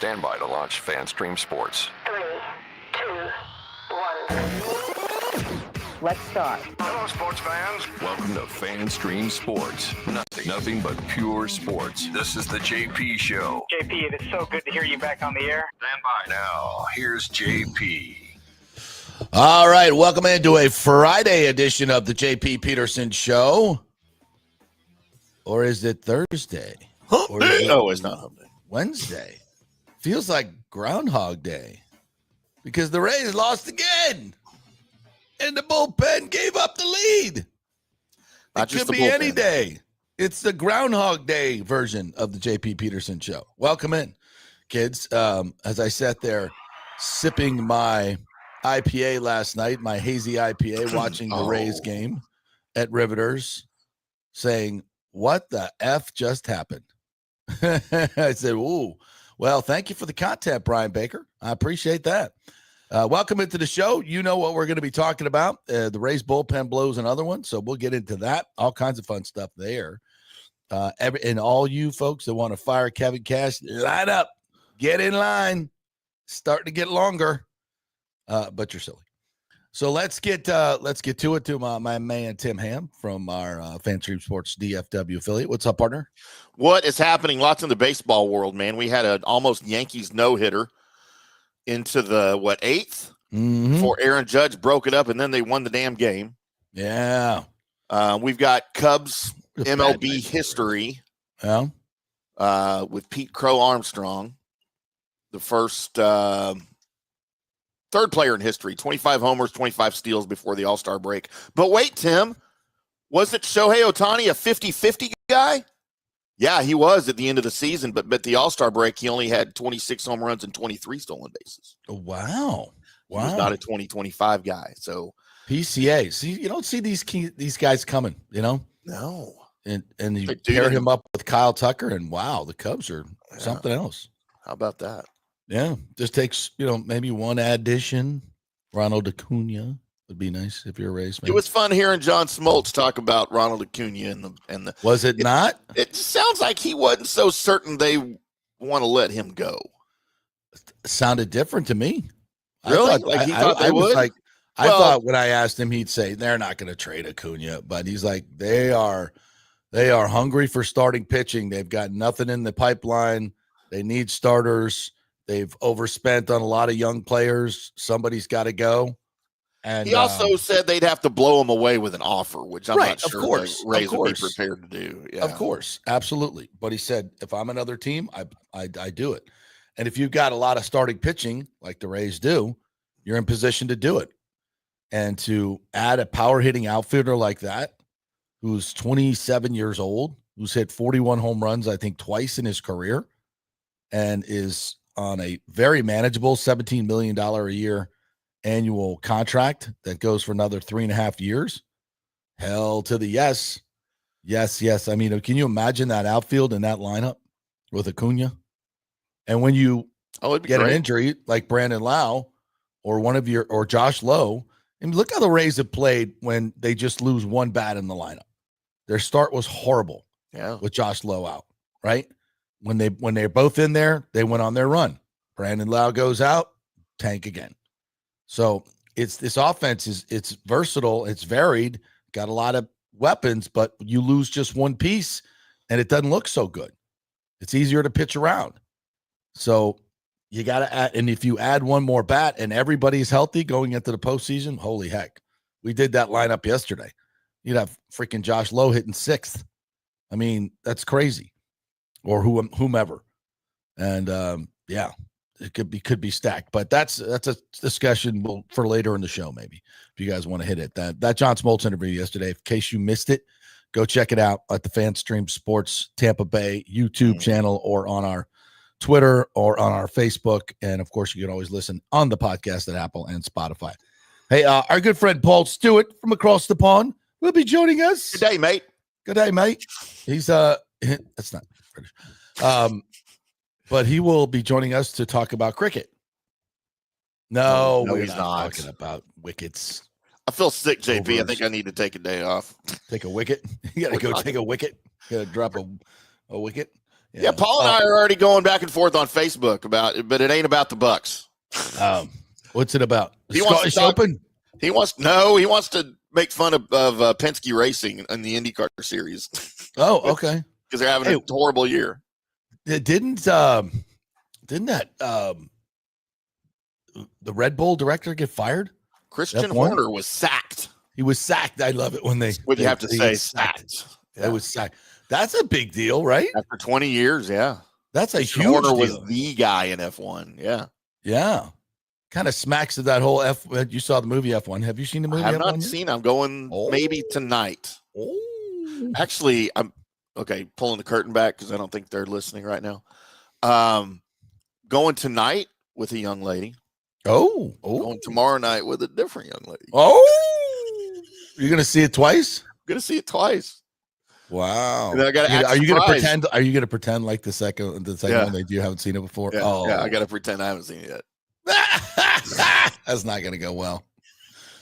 Stand by to launch FanStream Sports. 3, 2, 1. Let's start. Hello, sports fans. Welcome to FanStream Sports. Nothing but pure sports. This is the JP Show. JP, it is so good to hear you back on the air. Stand by. Now, here's JP. All right, welcome into a Friday edition of the JP Peterson Show. Or is it Thursday? Or is it No, it's not hump day. Wednesday? Feels like Groundhog Day because the Rays lost again, and the bullpen gave up the lead. Not It could just the be any bullpen. day. It's the Groundhog Day version of the JP Peterson Show. Welcome in, kids. As I sat there sipping my IPA last night, my hazy IPA, watching the Rays game at Riveters, saying, what the F just happened? I said, ooh, well, thank you for the content, Brian Baker. I appreciate that. Welcome into the show. You know what we're going to be talking about. The Rays bullpen blows another one, so we'll get into that. All kinds of fun stuff there. And all you folks that want to fire Kevin Cash, line up. Get in line. Starting to get longer, but you're silly. So let's get to it to my man Tim Ham from our FanStream Sports DFW affiliate. What's up, partner? What is happening? Lots in the baseball world, man. We had an almost Yankees no-hitter into the, eighth? Before Aaron Judge broke it up, and then they won the damn game. Yeah. We've got Cubs It was bad MLB night. history Yeah. with Pete Crow Armstrong, the first third player in history, 25 homers, 25 steals before the All-Star break. But wait, Tim, wasn't Shohei Ohtani a 50-50 guy? Yeah, he was at the end of the season, but the All-Star break, he only had 26 home runs and 23 stolen bases. Wow. He was not a 20-25 guy. So PCA. See, you don't see these guys coming, you know? no. And you Dude, pair him up with Kyle Tucker, and wow, the Cubs are something else. How about that? Yeah. Just takes, maybe one addition. Ronald Acuna would be nice if you're a Rays fan. It was fun hearing John Smoltz talk about Ronald Acuna and the. Was it not? It sounds like he wasn't so certain they want to let him go. Sounded different to me. Really? I thought, Like he thought they was would? like, I Well- thought when I asked him, he'd say they're not going to trade Acuna, but he's like, they are hungry for starting pitching. They've got nothing in the pipeline. They need starters. They've overspent on a lot of young players. Somebody's got to go. And He also said they'd have to blow him away with an offer, which I'm Right, not of sure course, the Rays of would be course. prepared to do. Yeah. Of course, absolutely. But he said, if I'm another team, I do it. And if you've got a lot of starting pitching like the Rays do, you're in position to do it. And to add a power hitting outfielder like that, who's 27 years old, who's hit 41 home runs, I think twice in his career, and is on a very manageable $17 million a year annual contract that goes for another 3.5 years. Hell to the yes. Yes. I mean, can you imagine that outfield and that lineup with Acuna? And when you It'd be get great. an injury like Brandon Lau or Josh Lowe, and look how the Rays have played when they just lose one bat in the lineup. Their start was horrible Yeah. with Josh Lowe out, right? When they're both in there, they went on their run. Brandon Lau goes out, tank again. So this offense it's versatile, it's varied, got a lot of weapons, but you lose just one piece and it doesn't look so good. It's easier to pitch around. So you got to add, and if you add one more bat and everybody's healthy going into the postseason, holy heck. We did that lineup yesterday. You'd have freaking Josh Lowe hitting sixth. I mean, that's crazy. Or whomever. And yeah, it could be stacked. But that's a discussion for later in the show, maybe, if you guys want to hit it. That John Smoltz interview yesterday, in case you missed it, go check it out at the FanStream Sports Tampa Bay YouTube channel or on our Twitter or on our Facebook. And of course, you can always listen on the podcast at Apple and Spotify. Hey, our good friend Paul Stewart from across the pond will be joining us. Good day, mate. Good day, mate. He's that's not British. But he will be joining us to talk about cricket. No, No, we're he's not. talking about wickets. I feel sick, JP. I Overs. think I need to take a day off. Take a wicket. You got to go take a wicket. You got to drop a wicket. Yeah, Paul and I are already going back and forth on Facebook about it, but it ain't about the Bucs. What's it about? He Scottish Open? He wants to make fun of Penske Racing in the IndyCar series. Oh, okay. Because they're having a horrible year. Didn't that the Red Bull director get fired? Christian Horner was sacked. He was sacked. I love it when they. What you have to say, sacked. Yeah. It was sacked. That's a big deal, right? After 20 years, yeah. That's a Christian huge Horner deal. was the guy in F1. Yeah. Yeah. Kind of smacks of that whole F. You saw the movie F1. Have you seen the movie? I have F1 not yet? seen. I'm going maybe tonight. Oh. Actually, I'm pulling the curtain back because I don't think they're listening right now. Going tonight with a young lady. Oh. Going tomorrow night with a different young lady. Oh. You're gonna see it twice? I'm gonna see it twice. Wow. And then I got to act Are you gonna surprised. pretend? Are you gonna pretend like the second one that you haven't seen it before? Yeah, Oh, yeah, I got to pretend I haven't seen it yet. That's not gonna go well.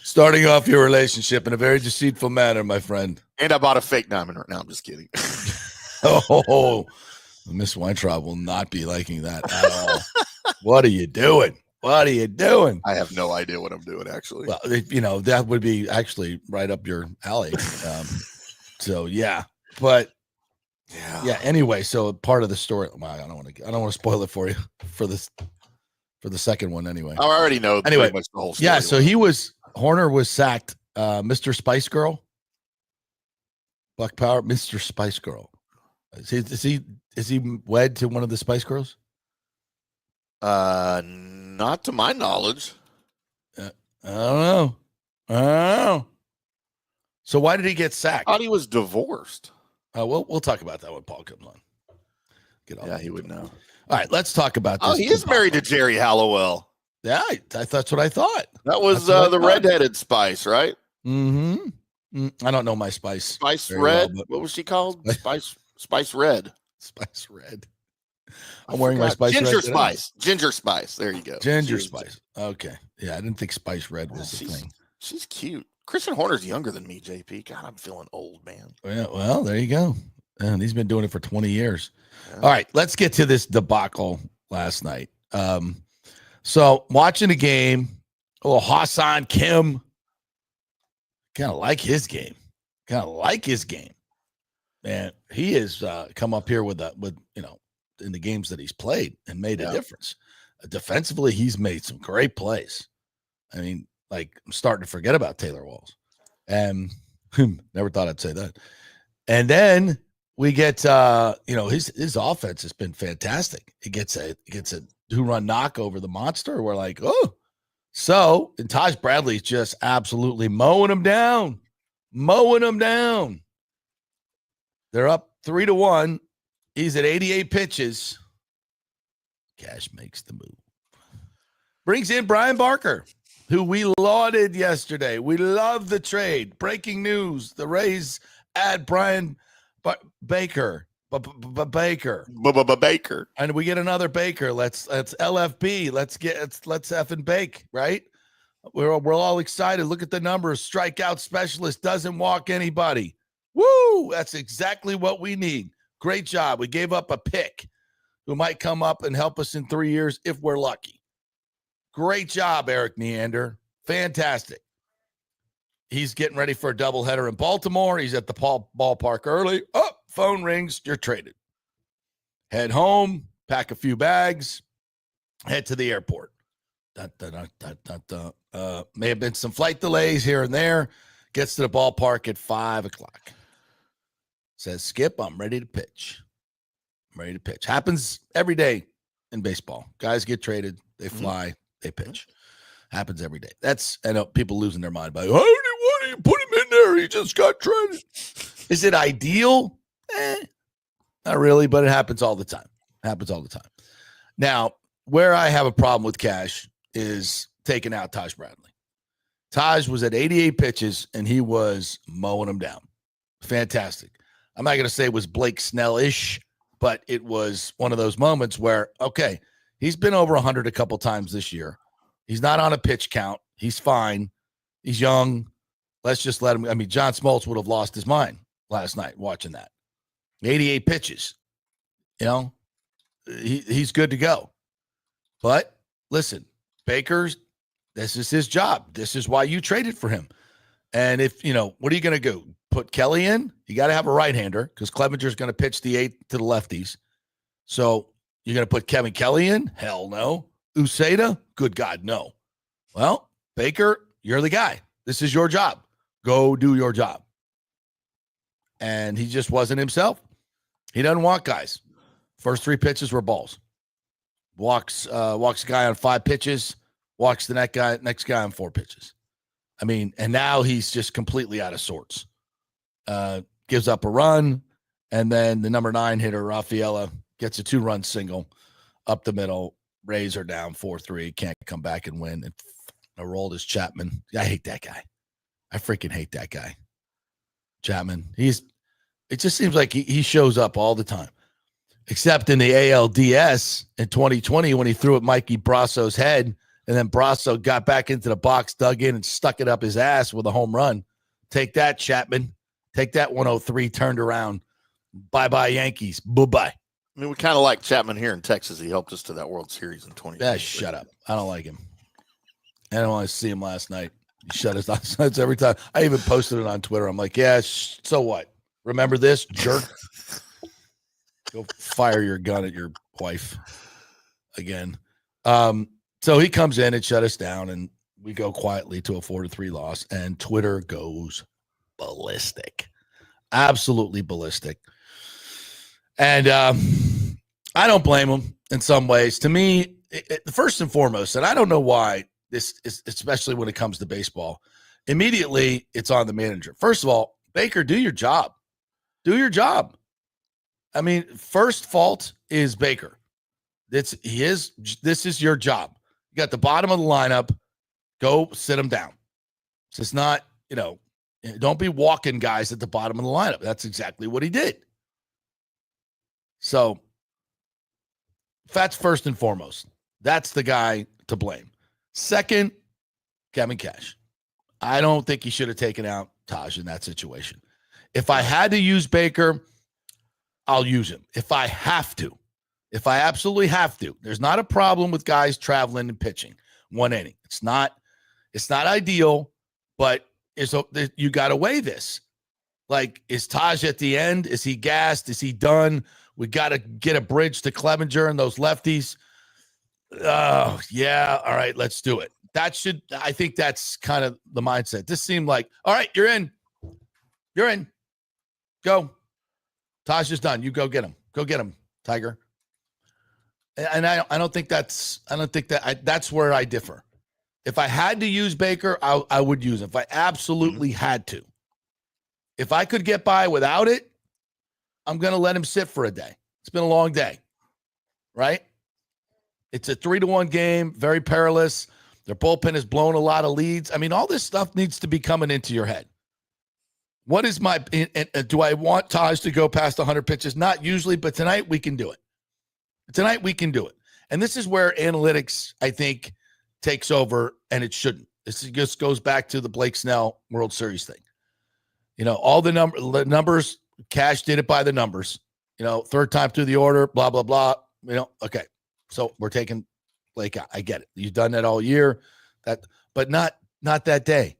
Starting off your relationship in a very deceitful manner, my friend. And I bought a fake diamond right now. I'm just kidding. Oh, Miss Weintraub will not be liking that at all. What are you doing? What are you doing? I have no idea what I'm doing, actually. Well, that would be actually right up your alley. So yeah, but yeah. Anyway, so part of the story. Well, I don't want to spoil it for you for the second one. Anyway, I already know. Anyway, pretty much the whole story. yeah. So Horner was sacked. Mr. Spice Girl, Buck Power, Mr. Spice Girl. Is he wed to one of the Spice Girls? Not to my knowledge. I don't know. So why did he get sacked? I thought he was divorced. We'll talk about that when Paul comes on. Yeah, he would know. All right, let's talk about this. Oh, he is married to Jerry Hallowell. Yeah, that's what I thought. That was the redheaded Spice, right? Mm-hmm. I don't know my Spice. Spice Red. What was she called? Spice Red. Spice Red. I'm wearing my Spice Ginger Red Spice. Ginger Spice. There you go. Ginger Spice. Okay. Yeah, I didn't think Spice Red was the thing. She's cute. Christian Horner's younger than me, JP. God, I'm feeling old, man. Yeah, well, there you go. And he's been doing it for 20 years. Yeah. All right, let's get to this debacle last night. So watching the game, Hassan Kim, kind of like his game. Man, he has come up here with in the games that he's played and made a difference. Defensively, he's made some great plays. I mean, like, I'm starting to forget about Taylor Walls. And never thought I'd say that. And then we get his offense has been fantastic. He gets a 2-run knock over the monster. We're like, oh. So, and Taj Bradley's just absolutely mowing him down. They're up 3-1. He's at 88 pitches. Cash makes the move. Brings in Brian Barker, who we lauded yesterday. We love the trade. Breaking news. The Rays add Brian Baker. Baker. And we get another Baker. Let's LFB. Let's effing bake, right? We're all excited. Look at the numbers. Strikeout specialist doesn't walk anybody. Woo! That's exactly what we need. Great job. We gave up a pick who might come up and help us in 3 years if we're lucky. Great job, Eric Neander. Fantastic. He's getting ready for a doubleheader in Baltimore. He's at the ballpark early. Oh, phone rings. You're traded. Head home, pack a few bags, head to the airport. May have been some flight delays here and there. Gets to the ballpark at 5 o'clock. Says, Skip, I'm ready to pitch. Happens every day in baseball. Guys get traded. They fly. They pitch. Happens every day. I know people losing their mind by, why do you put him in there? He just got traded. Is it ideal? Not really, but it happens all the time. Now, where I have a problem with Cash is taking out Taj Bradley. Taj was at 88 pitches, and he was mowing them down. Fantastic. I'm not going to say it was Blake Snell-ish, but it was one of those moments where, okay, he's been over 100 a couple times this year. He's not on a pitch count. He's fine. He's young. Let's just let him. I mean, John Smoltz would have lost his mind last night watching that. 88 pitches. he's good to go. But listen, Baker's, this is his job. This is why you traded for him. And if, what are you going to do? Put Kelly in? You got to have a right-hander because Clevenger's going to pitch the 8th to the lefties. So you're going to put Kevin Kelly in? Hell no. Uceda? Good God, no. Well, Baker, you're the guy. This is your job. Go do your job. And he just wasn't himself. He doesn't walk guys. First 3 pitches were balls. Walks a guy on 5 pitches, walks the next guy on 4 pitches. I mean, and now he's just completely out of sorts. Gives up a run, and then the number 9 hitter, Rafaela, gets a 2-run single up the middle. Rays are down 4-3, can't come back and win. And a rolled is Chapman. I hate that guy. I freaking hate that guy. Chapman. It just seems like he shows up all the time. Except in the ALDS in 2020 when he threw at Mikey Brasso's head, and then Brasso got back into the box, dug in, and stuck it up his ass with a home run. Take that, Chapman. Take that 103, turned around. Bye-bye, Yankees. Bye-bye. I mean, we kind of like Chapman here in Texas. He helped us to that World Series in 2020. Yeah, shut up. I don't like him. I don't want to see him last night. He shut his eyes every time. I even posted it on Twitter. I'm like, yeah, so what? Remember this, jerk? Go fire your gun at your wife again. So he comes in and shut us down, and we go quietly to a 4-3 loss, and Twitter goes ballistic. Absolutely ballistic. And I don't blame him in some ways. To me, first and foremost, and I don't know why this is, especially when it comes to baseball, immediately it's on the manager. First of all, Baker, do your job. Do your job. I mean, first fault is Baker. This is your job. You got the bottom of the lineup. Go sit him down. So it's not, don't be walking guys at the bottom of the lineup. That's exactly what he did. So that's first and foremost. That's the guy to blame. Second, Kevin Cash. I don't think he should have taken out Taj in that situation. If I had to use Baker, I'll use him. If I have to. If I absolutely have to. There's not a problem with guys traveling and pitching 1 inning. It's not ideal, but you got to weigh this. Like, is Taj at the end? Is he gassed? Is he done? We got to get a bridge to Clevenger and those lefties. Oh, yeah. All right, let's do it. I think that's kind of the mindset. This seemed like, all right, you're in. You're in. Go. Taj is done. You go get him. Go get him, Tiger. And I don't think that's where I differ. If I had to use Baker, I would use him. If I absolutely had to. If I could get by without it, I'm going to let him sit for a day. It's been a long day, right? It's a 3-1 game, very perilous. Their bullpen has blown a lot of leads. I mean, all this stuff needs to be coming into your head. What is do I want Taj to go past 100 pitches? Not usually, but tonight we can do it. Tonight we can do it. And this is where analytics, I think, takes over, and it shouldn't. This just goes back to the Blake Snell World Series thing. All the numbers, Cash did it by the numbers. Third time through the order, blah, blah, blah. Okay. So we're taking Blake out. I get it. You've done that all year. But not that day.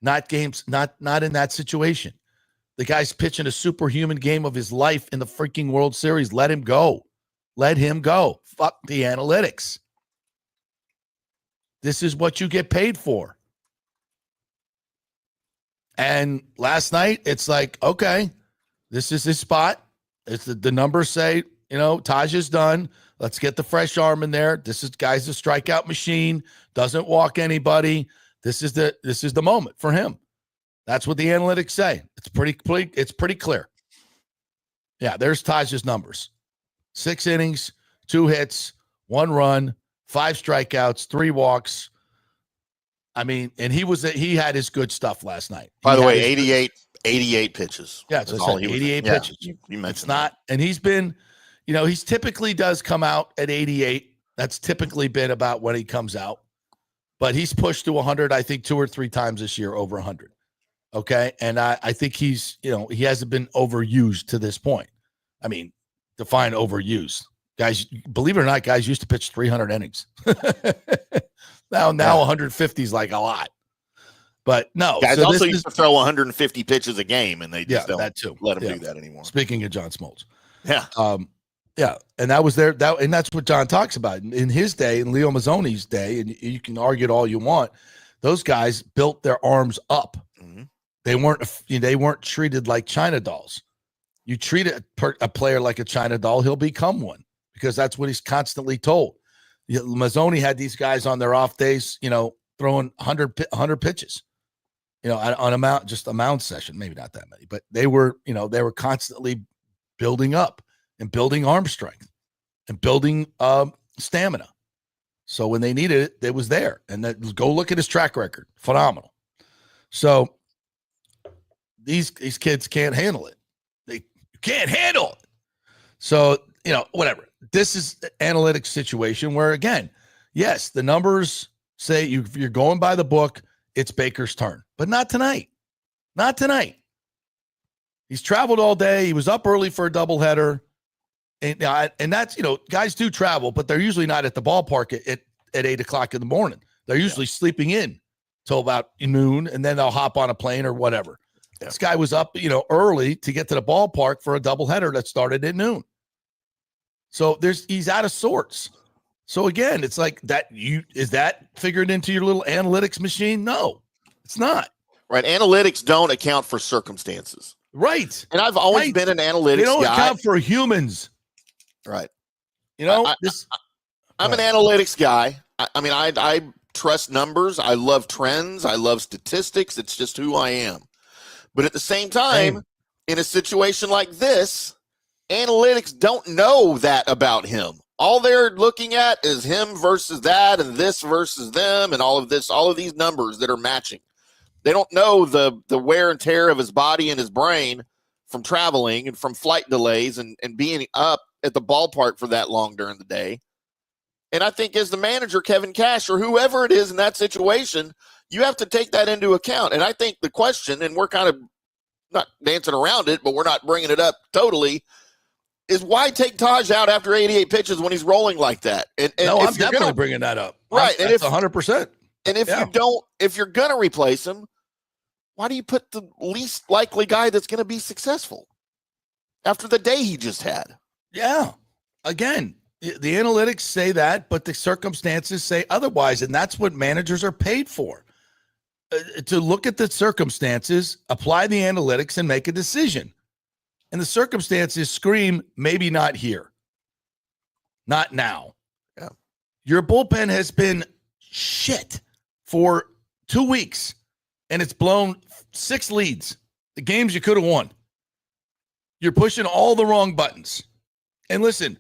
Not games, not in that situation. The guy's pitching a superhuman game of his life in the freaking World Series. Let him go. Let him go. Fuck the analytics. This is what you get paid for. And last night, it's like, okay, this is his spot. It's the numbers say, Taj is done. Let's get the fresh arm in there. Guy's a strikeout machine. Doesn't walk anybody. This is the moment for him. That's what the analytics say. It's pretty clear. Yeah, there's Taj's numbers. 6 innings, 2 hits, 1 run, 5 strikeouts, 3 walks. I mean, and he had his good stuff last night. By the way, 88 pitches. Yeah, it's 88 pitches. You mentioned it's not, and he's been, he's typically does come out at 88. That's typically been about when he comes out. But he's pushed to 100, I think, 2 or 3 times this year, over 100. Okay, and I think he's, he hasn't been overused to this point. I mean, define overused. Guys, believe it or not, guys used to pitch 300 innings. now 150 is like a lot. But no. Guys also used to throw 150 pitches a game, and they just don't that too. let them do that anymore. Speaking of John Smoltz. Yeah. Yeah, and that was and that's what John talks about in his day, in Leo Mazzoni's day, and you can argue it all you want. Those guys built their arms up. Mm-hmm. They weren't treated like China dolls. You treat a player like a China doll, he'll become one, because that's what he's constantly told. Mazzoni had these guys on their off days, throwing 100 pitches, on a mound session, maybe not that many, but they were constantly building up and building arm strength and building stamina. So when they needed it, it was there. And go look at his track record. Phenomenal. So these kids can't handle it. They can't handle it. So, whatever. This is an analytics situation where, again, yes, the numbers say you're going by the book, it's Baker's turn. But not tonight. Not tonight. He's traveled all day. He was up early for a doubleheader. And that's, guys do travel, but they're usually not at the ballpark at 8 o'clock in the morning. They're usually sleeping in till about noon, and then they'll hop on a plane or whatever. Yeah. This guy was up, early to get to the ballpark for a doubleheader that started at noon. So he's out of sorts. So again, it's like that. Is that figured into your little analytics machine? No, it's not. Right. Analytics don't account for circumstances. Right. And I've always been an analytics guy. They don't account for humans. Right. I'm an analytics guy. I trust numbers. I love trends. I love statistics. It's just who I am. But at the same time, in a situation like this, analytics don't know that about him. All they're looking at is him versus that and this versus them and all of these numbers that are matching. They don't know the wear and tear of his body and his brain from traveling and from flight delays and being up at the ballpark for that long during the day. And I think as the manager, Kevin Cash, or whoever it is in that situation, you have to take that into account. And I think the question, and we're kind of not dancing around it, but we're not bringing it up totally, is why take Taj out after 88 pitches when he's rolling like that? And no, I'm definitely bringing that up. Right. That's 100%. And if you're going to replace him, why do you put the least likely guy that's going to be successful after the day he just had? Yeah. Again, the analytics say that, but the circumstances say otherwise. And that's what managers are paid for, to look at the circumstances, apply the analytics, and make a decision. And the circumstances scream, maybe not here. Not now. Yeah. Your bullpen has been shit for 2 weeks, and it's blown 6 leads. The games you could have won. You're pushing all the wrong buttons. And listen,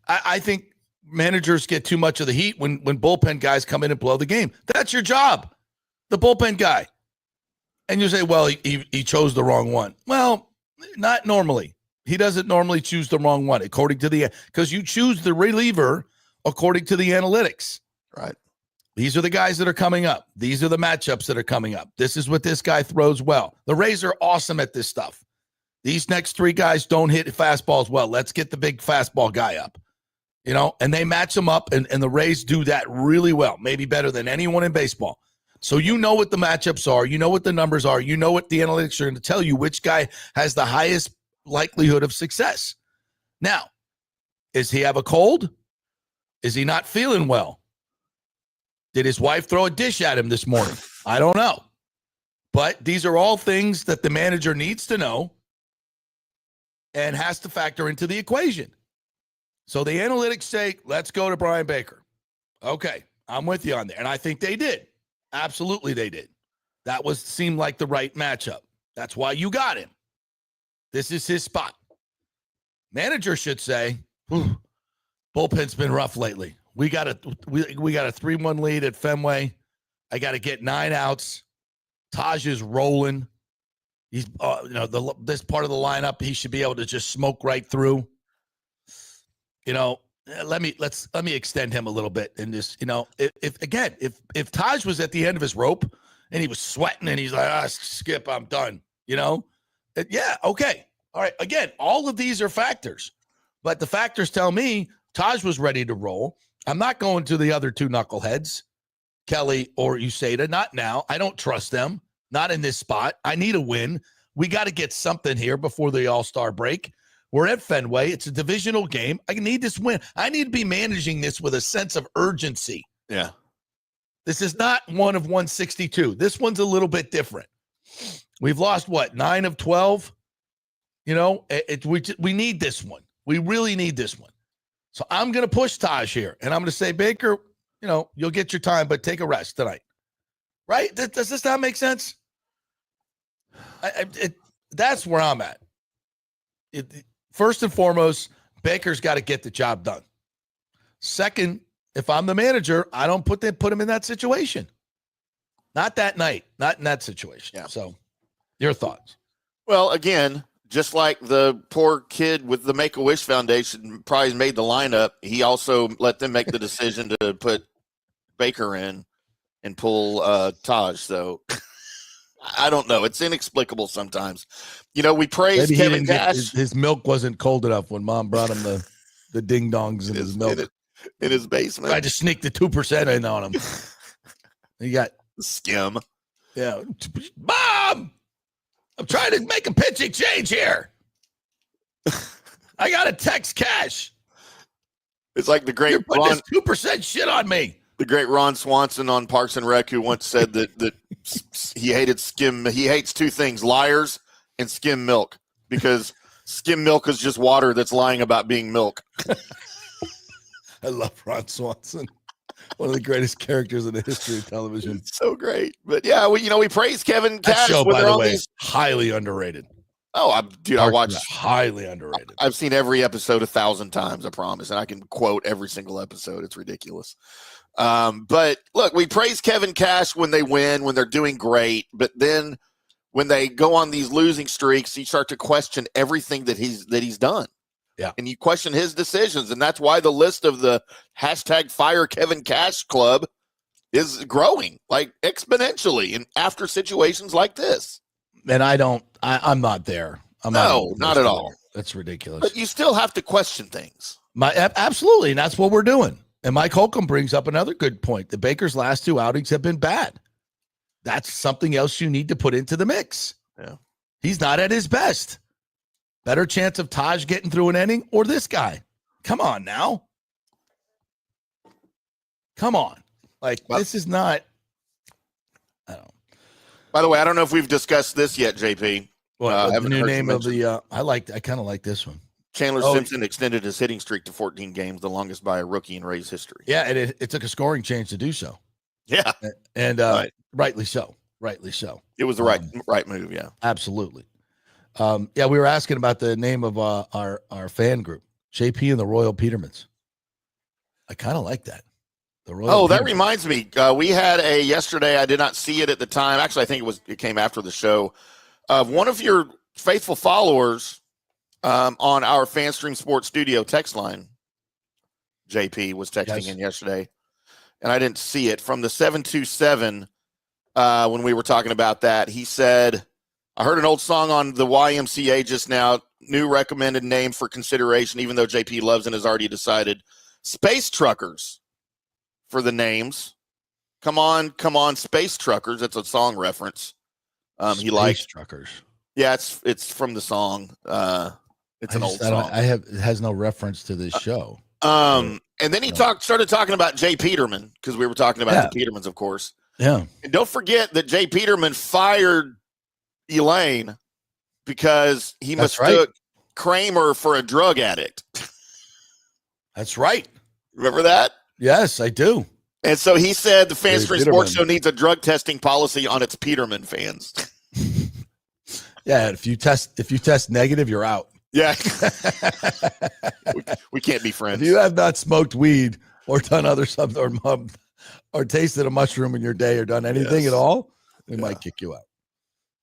I think managers get too much of the heat when bullpen guys come in and blow the game. That's your job, the bullpen guy. And you say, well, he chose the wrong one. Well, not normally. He doesn't normally choose the wrong one, because you choose the reliever according to the analytics. Right. These are the guys that are coming up. These are the matchups that are coming up. This is what this guy throws well. The Rays are awesome at this stuff. These next 3 guys don't hit fastballs well. Let's get the big fastball guy up. And they match them up, and the Rays do that really well, maybe better than anyone in baseball. So what the matchups are, what the numbers are, what the analytics are going to tell you which guy has the highest likelihood of success. Now, does he have a cold? Is he not feeling well? Did his wife throw a dish at him this morning? I don't know. But these are all things that the manager needs to know and has to factor into the equation. So the analytics say, let's go to Bryan Baker. Okay, I'm with you on there. And I think they did. Absolutely they did. That seemed like the right matchup. That's why you got him. This is his spot. Manager should say, bullpen's been rough lately. We got a 3-1 lead at Fenway. I got to get 9 outs. Taj is rolling. He's this part of the lineup he should be able to just smoke right through. Let me extend him a little bit and just if Taj was at the end of his rope and he was sweating and he's like, Skip, I'm done. Yeah, okay. All right. Again, all of these are factors. But the factors tell me Taj was ready to roll. I'm not going to the other two knuckleheads, Kelly or Usaida. Not now. I don't trust them. Not in this spot. I need a win. We got to get something here before the All-Star break. We're at Fenway. It's a divisional game. I need this win. I need to be managing this with a sense of urgency. Yeah. This is not one of 162. This one's a little bit different. We've lost, 9 of 12? We need this one. We really need this one. So I'm going to push Taj here, and I'm going to say, Baker, you'll get your time, but take a rest tonight. Right? Does this not make sense? That's where I'm at. First and foremost, Baker's got to get the job done. Second, if I'm the manager, I don't put him in that situation. Not that night. Not in that situation. Yeah. So, your thoughts? Well, again, just like the poor kid with the Make-A-Wish Foundation probably made the lineup, he also let them make the decision to put Baker in and pull Taj. So, I don't know. It's inexplicable sometimes. We praise Maybe Kevin Cash. His milk wasn't cold enough when Mom brought him the ding-dongs in his milk. In his basement. Tried to sneak the 2% in on him. He got skim. Yeah. Mom! I'm trying to make a pitch exchange here. I got to text Cash. It's like the great You're putting this 2% shit on me. The great Ron Swanson on Parks and Rec, who once said that he hates two things, liars and skim milk, because skim milk is just water that's lying about being milk. I love Ron Swanson. One of the greatest characters in the history of television. It's so great. But yeah, we praise Kevin Cash. That show, by the way, is highly underrated. Oh, I watched highly underrated. I've seen every episode 1,000 times, I promise, and I can quote every single episode. It's ridiculous. But look, we praise Kevin Cash when they win, when they're doing great, but then when they go on these losing streaks, you start to question everything that he's done. Yeah. And you question his decisions. And that's why the list of the hashtag Fire Kevin Cash Club is growing like exponentially and after situations like this. And I'm not there. Not at all. That's ridiculous. But you still have to question things. Absolutely. And that's what we're doing. And Mike Holcomb brings up another good point. The Baker's last 2 outings have been bad. That's something else you need to put into the mix. Yeah. He's not at his best. Better chance of Taj getting through an inning or this guy. Come on now. Come on. This is not. I don't know. By the way, I don't know if we've discussed this yet, JP. The new name of the I kind of like this one. Chandler Simpson extended his hitting streak to 14 games, the longest by a rookie in Rays history. Yeah, and it took a scoring change to do so. Yeah. And right. Rightly so. Rightly so. It was the right move, yeah. Absolutely. We were asking about the name of our fan group, JP and the Royal Petermans. I kind of like that. The Royal that Petermans. reminds me. We had yesterday, I did not see it at the time. Actually, I think it came after the show. One of your faithful followers on our FanStream Sports Studio text line, JP, was texting in yesterday, and I didn't see it. From the 727, when we were talking about that, he said, I heard an old song on the YMCA just now. New recommended name for consideration, even though JP loves and has already decided. Space Truckers for the names. Come on, Space Truckers. That's a song reference. He likes Truckers. Yeah, it's from the song. It's an old song. It has no reference to this show. And then he started talking about Jay Peterman, because we were talking about the Petermans, of course. Yeah. And don't forget that Jay Peterman fired Elaine because he mistook Kramer for a drug addict. That's right. Remember that? Yes, I do. And so he said the FanStream Sports Show needs a drug testing policy on its Peterman fans. Yeah, if you test negative, you're out. Yeah. we can't be friends. If you have not smoked weed or done other something or tasted a mushroom in your day or done anything at all, we might kick you out.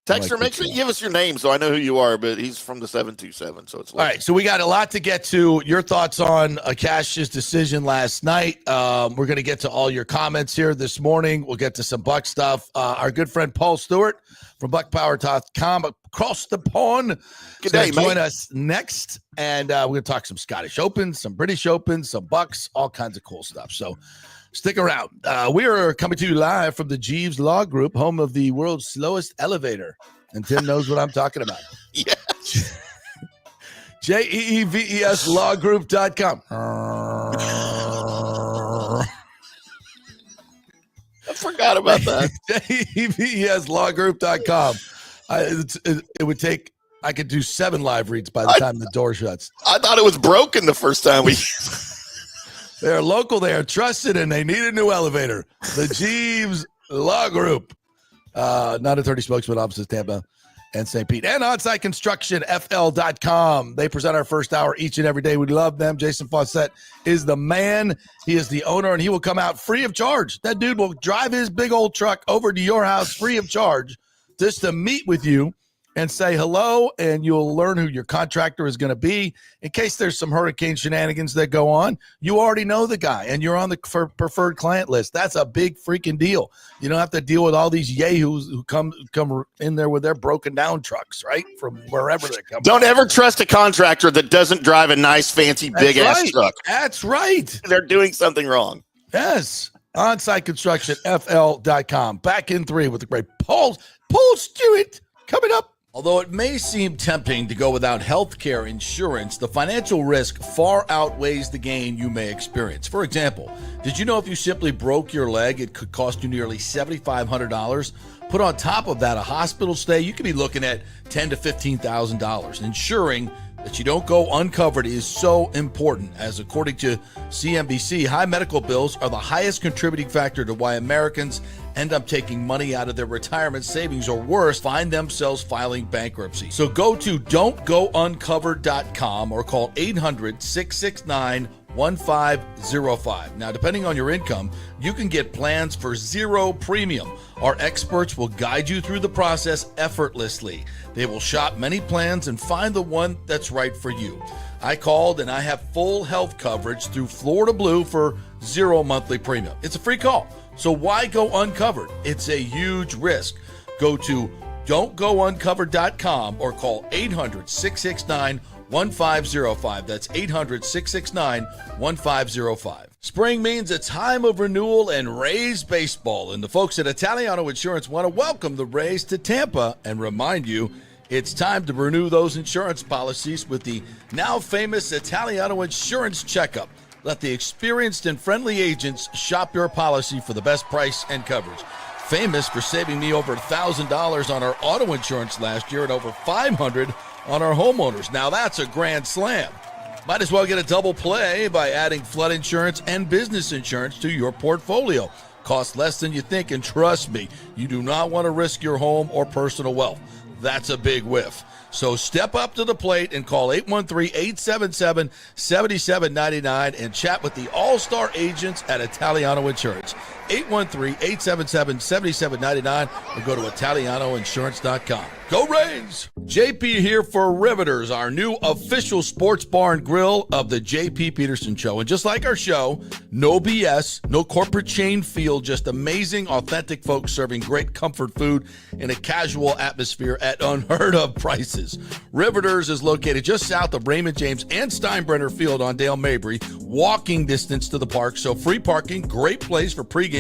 Texter, make sure you give us your name so I know who you are, but he's from the 727, so it's all right. So we got a lot to get to. Your thoughts on Cash's decision last night. We're going to get to all your comments here this morning. We'll get to some Bucs stuff. Our good friend Paul Stewart from buckpower.com across the pond. Good day, Join mate. us next, and we're going to talk some Scottish Open, some British Open, some Bucs, all kinds of cool stuff. So stick around. We are coming to you live from the Jeeves Law Group, home of the world's slowest elevator. And Tim knows what I'm talking about. Yes. JEEVESlawgroup.com. I forgot about that. JEEVESlawgroup.com. It would take, I could do 7 live reads by the time the door shuts. I thought it was broken the first time we. They're local, they are trusted, and they need a new elevator. The Jeeves Law Group. Not a 30 spokesman, offices Tampa and St. Pete. And Onsite Construction, FL.com. They present our first hour each and every day. We love them. Jason Fawcett is the man. He is the owner, and he will come out free of charge. That dude will drive his big old truck over to your house free of charge just to meet with you and say hello, and you'll learn who your contractor is going to be. In case there's some hurricane shenanigans that go on, you already know the guy, and you're on the preferred client list. That's a big freaking deal. You don't have to deal with all these yahoos who come in there with their broken down trucks, right, from wherever they come. Don't ever trust a contractor that doesn't drive a nice, fancy, big-ass truck. That's right. They're doing something wrong. Yes. Onsite Construction, FL.com. Back in 3 with the great Paul Stewart coming up. Although it may seem tempting to go without health care insurance, the financial risk far outweighs the gain you may experience. For example, did you know if you simply broke your leg, it could cost you nearly $7,500? Put on top of that a hospital stay, you could be looking at $10,000 to $15,000. Ensuring that you don't go uncovered is so important, as according to CNBC, high medical bills are the highest contributing factor to why Americans end up taking money out of their retirement savings, or worse, find themselves filing bankruptcy. So go to don'tgouncovered.com or call 800-669-1505. Now, depending on your income, you can get plans for 0 premium. Our experts will guide you through the process effortlessly. They will shop many plans and find the one that's right for you. I called and I have full health coverage through Florida Blue for 0 monthly premium. It's a free call. So why go uncovered? It's a huge risk. Go to don'tgouncovered.com or call 800-669-1505. That's 800-669-1505. Spring means a time of renewal and Rays baseball, and the folks at Italiano Insurance want to welcome the Rays to Tampa and remind you it's time to renew those insurance policies with the now famous Italiano Insurance Checkup. Let the experienced and friendly agents shop your policy for the best price and coverage. Famous for saving me over $1,000 on our auto insurance last year and over $500 on our homeowners. Now that's a grand slam. Might as well get a double play by adding flood insurance and business insurance to your portfolio. Costs less than you think, and trust me, you do not want to risk your home or personal wealth. That's a big whiff. So step up to the plate and call 813-877-7799 and chat with the all-star agents at Italiano Insurance. 813-877-7799 or go to ItalianoInsurance.com. Go Rays! JP here for Riveters, our new official sports bar and grill of the JP Peterson Show. And just like our show, no BS, no corporate chain feel, just amazing, authentic folks serving great comfort food in a casual atmosphere at unheard of prices. Riveters is located just south of Raymond James and Steinbrenner Field on Dale Mabry, walking distance to the park, so free parking, great place for pregame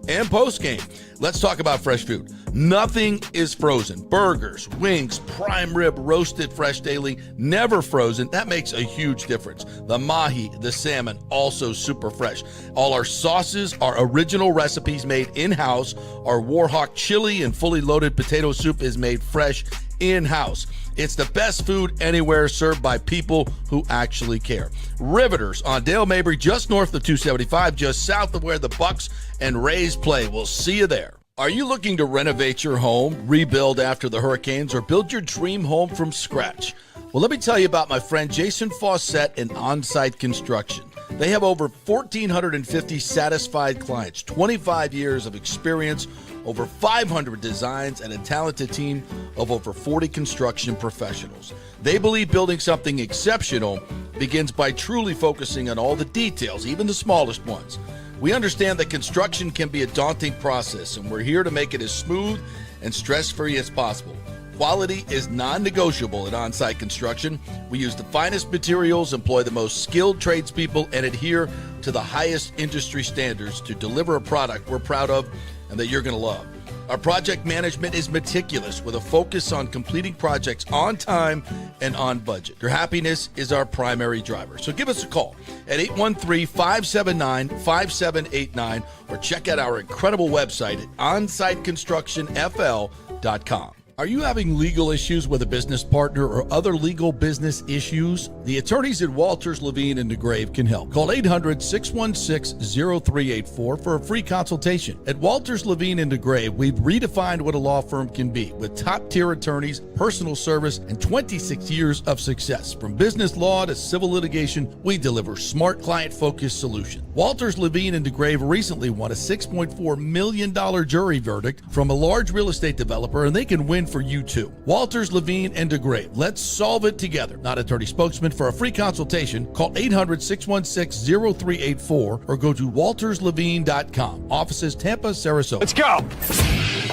and postgame. Let's talk about fresh food. Nothing is frozen. Burgers, wings, prime rib, roasted fresh daily, never frozen. That makes a huge difference. The mahi, the salmon, also super fresh. All our sauces are original recipes made in-house. Our Warhawk chili and fully loaded potato soup is made fresh in-house. It's the best food anywhere, served by people who actually care. Riveters on Dale Mabry, just north of 275, just south of where the Bucs and Rays play. We'll see you there. Are you looking to renovate your home, rebuild after the hurricanes, or build your dream home from scratch? Well, let me tell you about my friend Jason Fawcett and Onsite Construction. They have over 1,450 satisfied clients, 25 years of experience, over 500 designs, and a talented team of over 40 construction professionals. They believe building something exceptional begins by truly focusing on all the details, even the smallest ones. We understand that construction can be a daunting process, and we're here to make it as smooth and stress-free as possible. Quality is non-negotiable at On-Site Construction. We use the finest materials, employ the most skilled tradespeople, and adhere to the highest industry standards to deliver a product we're proud of and that you're going to love. Our project management is meticulous with a focus on completing projects on time and on budget. Your happiness is our primary driver. So give us a call at 813-579-5789 or check out our incredible website at onsiteconstructionfl.com. Are you having legal issues with a business partner or other legal business issues? The attorneys at Walters, Levine & DeGrave can help. Call 800-616-0384 for a free consultation. At Walters, Levine & DeGrave, we've redefined what a law firm can be with top-tier attorneys, personal service, and 26 years of success. From business law to civil litigation, we deliver smart, client-focused solutions. Walters, Levine & DeGrave recently won a $6.4 million jury verdict from a large real estate developer, and they can win for you too. Walters, Levine & DeGrave. Let's solve it together. Not attorney spokesman. For a free consultation, call 800-616-0384 or go to walterslevine.com. Offices Tampa, Sarasota. Let's go.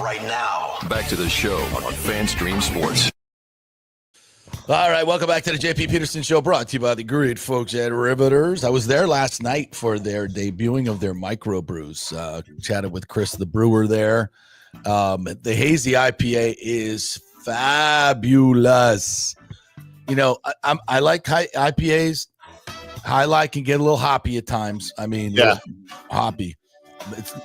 Right now, back to the show on FanStream Sports. All right, welcome back to the JP Peterson Show, brought to you by the great folks at Riveters. I was there last night for their debuting of their microbrews. Chatted with Chris, the brewer there. The hazy IPA is fabulous. You know, I like IPAs. Highlight can get a little hoppy at times. I mean, yeah, hoppy.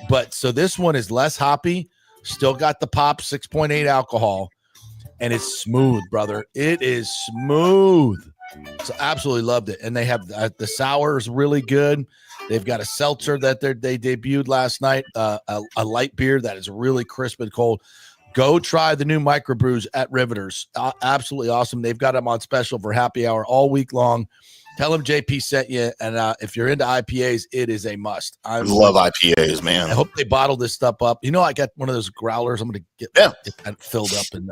But so this one is less hoppy, still got the pop, 6.8 alcohol, and it's smooth, brother. It is smooth. So absolutely loved it. And they have the sour is really good. They've got a seltzer that they debuted last night, a light beer that is really crisp and cold. Go try the new microbrews at Riveters. Absolutely awesome. They've got them on special for happy hour all week long. Tell them JP sent you, and if you're into IPAs, it is a must. I love IPAs, man. I hope they bottle this stuff up. You know, I got one of those growlers. I'm going to get that filled up and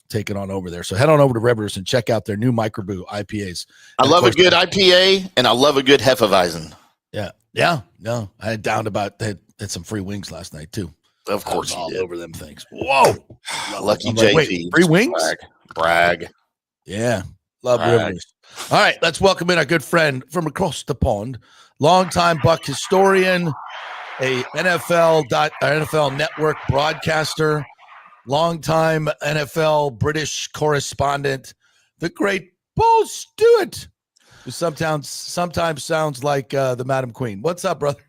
take it on over there. So head on over to Riveters and check out their new microbrew IPAs. I love a good IPA, and I love a good Hefeweizen. Yeah. No, I had downed about they had some free wings last night too. Of course, all you did. over them things. Whoa, Lucky I'm JP. like, wait, free wings? Brag. Yeah, love Brag. Riveters. All right, let's welcome in our good friend from across the pond, longtime Buck historian, a NFL Network broadcaster, longtime NFL British correspondent, the great Paul Stewart, who sometimes sounds like the Madam Queen. What's up, brother?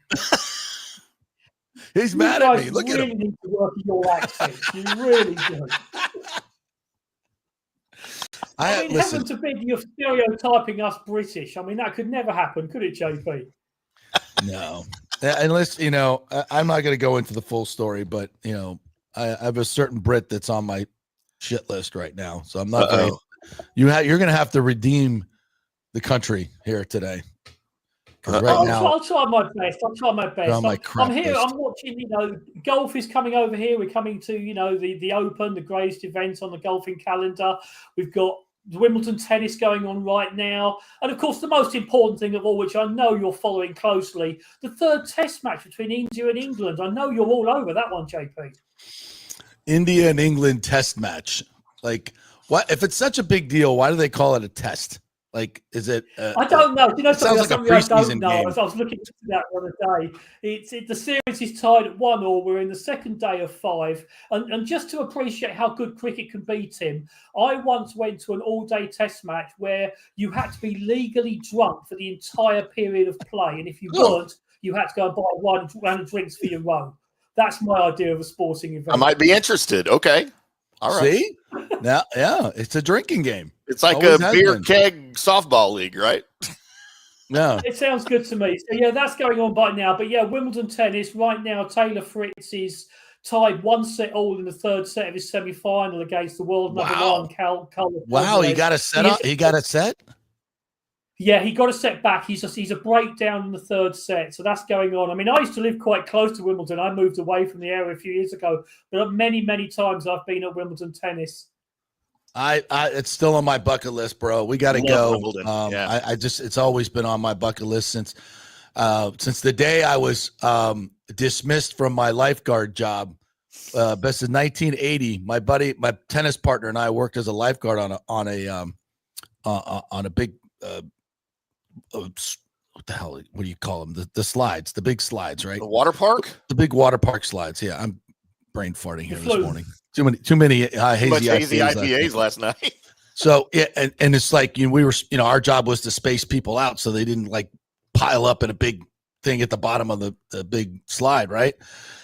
He's mad at me. Look at him. You need to work on your accent. You really do. I mean, heaven forbid you're stereotyping us British. I mean, that could never happen, could it, JP? No. Unless, you know, I'm not going to go into the full story, but, you know, I have a certain Brit that's on my shit list right now. So I'm not going to. You're going to have to redeem the country here today. Right now, I'll try my best. I'm here. List. I'm watching. You know, golf is coming over here. We're coming to the Open, the greatest event on the golfing calendar. We've got the Wimbledon tennis going on right now, and of course, the most important thing of all, which I know you're following closely, the third Test match between India and England. I know you're all over that one, JP. India and England Test match. Like, what if it's such a big deal? Why do they call it a test? Like, is it? I don't know. You know, sounds like a preseason game. I was looking into that the other day. The series is tied at 1-1. We're in the second day of 5, and just to appreciate how good cricket can be, Tim, I once went to an all-day Test match where you had to be legally drunk for the entire period of play, and if you weren't, you had to go and buy one round of drinks for your row. That's my idea of a sporting event. I might be interested. Okay. All right. See? Now, yeah, it's a drinking game. It's like a beer keg softball league, right? No. It sounds good to me. So, yeah, that's going on by now. But, yeah, Wimbledon tennis, right now, Taylor Fritz is tied 1-1 in the third set of his semi-final against the world number one, Cal. Wow, he got a set up? He got a set? Yeah, he got a set back. He's a breakdown in the third set. So that's going on. I mean, I used to live quite close to Wimbledon. I moved away from the area a few years ago. But many, many times I've been at Wimbledon tennis. It's still on my bucket list, bro. We got to go. Yeah. It's always been on my bucket list since the day I was dismissed from my lifeguard job Best in 1980. My buddy, my tennis partner, and I worked as a lifeguard on a big what the hell? What do you call them? The slides, the big slides, right? The water park. The big water park slides. Yeah, I'm brain farting here this morning. Too many hazy IPAs last night. So yeah, and it's like we were, our job was to space people out so they didn't like pile up in a big thing at the bottom of the big slide, right?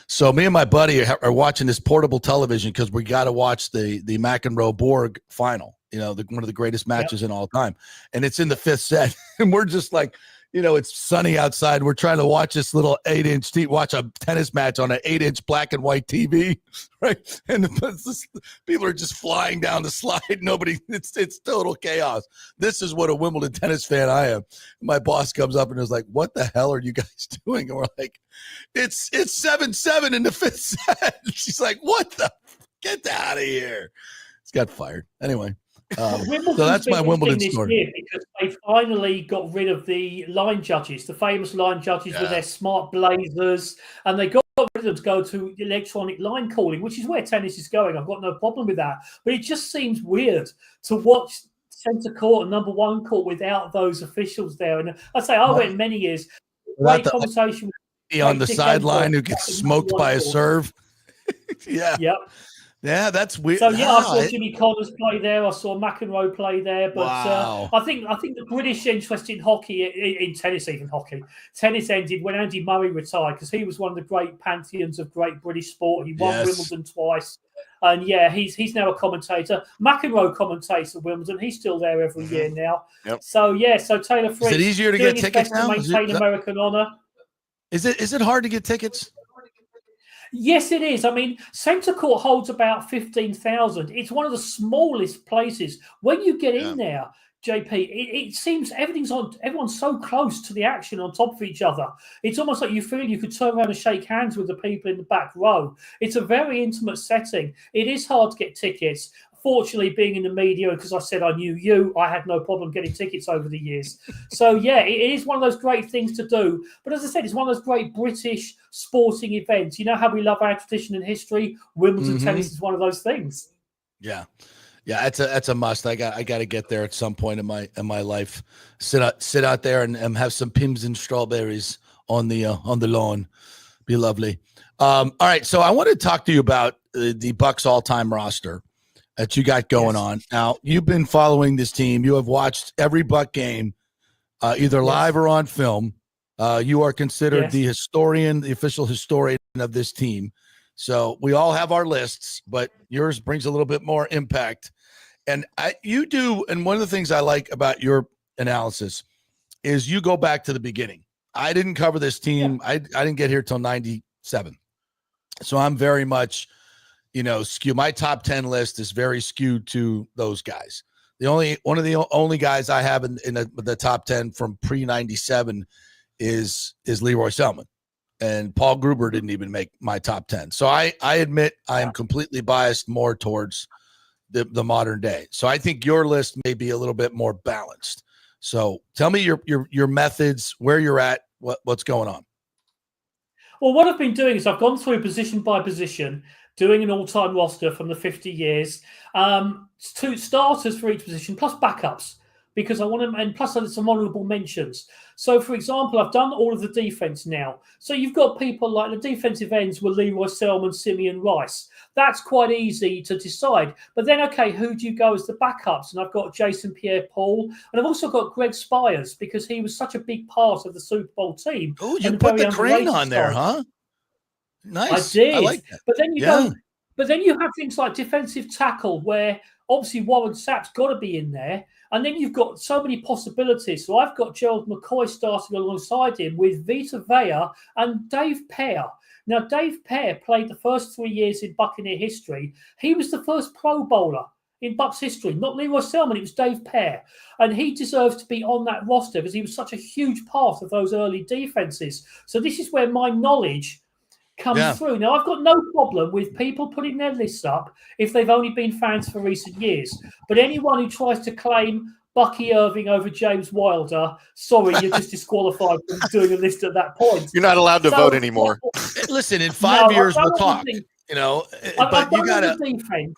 So me and my buddy are watching this portable television because we got to watch the McEnroe Borg final. One of the greatest matches in all time, and it's in the 5th set, and we're just like. It's sunny outside. We're trying to watch this little 8-inch watch a tennis match on an 8-inch black and white TV, right? And people are just flying down the slide. It's total chaos. This is what a Wimbledon tennis fan I am. My boss comes up and is like, "What the hell are you guys doing?" And we're like, "It's 7-7 in the 5th set." She's like, "What the? Get out of here!" It's got fired anyway. So that's my Wimbledon story. Because they finally got rid of the line judges, the famous line judges with their smart blazers, and they got rid of them to go to electronic line calling, which is where tennis is going. I've got no problem with that. But it just seems weird to watch centre court and number one court without those officials there. And I say I went many years. Great conversation with on the sideline who gets smoked by a serve. Yep. Yeah, that's weird. So I saw Jimmy Connors play there. I saw McEnroe play there. But wow. I think the British interest in hockey, in tennis, even hockey, tennis ended when Andy Murray retired because he was one of the great pantheons of great British sport. He won Wimbledon twice, and he's now a commentator. McEnroe commentates at Wimbledon. He's still there every year now. Yep. So Taylor Fritz. Is it easier to get tickets now? To maintain American honor. Is it hard to get tickets? Yes, it is. I mean, Centre Court holds about 15,000. It's one of the smallest places. When you get in there, JP, it seems everyone's so close to the action on top of each other. It's almost like you feel you could turn around and shake hands with the people in the back row. It's a very intimate setting. It is hard to get tickets. Fortunately, being in the media, because I said I knew you, I had no problem getting tickets over the years. So, it is one of those great things to do. But as I said, it's one of those great British sporting events. You know how we love our tradition and history? Wimbledon tennis is one of those things. Yeah. Yeah, that's a must. I got to get there at some point in my life. Sit out there and have some pims and strawberries on the lawn. Be lovely. All right, so I want to talk to you about the Bucs all-time roster that you got going on. Now, you've been following this team. You have watched every Buck game, either live or on film. You are considered the official historian of this team. So we all have our lists, but yours brings a little bit more impact. And and one of the things I like about your analysis is you go back to the beginning. I didn't cover this team. I didn't get here till 97. So I'm very much skewed. My top 10 list is very skewed to those guys. One of the only guys I have in the top 10 from pre-97 is Leroy Selman, and Paul Gruber didn't even make my top 10. So I admit I am completely biased more towards the modern day. So I think your list may be a little bit more balanced. So tell me your methods, where you're at, what's going on. Well, what I've been doing is I've gone through position by position, doing an all-time roster from the 50 years, 2 starters for each position, plus backups, because I want to, and plus some honourable mentions. So, for example, I've done all of the defence now. So you've got people like the defensive ends were Leroy Selman, Simeon Rice. That's quite easy to decide. But then, okay, who do you go as the backups? And I've got Jason Pierre-Paul, and I've also got Greg Spires because he was such a big part of the Super Bowl team. Oh, you put the crane on there, huh? Nice. I did. I like that. But then you go. But then you have things like defensive tackle, where obviously Warren Sapp's got to be in there, and then you've got so many possibilities. So I've got Gerald McCoy starting alongside him with Vita Vea and Dave Pear. Now, Dave Pear played the first 3 years in Buccaneer history. He was the first Pro Bowler in Bucs history, not Leroy Selman. It was Dave Pear, and he deserves to be on that roster because he was such a huge part of those early defenses. So this is where my knowledge comes through. Now, I've got no problem with people putting their lists up if they've only been fans for recent years. But anyone who tries to claim Bucky Irving over James Wilder, sorry, you're just disqualified from doing a list at that point. You're not allowed to vote anymore. Listen, in 5 years, we'll talk. I've you done gotta. all the defense.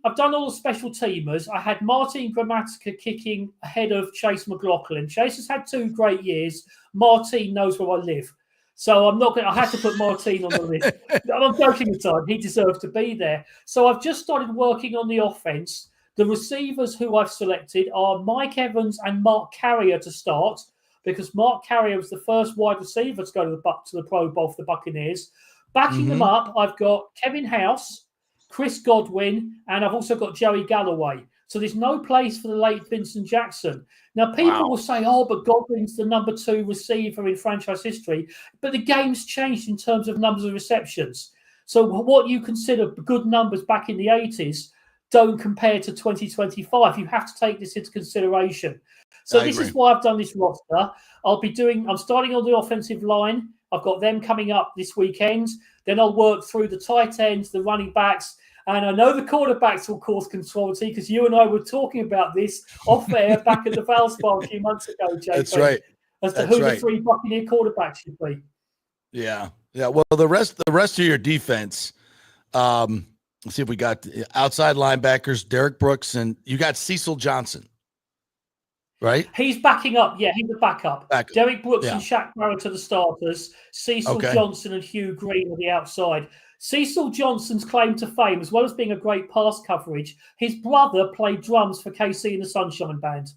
I've done all the special teamers. I had Martin Gramatica kicking ahead of Chase McLaughlin. Chase has had 2 great years. Martin knows where I live, so I'm not going. I had to put Martin on the list. I'm joking aside. He deserves to be there. So I've just started working on the offense. The receivers who I've selected are Mike Evans and Mark Carrier to start, because Mark Carrier was the first wide receiver to go to the Pro Bowl for the Buccaneers. Backing them up, I've got Kevin House, Chris Godwin, and I've also got Joey Galloway. So there's no place for the late Vincent Jackson. Now, people will say, but Godwin's the number 2 receiver in franchise history. But the game's changed in terms of numbers of receptions. So what you consider good numbers back in the 80s don't compare to 2025. You have to take this into consideration. So this is why I've done this roster. I'm starting on the offensive line. I've got them coming up this weekend. Then I'll work through the tight ends, the running backs, and I know the quarterbacks will cause controversy because you and I were talking about this off air back at the Valspar a few months ago, JP. That's right. As to who the 3 Buccaneer quarterbacks should be. Yeah. Well, the rest of your defense. Let's see if we got outside linebackers, Derek Brooks, and you got Cecil Johnson. Right? He's backing up. Yeah, he's a backup. Derek Brooks and Shaq Barrett are the starters. Cecil Johnson and Hugh Green are the outside. Cecil Johnson's claim to fame, as well as being a great pass coverage, his brother played drums for KC and the Sunshine Band.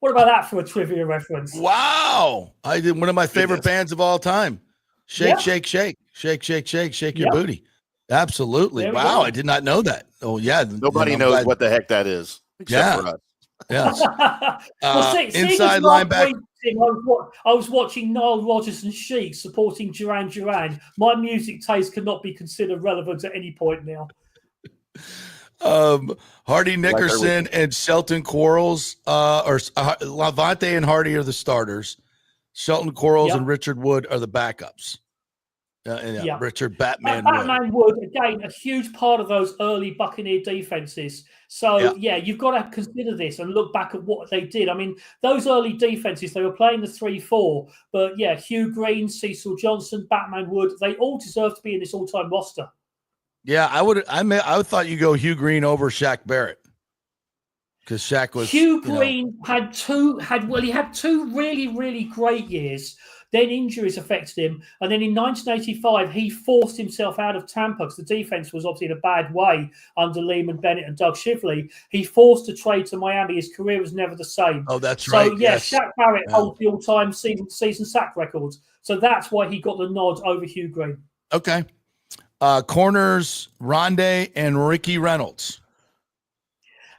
What about that for a trivia reference? Wow. I did one of my favorite bands of all time. Shake, shake, shake. Shake, shake, shake, shake your booty. Absolutely. Wow, I did not know that. Oh, yeah. Nobody knows what the heck that is, except for us. Yes. Inside linebacker. I was watching Nile Rodgers and Chic supporting Duran Duran. My music taste cannot be considered relevant at any point now. Hardy Nickerson and Shelton Quarles, or Lavonte and Hardy are the starters. Shelton Quarles and Richard Wood are the backups. Richard Batman Wood, again, a huge part of those early Buccaneer defenses. So, you've got to consider this and look back at what they did. I mean, those early defenses, they were playing the 3-4. But, Hugh Green, Cecil Johnson, Batman Wood, they all deserve to be in this all-time roster. Yeah, I thought you go Hugh Green over Shaq Barrett. Because Shaq was... Hugh Green had two really, really great years. Then injuries affected him. And then in 1985, he forced himself out of Tampa because the defense was obviously in a bad way under Lehman Bennett and Doug Shively. He forced a trade to Miami. His career was never the same. Oh, that's right. So, Shaq Barrett holds the all-time season sack record. So that's why he got the nod over Hugh Green. Okay. Corners, Rondé and Ricky Reynolds.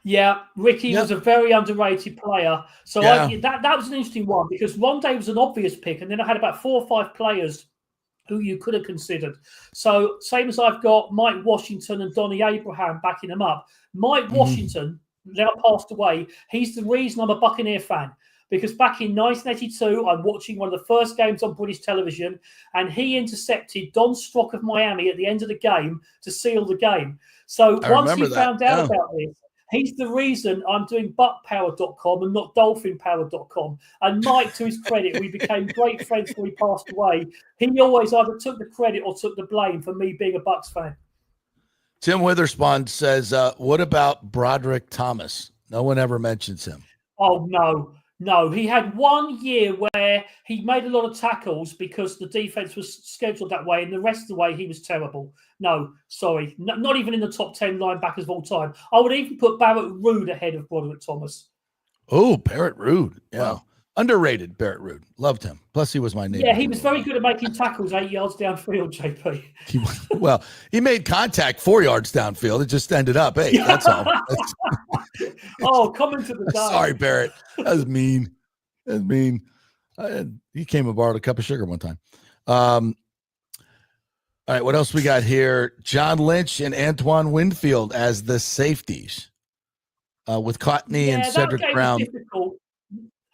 Yeah, Ricky was a very underrated player. So that was an interesting one because Rondé was an obvious pick, and then I had about 4 or 5 players who you could have considered. So same as I've got Mike Washington and Donnie Abraham backing them up. Mike Washington, now passed away, he's the reason I'm a Buccaneer fan. Because back in 1982, I'm watching one of the first games on British television, and he intercepted Don Strock of Miami at the end of the game to seal the game. So once he found out about this, he's the reason I'm doing buckpower.com and not dolphinpower.com. And Mike, to his credit, we became great friends when he passed away. He always either took the credit or took the blame for me being a Bucs fan. Tim Witherspoon says, what about Broderick Thomas? No one ever mentions him. Oh, no, he had 1 year where he made a lot of tackles because the defense was scheduled that way, and the rest of the way he was terrible. No, sorry, not even in the top 10 linebackers of all time. I would even put Barrett Ruud ahead of Broderick Thomas. Oh, Barrett Ruud. Yeah. Wow. Underrated Barrett Ruud. Loved him. Plus, he was my neighbor. Yeah, he was very good at making tackles 8 yards downfield, JP. He made contact 4 yards downfield. It just ended up 8. That's all. Coming to the day. Sorry, Barrett. That was mean. He came and borrowed a cup of sugar one time. All right, what else we got here? John Lynch and Antoine Winfield as the safeties with Cotney and Cedric Brown.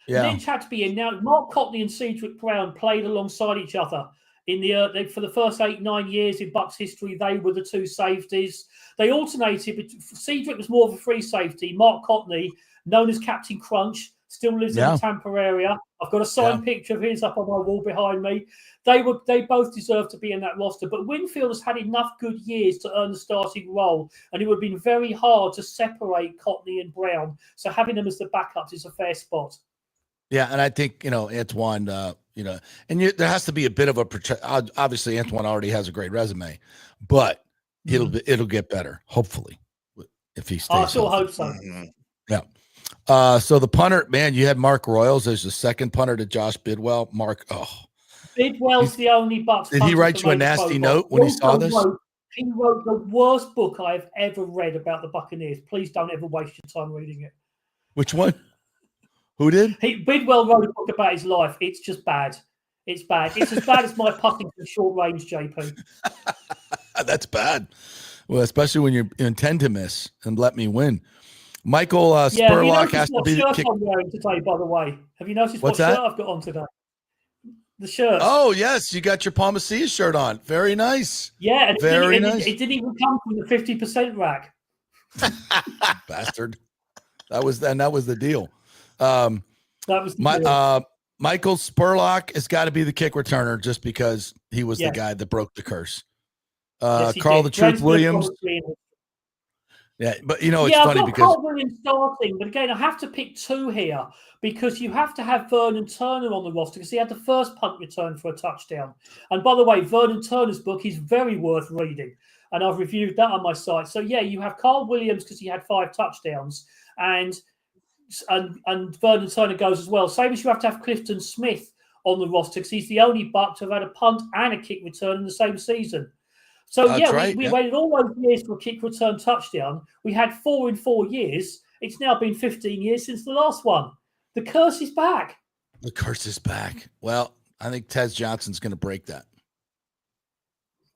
Lynch had to be in. Now, Mark Cotney and Cedric Brown played alongside each other in for the first 8-9 years in Bucs history. They were the two safeties. They alternated. Cedric was more of a free safety. Mark Cotney, known as Captain Crunch, still lives in the Tampa area. I've got a signed picture of his up on my wall behind me. They both deserve to be in that roster. But Winfield has had enough good years to earn the starting role, and it would have been very hard to separate Cotney and Brown. So having them as the backups is a fair spot. Yeah, and I think, Antoine, and there has to be a bit of a obviously Antoine already has a great resume, but it'll get better, hopefully, if he stays. I still hope so. Yeah. So the punter, man, you had Mark Royals as the second punter to Josh Bidwell. Bidwell's the only Bucs. Did he write you a nasty note when he saw this? He wrote the worst book I've ever read about the Buccaneers. Please don't ever waste your time reading it. Which one? Who did? Bidwell wrote a book about his life. It's just bad. It's bad. It's as bad as my putting from short range, JP. That's bad. Well, especially when you intend to miss and let me win. Michael Spurlock has to be the kicker. I'm wearing today, by the way. Have you noticed what shirt I've got on today? The shirt. Oh, yes. You got your Palmacia shirt on. Very nice. Yeah. Very nice. It didn't even come from the 50% rack. Bastard. That was the deal. Michael Spurlock has got to be the kick returner just because he was the guy that broke the curse. Carl the Truth Williams. Yeah, but it's funny because Carl Williams starting, but again, I have to pick two here because you have to have Vernon Turner on the roster because he had the first punt return for a touchdown. And by the way, Vernon Turner's book is very worth reading, and I've reviewed that on my site. So yeah, you have Carl Williams because he had 5 touchdowns, and Vernon Turner goes as well. Same as you have to have Clifton Smith on the roster because he's the only Buck to have had a punt and a kick return in the same season. So, we waited all those years for a kick return touchdown. We had 4 in 4 years. It's now been 15 years since the last one. The curse is back. The curse is back. Well, I think Tez Johnson's going to break that.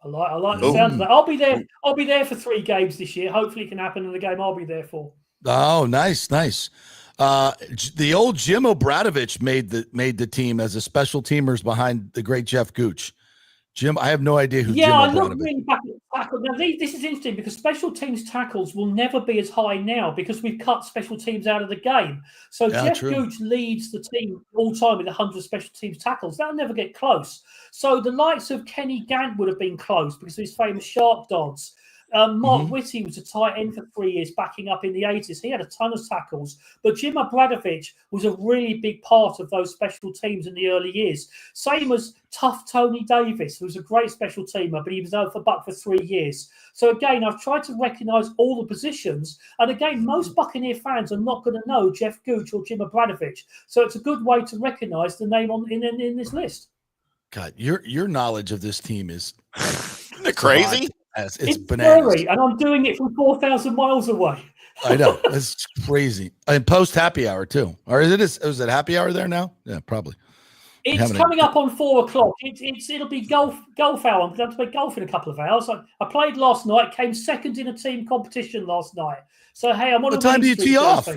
I like the sound of that. I'll be there. I'll be there for 3 games this year. Hopefully it can happen in the game I'll be there for. Oh, nice. The old Jim Obradovich made the team as a special teamers behind the great Jeff Gooch. Jim, I have no idea who Jim Obradovich is. Yeah, I look really back at tackle. Now, this is interesting because special teams tackles will never be as high now because we've cut special teams out of the game. So Jeff Gooch leads the team all time with 100 special teams tackles. That'll never get close. So the likes of Kenny Gant would have been close because of his famous sharp dodge. Mark Whitty was a tight end for 3 years, backing up in the 80s. He had a ton of tackles. But Jim Obradovich was a really big part of those special teams in the early years. Same as tough Tony Davis, who was a great special teamer, but he was out for Buck for 3 years. So again, I've tried to recognise all the positions. And again, most Buccaneer fans are not going to know Jeff Gooch or Jim Obradovich. So it's a good way to recognise the name in this list. God, your knowledge of this team is Isn't it crazy? It's bananas. Scary, and I'm doing it from 4,000 miles away. I know. It's crazy. And post happy hour too. Or is it happy hour there now? Yeah, probably. It's coming up on 4 o'clock. It'll be golf hour. I'm going to play golf in a couple of hours. I played last night, came second in a team competition last night. So hey, I'm on. What time do you tee off?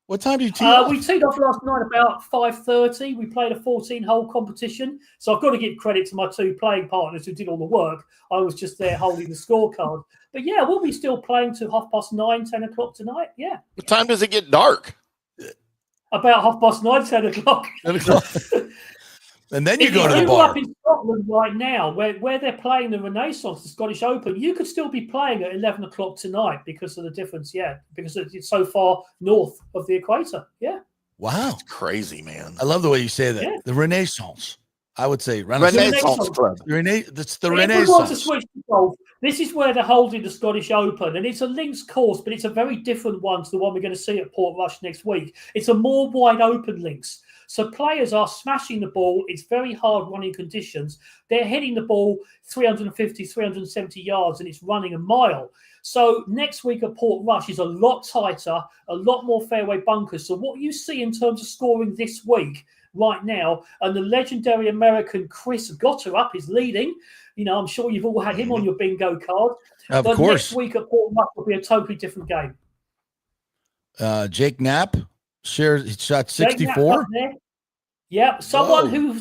What time do you tee off? We teed off last night about 5:30. We played a 14-hole competition. So I've got to give credit to my 2 playing partners who did all the work. I was just there holding the scorecard. But yeah, we'll be still playing till 9:30, 10 o'clock tonight. Yeah. What time does it get dark? About 9:30, 10 o'clock. 10 o'clock. And then you go to the bar. Up in Scotland right now, where they're playing the Renaissance, the Scottish Open, you could still be playing at 11 o'clock tonight because of the difference, because it's so far north of the equator, Wow. It's crazy, man. I love the way you say that. Yeah. The Renaissance. I would say Renaissance Club. It's the Renaissance. Renaissance. If we want to switch to golf, this is where they're holding the Scottish Open, and it's a links course, but it's a very different one to the one we're going to see at Port Rush next week. It's a more wide open links. So players are smashing the ball. It's very hard running conditions. They're hitting the ball 350, 370 yards, and it's running a mile. So next week at Port Rush is a lot tighter, a lot more fairway bunkers. So what you see in terms of scoring this week right now, and the legendary American Chris Gotterup is leading. I'm sure you've all had him on your bingo card. Of course. Next week at Port Rush will be a totally different game. Jake Knapp. He shot 64. Yeah, someone who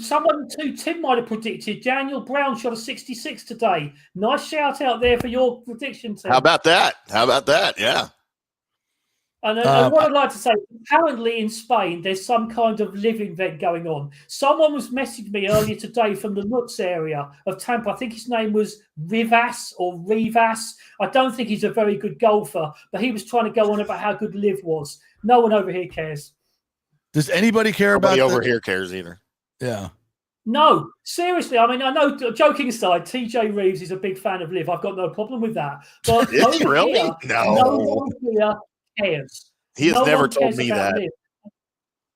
Tim might have predicted. Daniel Brown shot a 66 today. Nice shout out there for your prediction, Tim. How about that? Yeah. And what I'd like to say, apparently in Spain, there's some kind of live event going on. Someone was messaging me earlier today from the Nuts area of Tampa. I think his name was Rivas. I don't think he's a very good golfer, but he was trying to go on about how good live was. No one over here cares. Does anybody care Nobody about over here cares either. Yeah. No, seriously. I mean, I know, joking aside, TJ Reeves is a big fan of live. I've got no problem with that. But Is he really? Here, No one here cares. He has never told me that.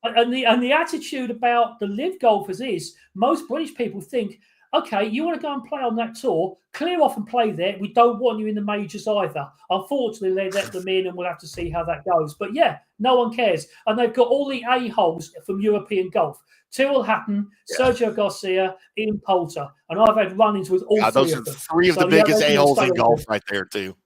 And the attitude about the live golfers is most British people think, okay, you want to go and play on that tour, clear off and play there. We don't want you in the majors either. Unfortunately, they let them in and we'll have to see how that goes. But yeah, no one cares. And they've got all the A-holes from European golf. Tyrrell Hatton, Sergio Garcia, Ian Poulter. And I've had run-ins with all three those of are them. three of the biggest A-holes in golf right there, too.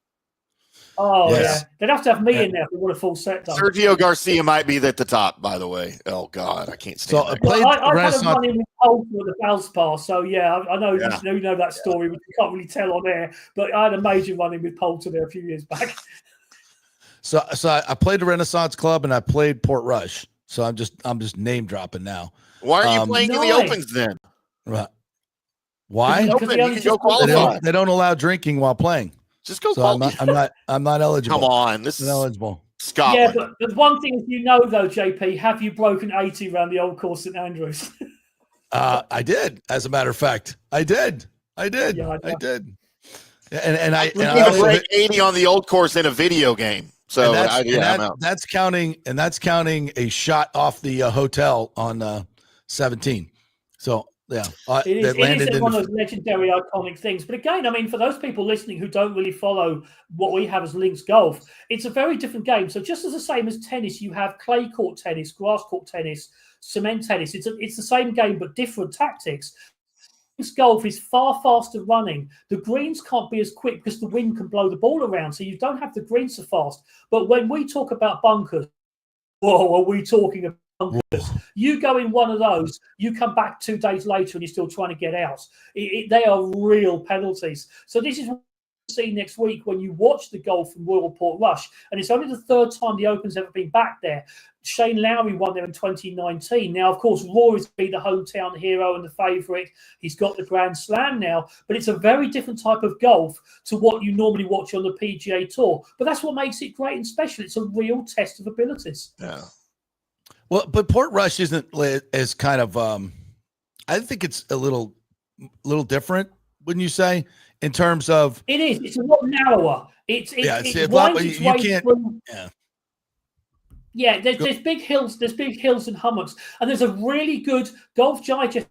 Oh, Yes. yeah. They'd have to have me in there if they want a full set done. Sergio Garcia might be at the top, by the way. Oh, God, I can't stand that. played I've had a Renaissance. run in with Poulter at the Valspar, so yeah, I know Yeah. you know that story, which you can't really tell on air, but I had a major run in with Poulter there a few years back. So I played the Renaissance Club and I played Port Rush. So I'm just name dropping now. Why are you playing in the Nice. Opens then? Right. Why? Because Open, they you only can go just- qualify. They don't allow drinking while playing. Just go So I'm qualify. not eligible. Come on. This I'm is eligible. Scotland. Yeah, but one thing is, you know, though, JP, have you broken 80 around the old course St Andrews? I did, as a matter of fact. I did. Yeah, I did. And I You and I can also break 80 on the old course in a video game. So I'm out. that's counting a shot off the hotel on 17. So yeah, It is, that landed it is in one the, of those legendary, iconic things. But again, I mean, for those people listening who don't really follow what we have as links golf, it's a very different game. So just as the same as tennis, you have clay court tennis, grass court tennis, cement tennis. It's the same game but different tactics. Golf is far faster running. The greens can't be as quick because the wind can blow the ball around, so you don't have the greens so fast. But when we talk about bunkers, whoa, are we talking about bunkers? You go in one of those, you come back 2 days later and you're still trying to get out. They are real penalties. So this is what you'll see next week when you watch the golf from Royal Port Rush, and it's only the third time the Open's ever been back there. Shane Lowry won there in 2019. Now, of course, Rory's been the hometown hero and the favourite. He's got the Grand Slam now, but it's a very different type of golf to what you normally watch on the PGA Tour. But that's what makes it great and special. It's a real test of abilities. Yeah. well, but Port Rush isn't as kind of I think it's a little different, wouldn't you say, in terms of It is. It's a lot narrower. It winds its you way can't through. yeah. Yeah, there's big hills, and hummocks, and there's a really good Golf Digest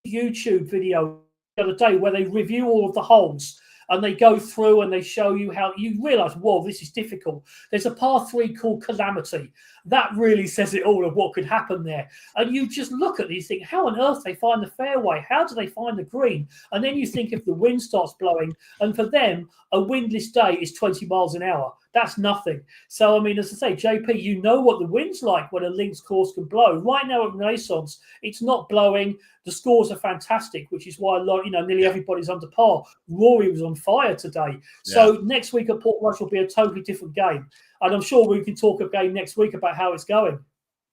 YouTube video the other day where they review all of the holes and they go through and they show you how you realize, whoa, this is difficult. There's a par 3 called Calamity. That really says it all of what could happen there. And you just look at these things, how on earth they find the fairway? How do they find the green? And then you think if the wind starts blowing, and for them, a windless day is 20 miles an hour. That's nothing. So, I mean, as I say, JP, you know what the wind's like when a links course can blow. Right now at Renaissance, it's not blowing. The scores are fantastic, which is why nearly everybody's under par. Rory was on fire today. So next week at Port Rush will be a totally different game. And I'm sure we can talk again next week about how it's going.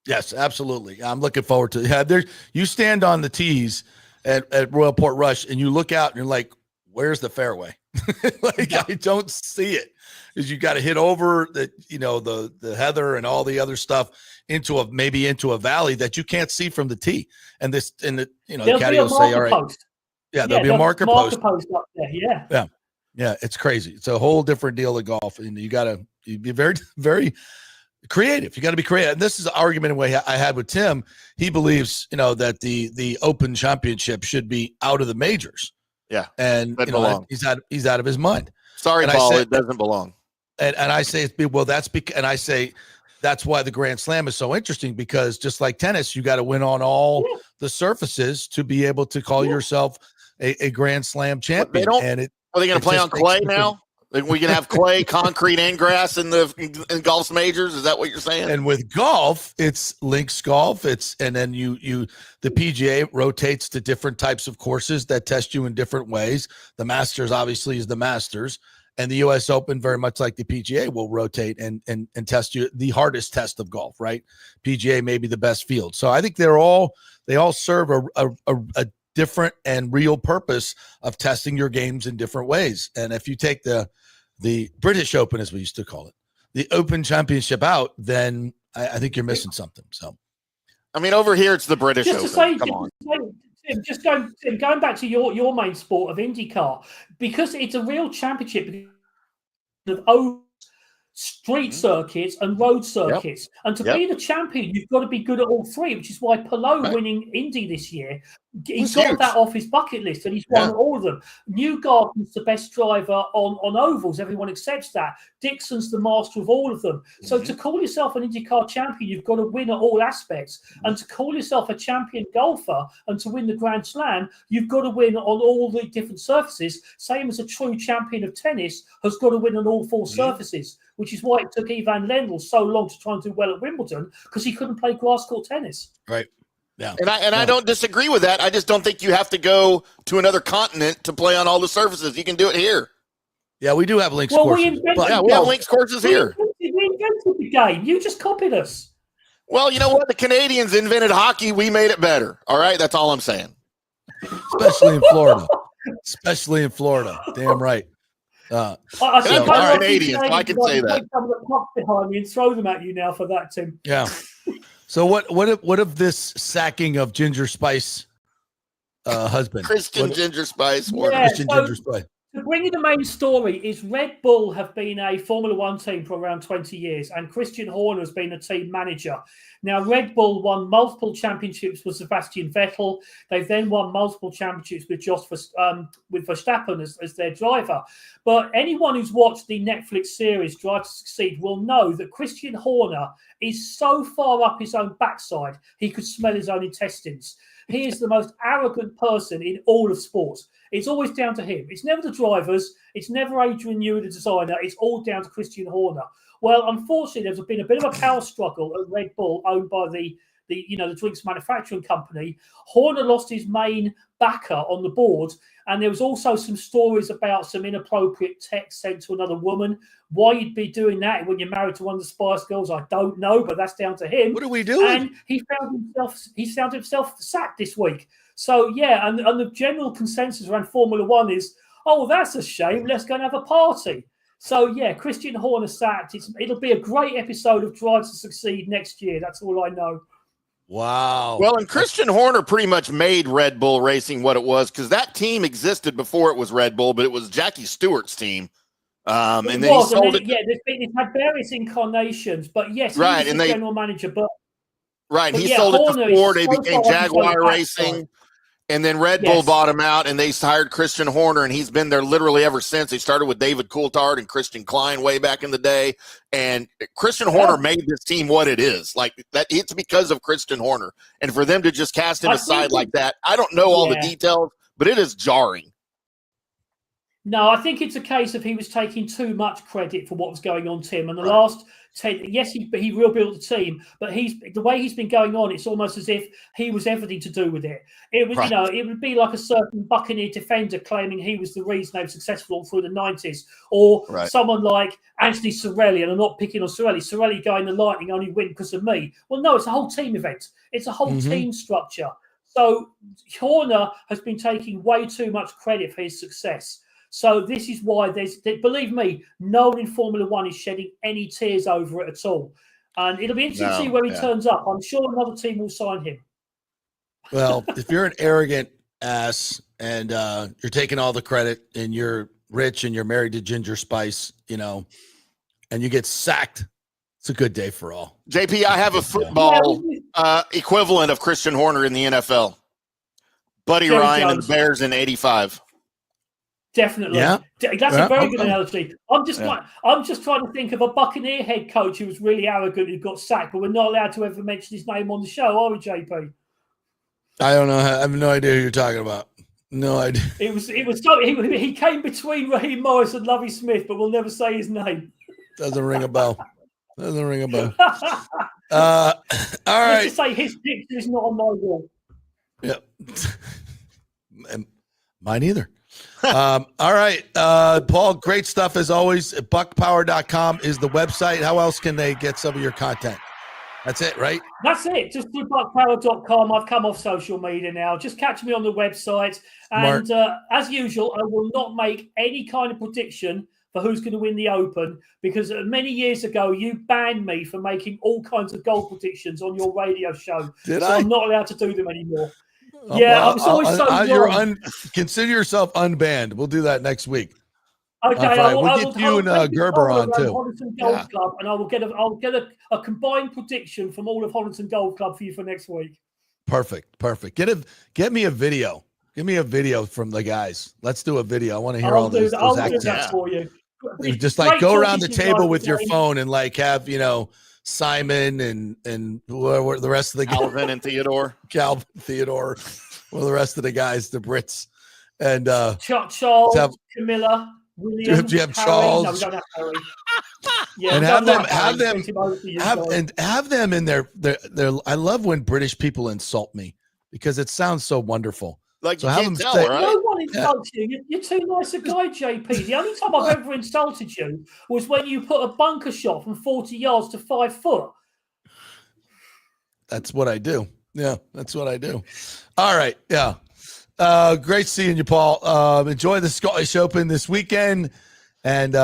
Yes, absolutely. I'm looking forward to it. There, you stand on the tees at Royal Port Rush and you look out and you're like, where's the fairway? I don't see it. Because you got to hit over the heather and all the other stuff into a valley that you can't see from the tee. And the caddy will say, all right. Post. Yeah, there'll be a marker post up there. Yeah. Yeah, it's crazy. It's a whole different deal of golf, and you be very, very creative. You got to be creative. And this is an argument I had with Tim. He believes, that the Open Championship should be out of the majors. Yeah, and he's out of his mind. Sorry, Paul, it doesn't belong. And I say that's why the Grand Slam is so interesting, because just like tennis, you got to win on all the surfaces to be able to call yourself a Grand Slam champion. Are they going to play on clay now? Like we can have clay, concrete, and grass in golf's majors. Is that what you're saying? And with golf, it's links golf. And then the PGA rotates to different types of courses that test you in different ways. The Masters obviously is the Masters, And the U.S. Open, very much like the PGA, will rotate and test you, the hardest test of golf, right? PGA may be the best field. So I think they all serve a different and real purpose of testing your games in different ways. And if you take the British Open, as we used to call it, the Open Championship out, then I think you're missing something. So, I mean, over here it's the British Just Open. to say, Come on. Tim, just going back to your main sport of IndyCar, because it's a real championship of street circuits and road circuits. And to be the champion, you've got to be good at all three, which is why Palou winning Indy this year, he's got that off his bucket list and he's won all of them. Newgarden's the best driver on ovals. Everyone accepts that. Dixon's the master of all of them. So to call yourself an IndyCar champion, you've got to win at all aspects. And to call yourself a champion golfer and to win the Grand Slam, you've got to win on all the different surfaces. Same as a true champion of tennis has got to win on all four surfaces, which is why it took Ivan Lendl so long to try and do well at Wimbledon, because he couldn't play grass court tennis. Right. Yeah. And I don't disagree with that. I just don't think you have to go to another continent to play on all the surfaces. You can do it here. Yeah, we do have links courses. We have links courses here. We invented the game. You just copied us. Well, you know what? The Canadians invented hockey. We made it better. All right? That's all I'm saying. Especially in Florida. Especially in Florida. Damn right. I'm Canadian, so I can say that. Some of the pucks behind me and throw them at you now for that, Tim. Yeah. So what if this sacking of Ginger Spice husband? Christian Ginger Spice. Christian Ginger Spice. To bring you the main story is Red Bull have been a Formula One team for around 20 years, and Christian Horner has been a team manager. Now, Red Bull won multiple championships with Sebastian Vettel. They've then won multiple championships with with Verstappen as their driver. But anyone who's watched the Netflix series Drive to Succeed will know that Christian Horner is so far up his own backside, he could smell his own intestines. He is the most arrogant person in all of sports. It's always down to him. It's never the drivers. It's never Adrian Newey, the designer. It's all down to Christian Horner. Well, unfortunately, there's been a bit of a power struggle at Red Bull, owned by the drinks manufacturing company. Horner lost his main backer on the board, and there was also some stories about some inappropriate text sent to another woman. Why you'd be doing that when you're married to one of the Spice Girls, I don't know, but that's down to him. What are we doing? And he found himself sacked this week. So yeah, and the general consensus around Formula One is, oh, that's a shame. Let's go and have a party. So yeah, Christian Horner sacked. It'll be a great episode of Drive to Succeed next year. That's all I know. Wow. Well, and Christian Horner pretty much made Red Bull Racing what it was, because that team existed before it was Red Bull, but it was Jackie Stewart's team. And then he sold it. Yeah, it's had various incarnations, but yes, right, he was the general manager. But he yeah, sold Horner it to Ford. They so became Jaguar Racing. And then Red Bull bought him out, and they hired Christian Horner, and he's been there literally ever since. They started with David Coulthard and Christian Klein way back in the day. And Christian Horner made this team what it is. Like that, it's because of Christian Horner. And for them to just cast him aside like that, I don't know all the details, but it is jarring. No, I think it's a case of he was taking too much credit for what was going on, Tim. And the last 10, yes, he rebuilt the team, but the way he's been going on, it's almost as if he was everything to do with it. It was, it would be like a certain Buccaneer defender claiming he was the reason they were successful all through the 90s, or someone like Anthony Sorelli, and I'm not picking on Sorelli. Sorelli going the Lightning only win because of me. Well, no, it's a whole team event. It's a whole team structure. So Horner has been taking way too much credit for his success. So this is why believe me, no one in Formula One is shedding any tears over it at all. And it'll be interesting to see where he turns up. I'm sure another team will sign him. Well, if you're an arrogant ass and you're taking all the credit and you're rich and you're married to Ginger Spice, and you get sacked, it's a good day for all. JP, I have a football equivalent of Christian Horner in the NFL. Buddy Ryan and the Bears in '85. Definitely. Yeah. That's a very good analogy. I'm just trying to think of a Buccaneer head coach who was really arrogant who got sacked, but we're not allowed to ever mention his name on the show, are we, JP? I don't know. I have no idea who you're talking about. No idea. He came between Raheem Morris and Lovie Smith, but we'll never say his name. Doesn't ring a bell. All right. Let's just say his picture is not on my wall. Yeah. Mine either. All right. Paul, great stuff as always. Buckpower.com is the website. How else can they get some of your content? That's it, right? That's it. Just do buckpower.com. I've come off social media now. Just catch me on the website. And as usual, I will not make any kind of prediction for who's going to win the Open, because many years ago, you banned me for making all kinds of golf predictions on your radio show. I'm not allowed to do them anymore. Yeah, I was always so wrong. Consider yourself unbanned. We'll do that next week. Okay, we'll get you and Gerber on too. Hollinston Golf Club, and I'll get a combined prediction from all of Hollinston Golf Club for you for next week. Perfect. Get me a video. Give me a video from the guys. Let's do a video. I want to hear all those I'll do accents. that for you. Just like go around the table with your phone and like have Simon and the rest of the Calvin and Theodore, well, the rest of the guys, the Brits, and Charles, Camilla, William. Do you have Harry? Charles? No, we don't have Harry. Yeah, and have them in their. I love when British people insult me because it sounds so wonderful. Like so you have can't them tell, say, right? No one insults you. You're too nice a guy, JP. The only time I've ever insulted you was when you put a bunker shot from 40 yards to 5 foot. That's what I do. Yeah, that's what I do. All right. Yeah. Great seeing you, Paul. Enjoy the Scottish Open this weekend. And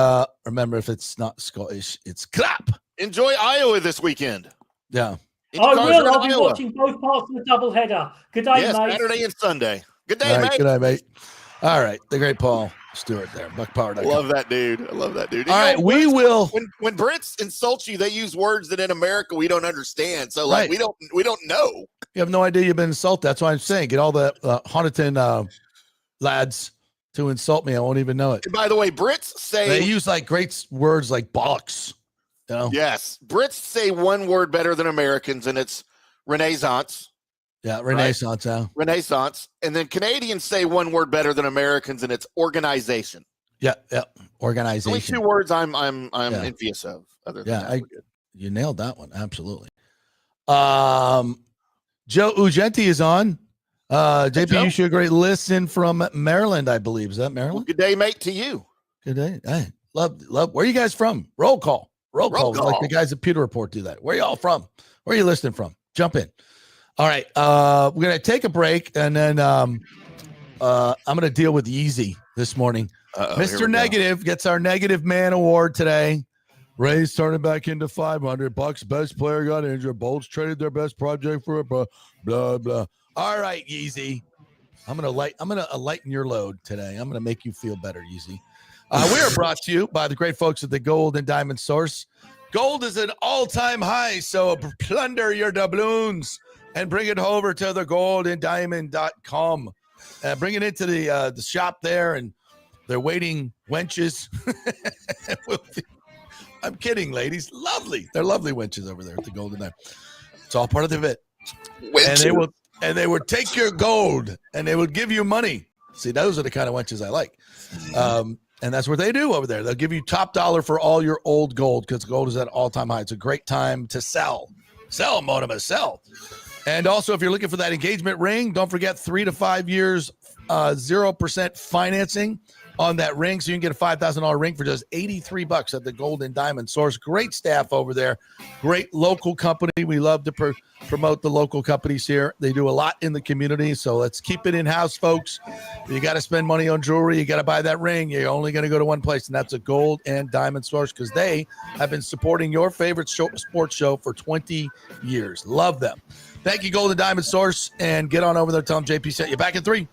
remember, if it's not Scottish, it's crap. Enjoy Iowa this weekend. Yeah. I will. I'll be watching both parts of the doubleheader. Good day, mate. Saturday and Sunday. Good day, mate. Good day, mate. All right. The great Paul Stewart there. BuckPower.com. Love that dude. I love that dude. All right. We will. When Brits insult you, they use words that in America we don't understand. So like we don't know. You have no idea you've been insulted. That's why I'm saying get all the Honiton lads to insult me. I won't even know it. And by the way, Brits say they use like great words like bollocks. Yes. Brits say one word better than Americans, and it's Renaissance. Yeah, Renaissance. Right? Renaissance. And then Canadians say one word better than Americans, and it's organization. Yeah. Organization. Only 2 words I'm envious of. Other than that, you nailed that one. Absolutely. Joe Ugenti is on. JP, you should a great listen from Maryland, I believe. Is that Maryland? Well, good day, mate, to you. Good day. Hey, love. Where are you guys from? Roll call. Roll call. Like the guys at Pewter Report do that. Where are y'all from? Where are you listening from? Jump in. All right. We're going to take a break, and then I'm going to deal with Yeezy this morning. Mr. Negative gets our Negative Man Award today. Rays started back into 500. Bucs best player got injured. Bolts traded their best project for a blah, blah. All right, Yeezy. I'm going to lighten your load today. I'm going to make you feel better, Yeezy. We are brought to you by the great folks at the Gold and Diamond Source. Gold is an all-time high, so plunder your doubloons and bring it over to the goldanddiamond.com. Bring it into the shop there, and they're waiting wenches. I'm kidding, ladies. Lovely. They're lovely wenches over there at the Gold and Diamond. It's all part of the bit. And they would take your gold, and they would give you money. See, those are the kind of wenches I like. And that's what they do over there. They'll give you top dollar for all your old gold because gold is at all-time high. It's a great time to sell. Sell, Motimus, sell. And also, if you're looking for that engagement ring, don't forget 3 to 5 years, 0% financing on that ring. So you can get a $5,000 ring for just $83 at the Gold and Diamond Source. Great staff over there. Great local company. We love to promote the local companies here. They do a lot in the community. So let's keep it in-house, folks. You got to spend money on jewelry. You got to buy that ring. You're only going to go to one place, and that's a Gold and Diamond Source because they have been supporting your favorite sports show for 20 years. Love them. Thank you, Gold and Diamond Source. And get on over there. Tell them JP sent you. Back in 3.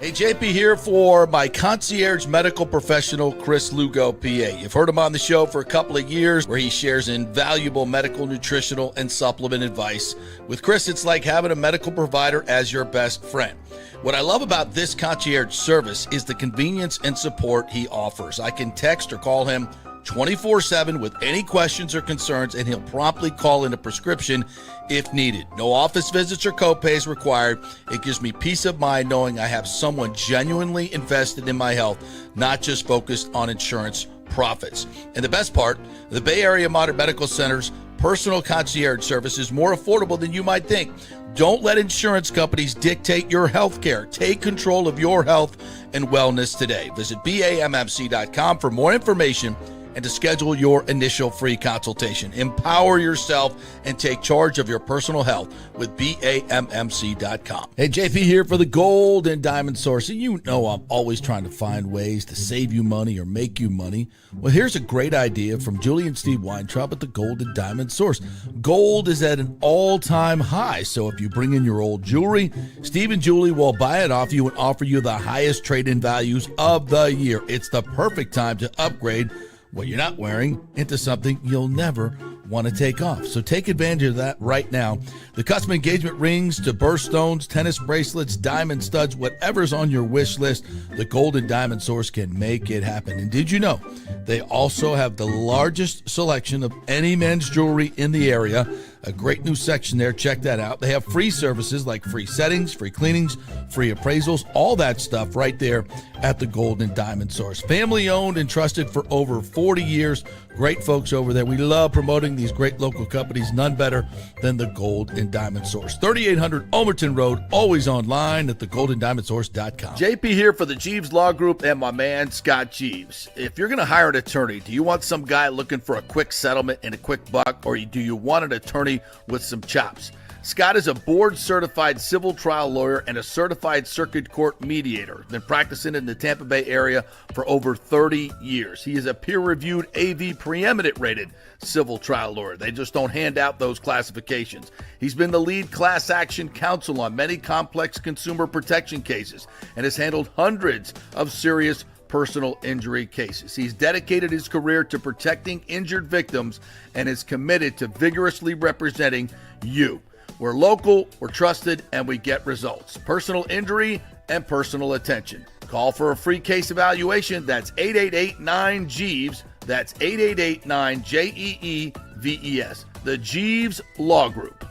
Hey, JP here for my concierge medical professional, Chris Lugo, PA. You've heard him on the show for a couple of years where he shares invaluable medical, nutritional, and supplement advice. With Chris, it's like having a medical provider as your best friend. What I love about this concierge service is the convenience and support he offers. I can text or call him 24/7 with any questions or concerns, and he'll promptly call in a prescription if needed. No office visits or copays required. It gives me peace of mind knowing I have someone genuinely invested in my health, not just focused on insurance profits. And the best part, the Bay Area Modern Medical Center's personal concierge service is more affordable than you might think. Don't let insurance companies dictate your health care. Take control of your health and wellness today. Visit BAMMC.com for more information and to schedule your initial free consultation. Empower yourself and take charge of your personal health with BAMMC.com. Hey, JP here for the Gold and Diamond Source. And you know I'm always trying to find ways to save you money or make you money. Well, here's a great idea from Julie and Steve Weintraub at the Gold and Diamond Source. Gold is at an all-time high, so if you bring in your old jewelry, Steve and Julie will buy it off you and offer you the highest trade-in values of the year. It's the perfect time to upgrade what you're not wearing into something you'll never want to take off. So take advantage of that right now. The custom engagement rings to birthstones, tennis bracelets, diamond studs, whatever's on your wish list, the Gold and Diamond Source can make it happen. And did you know they also have the largest selection of any men's jewelry in the area? A great new section there. Check that out. They have free services like free settings, free cleanings, free appraisals, all that stuff right there at the Gold and Diamond Source. Family owned and trusted for over 40 years. Great folks over there. We love promoting these great local companies. None better than the Gold and Diamond Source. 3800 Omerton Road, always online at thegoldendiamondsource.com. JP here for the Jeeves Law Group and my man Scott Jeeves. If you're going to hire an attorney, do you want some guy looking for a quick settlement and a quick buck, or do you want an attorney with some chops? Scott is a board-certified civil trial lawyer and a certified circuit court mediator. Been practicing in the Tampa Bay area for over 30 years. He is a peer-reviewed AV preeminent rated civil trial lawyer. They just don't hand out those classifications. He's been the lead class action counsel on many complex consumer protection cases and has handled hundreds of serious personal injury cases. He's dedicated his career to protecting injured victims and is committed to vigorously representing you. We're local, we're trusted, and we get results. Personal injury and personal attention. Call for a free case evaluation. That's 888-9-JEEVES. That's 888-9-JEEVES. The Jeeves Law Group.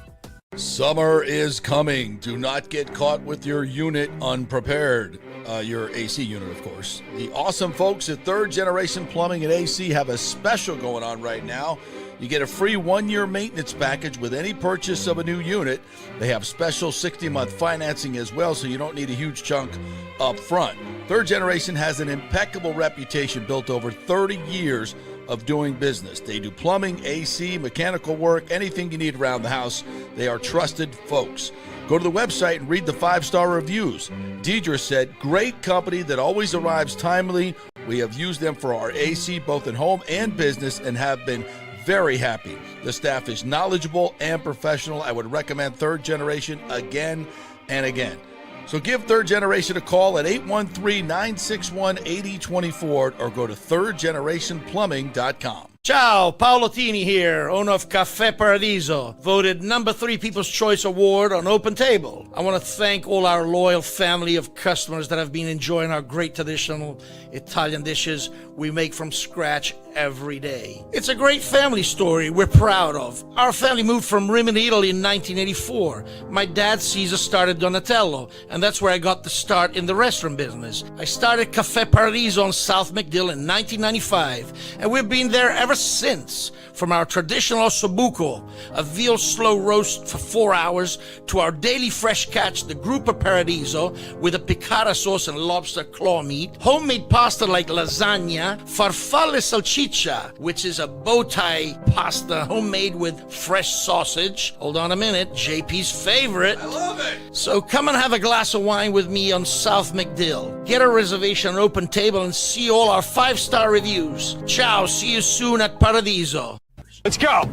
Summer is coming. Do not get caught with your unit unprepared. Your AC unit, of course. The awesome folks at Third Generation Plumbing and AC have a special going on right now. You get a free 1-year maintenance package with any purchase of a new unit. They have special 60-month financing as well, so you don't need a huge chunk up front. Third Generation has an impeccable reputation built over 30 years of doing business. They do plumbing, AC, mechanical work, anything you need around the house. They are trusted folks. Go to the website and read the 5-star reviews. Deidre said, great company that always arrives timely. We have used them for our AC both in home and business and have been very happy. The staff is knowledgeable and professional. I would recommend Third Generation again and again. So give Third Generation a call at 813-961-8024 or go to thirdgenerationplumbing.com. Ciao, Paolo Tini here, owner of Caffè Paradiso, voted number 3 People's Choice Award on Open Table. I want to thank all our loyal family of customers that have been enjoying our great traditional Italian dishes we make from scratch every day. It's a great family story we're proud of. Our family moved from Rimini, Italy in 1984. My dad, Caesar, started Donatello, and that's where I got the start in the restaurant business. I started Caffè Paradiso on South McDill in 1995, and we've been there ever since. From our traditional ossobuco, a veal slow roast for 4 hours, to our daily fresh catch, the Gruppo Paradiso, with a piccata sauce and lobster claw meat, homemade pasta like lasagna, farfalle salchicha, which is a bow tie pasta homemade with fresh sausage. Hold on a minute, JP's favorite. I love it. So come and have a glass of wine with me on South McDill. Get a reservation on Open Table and see all our 5-star reviews. Ciao, see you soon at Paradiso. Let's go.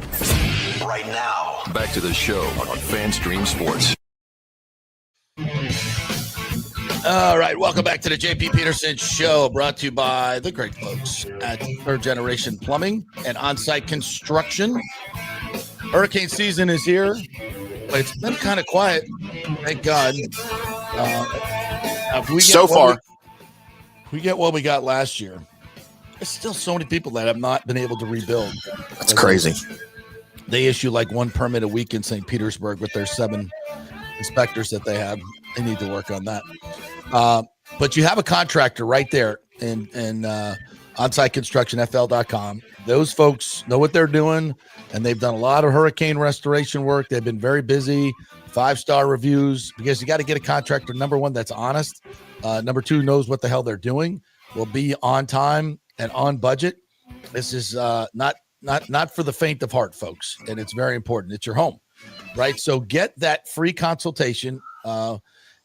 Right now, back to the show on FanStream Sports. All right, welcome back to the JP Peterson Show, brought to you by the great folks at Third Generation Plumbing and On-Site Construction. Hurricane season is here, but it's been kind of quiet, thank God. If we get what we got last year, there's still so many people that have not been able to rebuild. That's crazy. They issue like 1 permit a week in St. Petersburg with their 7 inspectors that they have. They need to work on that. But you have a contractor right there in OnSiteConstructionFL.com. Those folks know what they're doing, and they've done a lot of hurricane restoration work. They've been very busy. 5-star reviews, because you got to get a contractor, number one, that's honest. Number two, knows what the hell they're doing, will be on time and on budget. This is not for the faint of heart, folks, and it's very important. It's your home, right? So get that free consultation,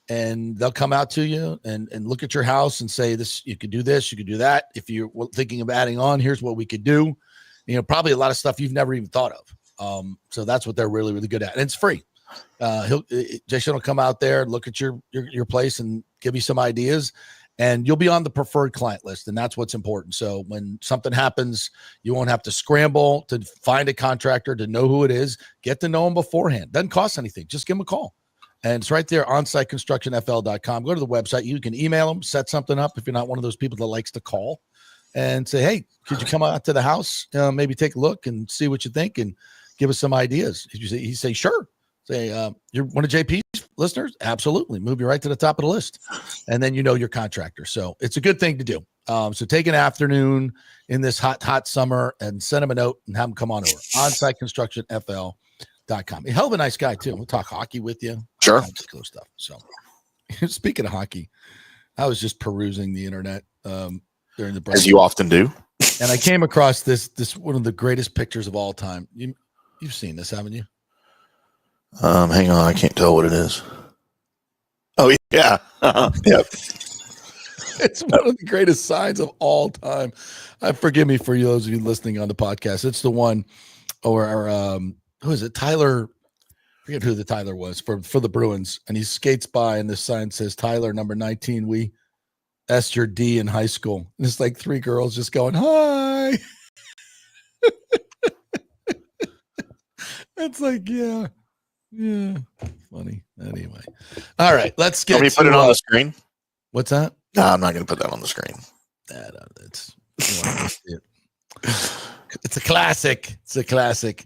and they'll come out to you and look at your house and say, this, you could do this, you could do that. If you're thinking of adding on, here's what we could do. Probably a lot of stuff you've never even thought of. So that's what they're really, really good at. And it's free. Jason will come out there, look at your place and give you some ideas, and you'll be on the preferred client list. And that's what's important. So when something happens, you won't have to scramble to find a contractor, to know who it is, get to know them beforehand. Doesn't cost anything. Just give them a call. And it's right there, OnSiteConstructionFL.com. Go to the website. You can email them, set something up if you're not one of those people that likes to call, and say, hey, could you come out to the house, maybe take a look and see what you think and give us some ideas. He say, sure. Say, you're one of JP's listeners? Absolutely. Move you right to the top of the list. And then your contractor. So it's a good thing to do. So take an afternoon in this hot summer and send him a note and have him come on over. OnSiteConstructionFL.com. A hell of a nice guy, too. We'll talk hockey with you. Sure. Cool stuff. So speaking of hockey, I was just perusing the internet during the break. As you often do. And I came across this one of the greatest pictures of all time. You've seen this, haven't you? Hang on, I can't tell what it is. Oh yeah, yep. It's one of the greatest signs of all time. Forgive me for those of you listening on the podcast. It's the one, who is it? Tyler. I forget who the Tyler was for the Bruins, and he skates by, and this sign says Tyler, number 19. We S your D in high school. And it's like 3 girls just going, hi. It's like, yeah. Funny. Anyway. All right. Let's get. Let me put it on the screen. What's that? No, I'm not going to put that on the screen. It's a classic. It's a classic.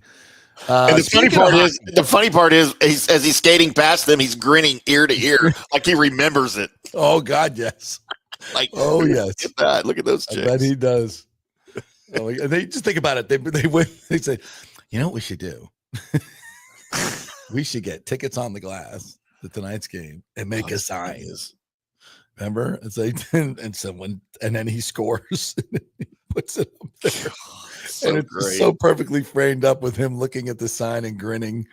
And the funny part is, as he's skating past them, he's grinning ear to ear, like he remembers it. Oh God, yes. Like, oh yes. Look at that. Look at those chicks. I bet he does. They just think about it. They say, you know what we should do? We should get tickets on the glass to tonight's game and make a sign. Remember? It's like, and then he scores and he puts it up there. So and it's great. So perfectly framed up with him looking at the sign and grinning.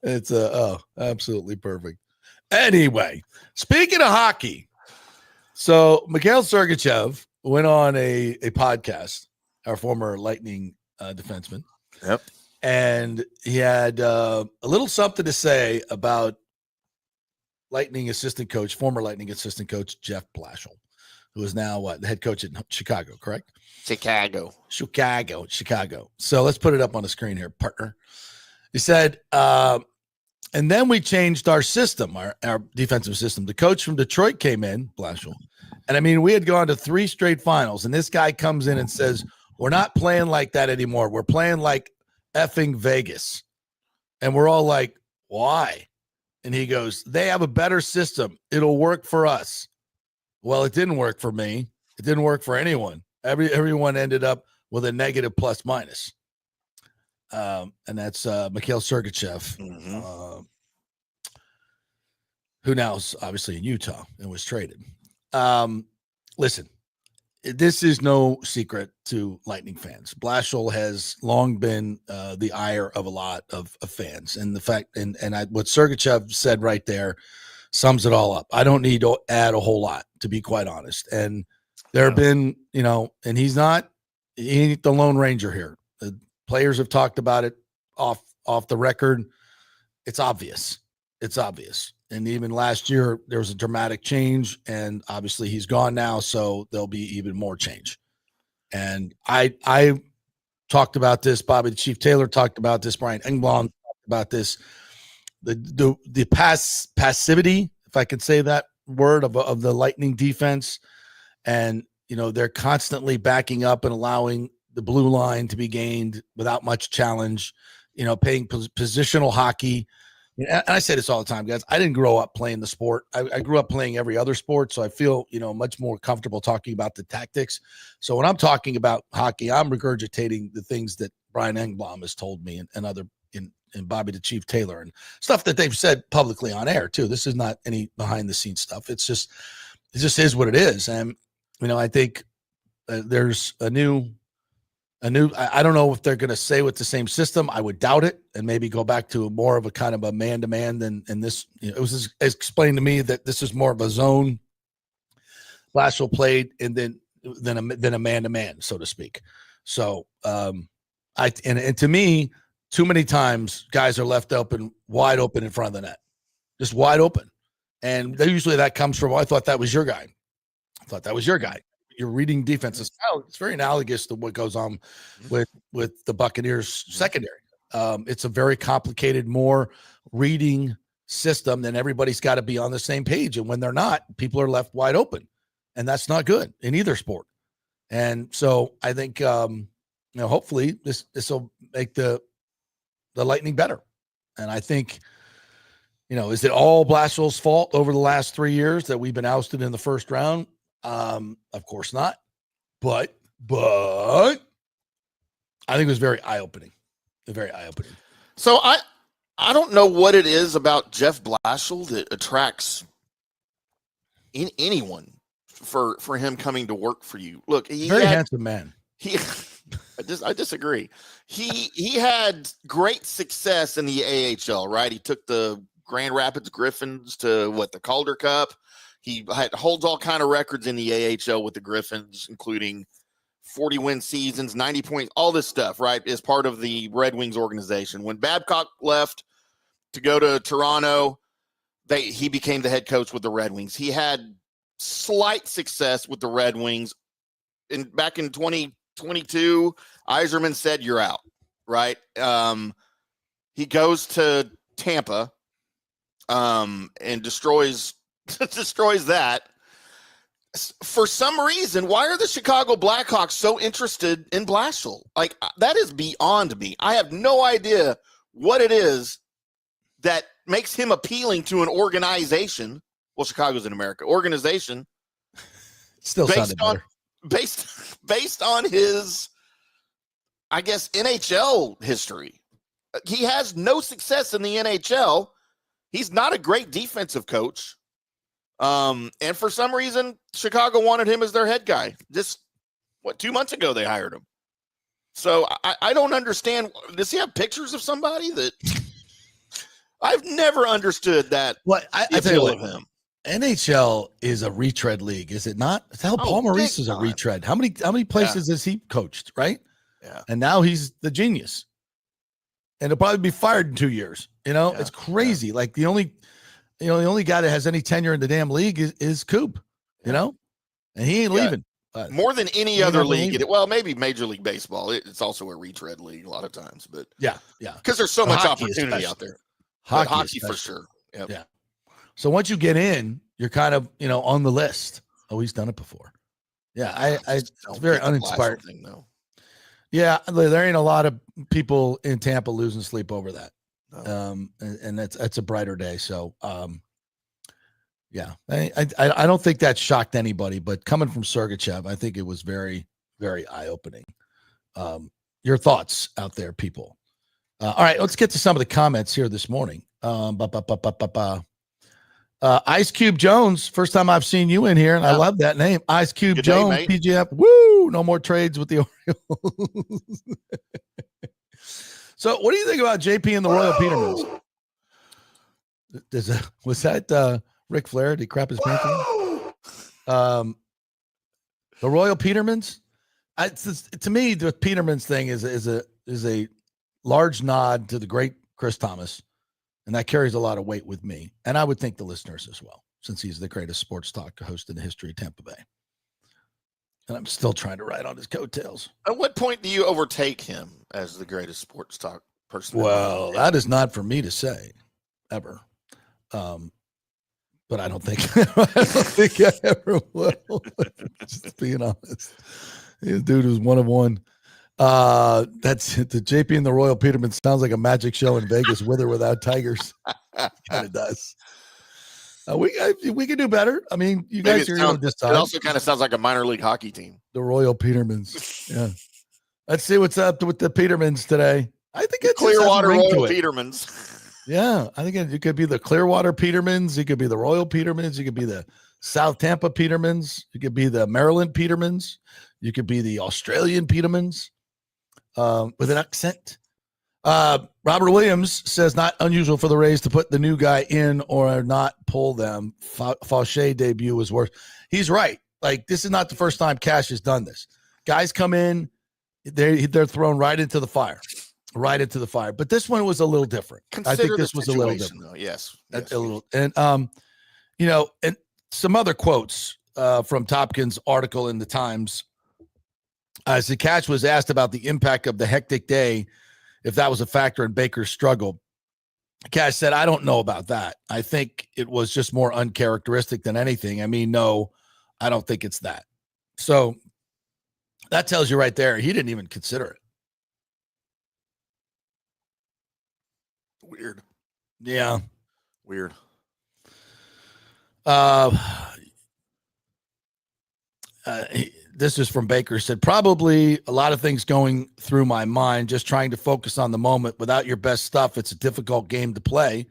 It's absolutely perfect. Anyway, speaking of hockey, so Mikhail Sergachev went on a podcast, our former Lightning defenseman. Yep. And he had a little something to say about former Lightning assistant coach Jeff Blashill, who is now the head coach at Chicago, correct? Chicago. So let's put it up on the screen here, partner. He said, and then we changed our system, our defensive system. The coach from Detroit came in, Blashill, and I mean, we had gone to 3 straight finals, and this guy comes in and says, we're not playing like that anymore. We're playing like effing Vegas. And we're all like, why? And he goes, they have a better system. It'll work for us. Well, it didn't work for me. It didn't work for anyone. Everyone ended up with a negative plus minus. And that's Mikhail Sergachev, who now is obviously in Utah and was traded. Listen, this is no secret to Lightning fans. Blashill has long been the ire of a lot of fans. And the fact, and what Sergachev said right there sums it all up. I don't need to add a whole lot, to be quite honest. And there have been, and he ain't the Lone Ranger here. The players have talked about it off the record. It's obvious. And even last year, there was a dramatic change, and obviously he's gone now, so there'll be even more change. And I talked about this. Bobby the Chief Taylor talked about this. Brian Engblom talked about this. The passivity, if I could say that word, of the Lightning defense, and they're constantly backing up and allowing the blue line to be gained without much challenge. Playing positional hockey. And I say this all the time, guys. I didn't grow up playing the sport. I grew up playing every other sport, so I feel, much more comfortable talking about the tactics. So when I'm talking about hockey, I'm regurgitating the things that Brian Engblom has told me and other and Bobby the Chief Taylor and stuff that they've said publicly on air too. This is not any behind the scenes stuff. It just is what it is. And, I think there's a new, I don't know if they're going to say with the same system. I would doubt it, and maybe go back to more of a kind of a man-to-man than in this. It was explained to me that this is more of a zone Blashill played, and than a man-to-man, so to speak. So, and to me, too many times guys are left wide open in front of the net, just wide open. And usually that comes from, I thought that was your guy. You're reading defenses. It's very analogous to what goes on with the Buccaneers secondary. It's a very complicated, more reading system, and everybody's got to be on the same page. And when they're not, people are left wide open, and that's not good in either sport. And so I think, hopefully this will make the Lightning better. And I think, is it all Blashill's fault over the last 3 years that we've been ousted in the first round? Of course not. But I think it was very eye-opening. Very eye-opening. So I don't know what it is about Jeff Blashill that attracts anyone for him coming to work for you. Look, Very handsome man. I disagree. He had great success in the AHL, right? He took the Grand Rapids Griffins to the Calder Cup. He holds all kind of records in the AHL with the Griffins, including 40 win seasons, 90 points, all this stuff, right? As part of the Red Wings organization. When Babcock left to go to Toronto, he became the head coach with the Red Wings. He had slight success with the Red Wings. Back in 2022, Yzerman said, "You're out," right? He goes to Tampa and destroys that. For some reason, why are the Chicago Blackhawks so interested in Blashill? Like, that is beyond me. I have no idea what it is that makes him appealing to an organization. Well, Chicago's in America. Organization. Still sounded better. Based on his, I guess, NHL history. He has no success in the NHL. He's not a great defensive coach. And for some reason, Chicago wanted him as their head guy. Just 2 months ago they hired him. So I don't understand. Does he have pictures of somebody that I've never understood that? Well, I tell you what, of him. NHL is a retread league, is it not? Hell, Paul Maurice is a retread. How many places has he coached, right? Yeah. And now he's the genius. And he'll probably be fired in 2 years. It's crazy. Yeah. Like the only guy that has any tenure in the damn league is Coop, and he ain't leaving. More than any other league. Maybe Major League Baseball. It's also a retread league a lot of times, but yeah. Because there's so much opportunity out there. Hockey for sure. Yep. Yeah. So once you get in, you're kind of, on the list. Oh, he's done it before. Yeah. It's very uninspired. Thing, though. Yeah. There ain't a lot of people in Tampa losing sleep over that. No. And that's a brighter day. So, yeah, I don't think that shocked anybody, but coming from Sergachev, I think it was very, very eye-opening. Your thoughts out there, people. All right, let's get to some of the comments here this morning. Ice Cube Jones, first time I've seen you in here, and I love that name. Ice Cube Good Jones, day, PGF. Woo! No more trades with the Orioles. So, what do you think about JP and the Royal Petermans? Was that Ric Flair? Did he crap his pants on? The Royal Petermans. To me, the Petermans thing is a large nod to the great Chris Thomas, and that carries a lot of weight with me, and I would think the listeners as well, since he's the greatest sports talk host in the history of Tampa Bay. And I'm still trying to ride on his coattails. At what point do you overtake him as the greatest sports talk person? Well, that is not for me to say, ever. But I don't think I ever will. Just being honest, this dude was one of one. That's the JP and the Royal Peterman sounds like a magic show in Vegas, with or without tigers. kind of does. We can do better. I mean, you Maybe guys are here this time. It also kind of sounds like a minor league hockey team. The Royal Petermans. Yeah. Let's see what's up with the Petermans today. I think it's Clearwater Royal Petermans. Yeah, I think it could be the Clearwater Petermans. It could be the Royal Petermans. You could be the South Tampa Petermans. You could be the Maryland Petermans. You could be the Australian Petermans with an accent. Robert Williams says not unusual for the Rays to put the new guy in or not pull them. Fauché debut was worse. He's right. Like, this is not the first time Cash has done this. Guys come in, they're thrown right into the fire. Right into the fire. But this one was a little different. I think this was a little different. Though. Yes. A little. And, and some other quotes from Topkins' article in the Times. As the Catch was asked about the impact of the hectic day, if that was a factor in Baker's struggle, Cash said, I don't know about that. I think it was just more uncharacteristic than anything. I mean, no, I don't think it's that. So that tells you right there, he didn't even consider it. Weird. Yeah. Weird. This is from Baker. Said, probably a lot of things going through my mind, just trying to focus on the moment. Without your best stuff, it's a difficult game to play.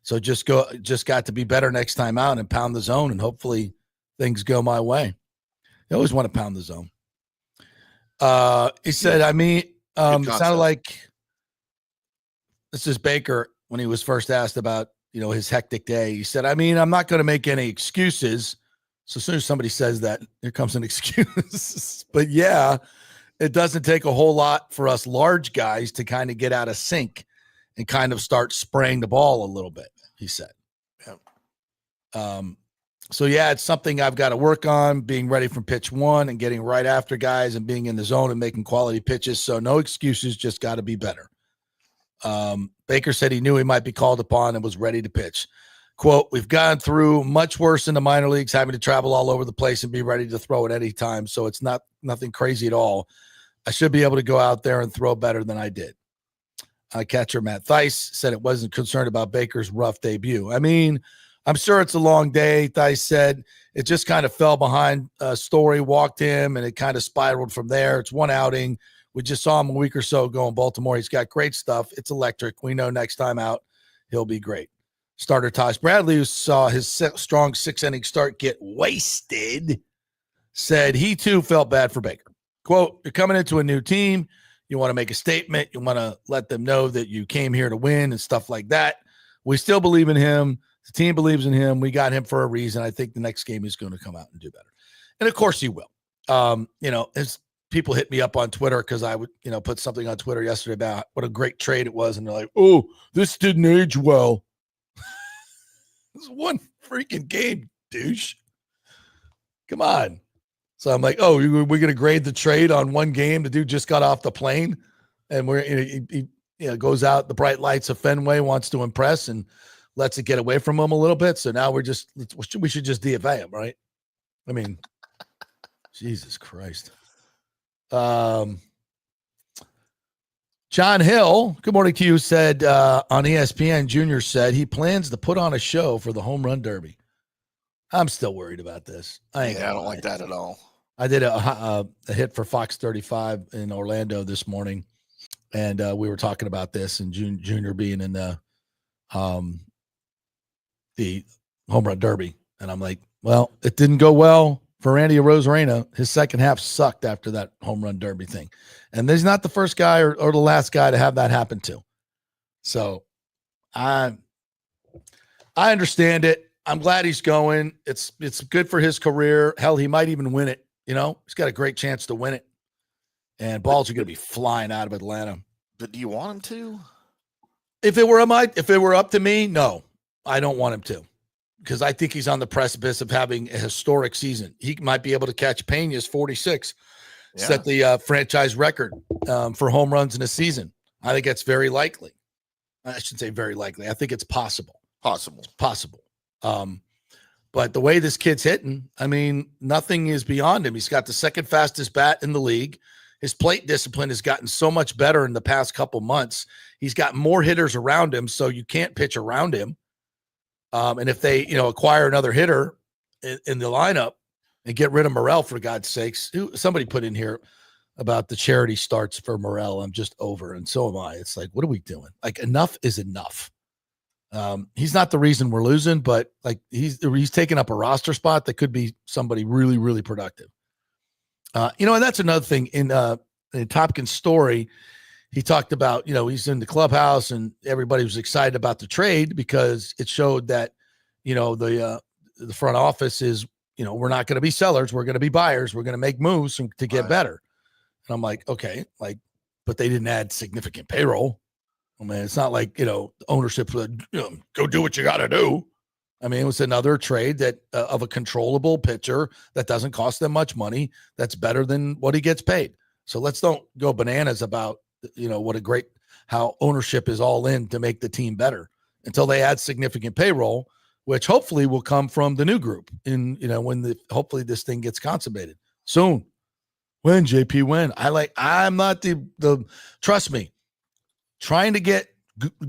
So just got to be better next time out and pound the zone, and hopefully things go my way. I always want to pound the zone. He said, sounded like, this is Baker when he was first asked about, his hectic day. He said, I'm not going to make any excuses. So as soon as somebody says that, here comes an excuse. But yeah, it doesn't take a whole lot for us large guys to kind of get out of sync and kind of start spraying the ball a little bit, he said. Yeah. So yeah, it's something I've got to work on, being ready from pitch one and getting right after guys and being in the zone and making quality pitches. So no excuses, just got to be better. Baker said he knew he might be called upon and was ready to pitch. Quote, we've gone through much worse in the minor leagues, having to travel all over the place and be ready to throw at any time. So it's nothing crazy at all. I should be able to go out there and throw better than I did. Catcher Matt Theis said it wasn't concerned about Baker's rough debut. I'm sure it's a long day. Theis said it just kind of fell behind Story, walked him, and it kind of spiraled from there. It's one outing. We just saw him a week or so ago in Baltimore. He's got great stuff. It's electric. We know next time out, he'll be great. Starter Tosh Bradley, who saw his strong 6-inning start get wasted, said he too felt bad for Baker. Quote, you're coming into a new team. You want to make a statement. You want to let them know that you came here to win and stuff like that. We still believe in him. The team believes in him. We got him for a reason. I think the next game he's going to come out and do better. And of course he will. As people hit me up on Twitter because I would, put something on Twitter yesterday about what a great trade it was. And they're like, oh, this didn't age well. This is one freaking game, douche. Come on. So I'm like, oh, we're going to grade the trade on one game. The dude just got off the plane, and he goes out the bright lights of Fenway, wants to impress, and lets it get away from him a little bit. So now we should just DFA him, right? Jesus Christ. John Hill, good morning to you, said on ESPN, Junior said he plans to put on a show for the home run derby. I'm still worried about this. I don't like that at all. I did a hit for Fox 35 in Orlando this morning, and we were talking about this and Junior being in the home run derby. And I'm like, well, it didn't go well for Randy Arozarena. His second half sucked after that home run derby thing. And he's not the first guy or the last guy to have that happen to. So I understand it. I'm glad he's going. It's good for his career. Hell, he might even win it. He's got a great chance to win it. And balls are going to be flying out of Atlanta. But do you want him to? If it were up to me, no, I don't want him to. Because I think he's on the precipice of having a historic season. He might be able to catch Pena's 46, set the franchise record for home runs in a season. I think that's very likely. I shouldn't say very likely. I think it's possible. Possible. But the way this kid's hitting, nothing is beyond him. He's got the second fastest bat in the league. His plate discipline has gotten so much better in the past couple months. He's got more hitters around him, so you can't pitch around him. And if they, acquire another hitter in the lineup and get rid of Morel, for God's sakes, somebody put in here about the charity starts for Morel. I'm just over. And so am I. It's like, what are we doing? Like, enough is enough. He's not the reason we're losing, but like he's taking up a roster spot that could be somebody really, really productive. And that's another thing in Topkins' story. He talked about, he's in the clubhouse and everybody was excited about the trade because it showed that, the front office is, we're not going to be sellers. We're going to be buyers. We're going to make moves to get better. And I'm like, okay, but they didn't add significant payroll. I mean, it's not like, ownership would, go do what you got to do. I mean, it was another trade that of a controllable pitcher that doesn't cost them much money. That's better than what he gets paid. So let's don't go bananas about, how ownership is all in to make the team better until they add significant payroll, which hopefully will come from the new group when hopefully this thing gets consummated soon. When JP, when I'm not the trust me, trying to get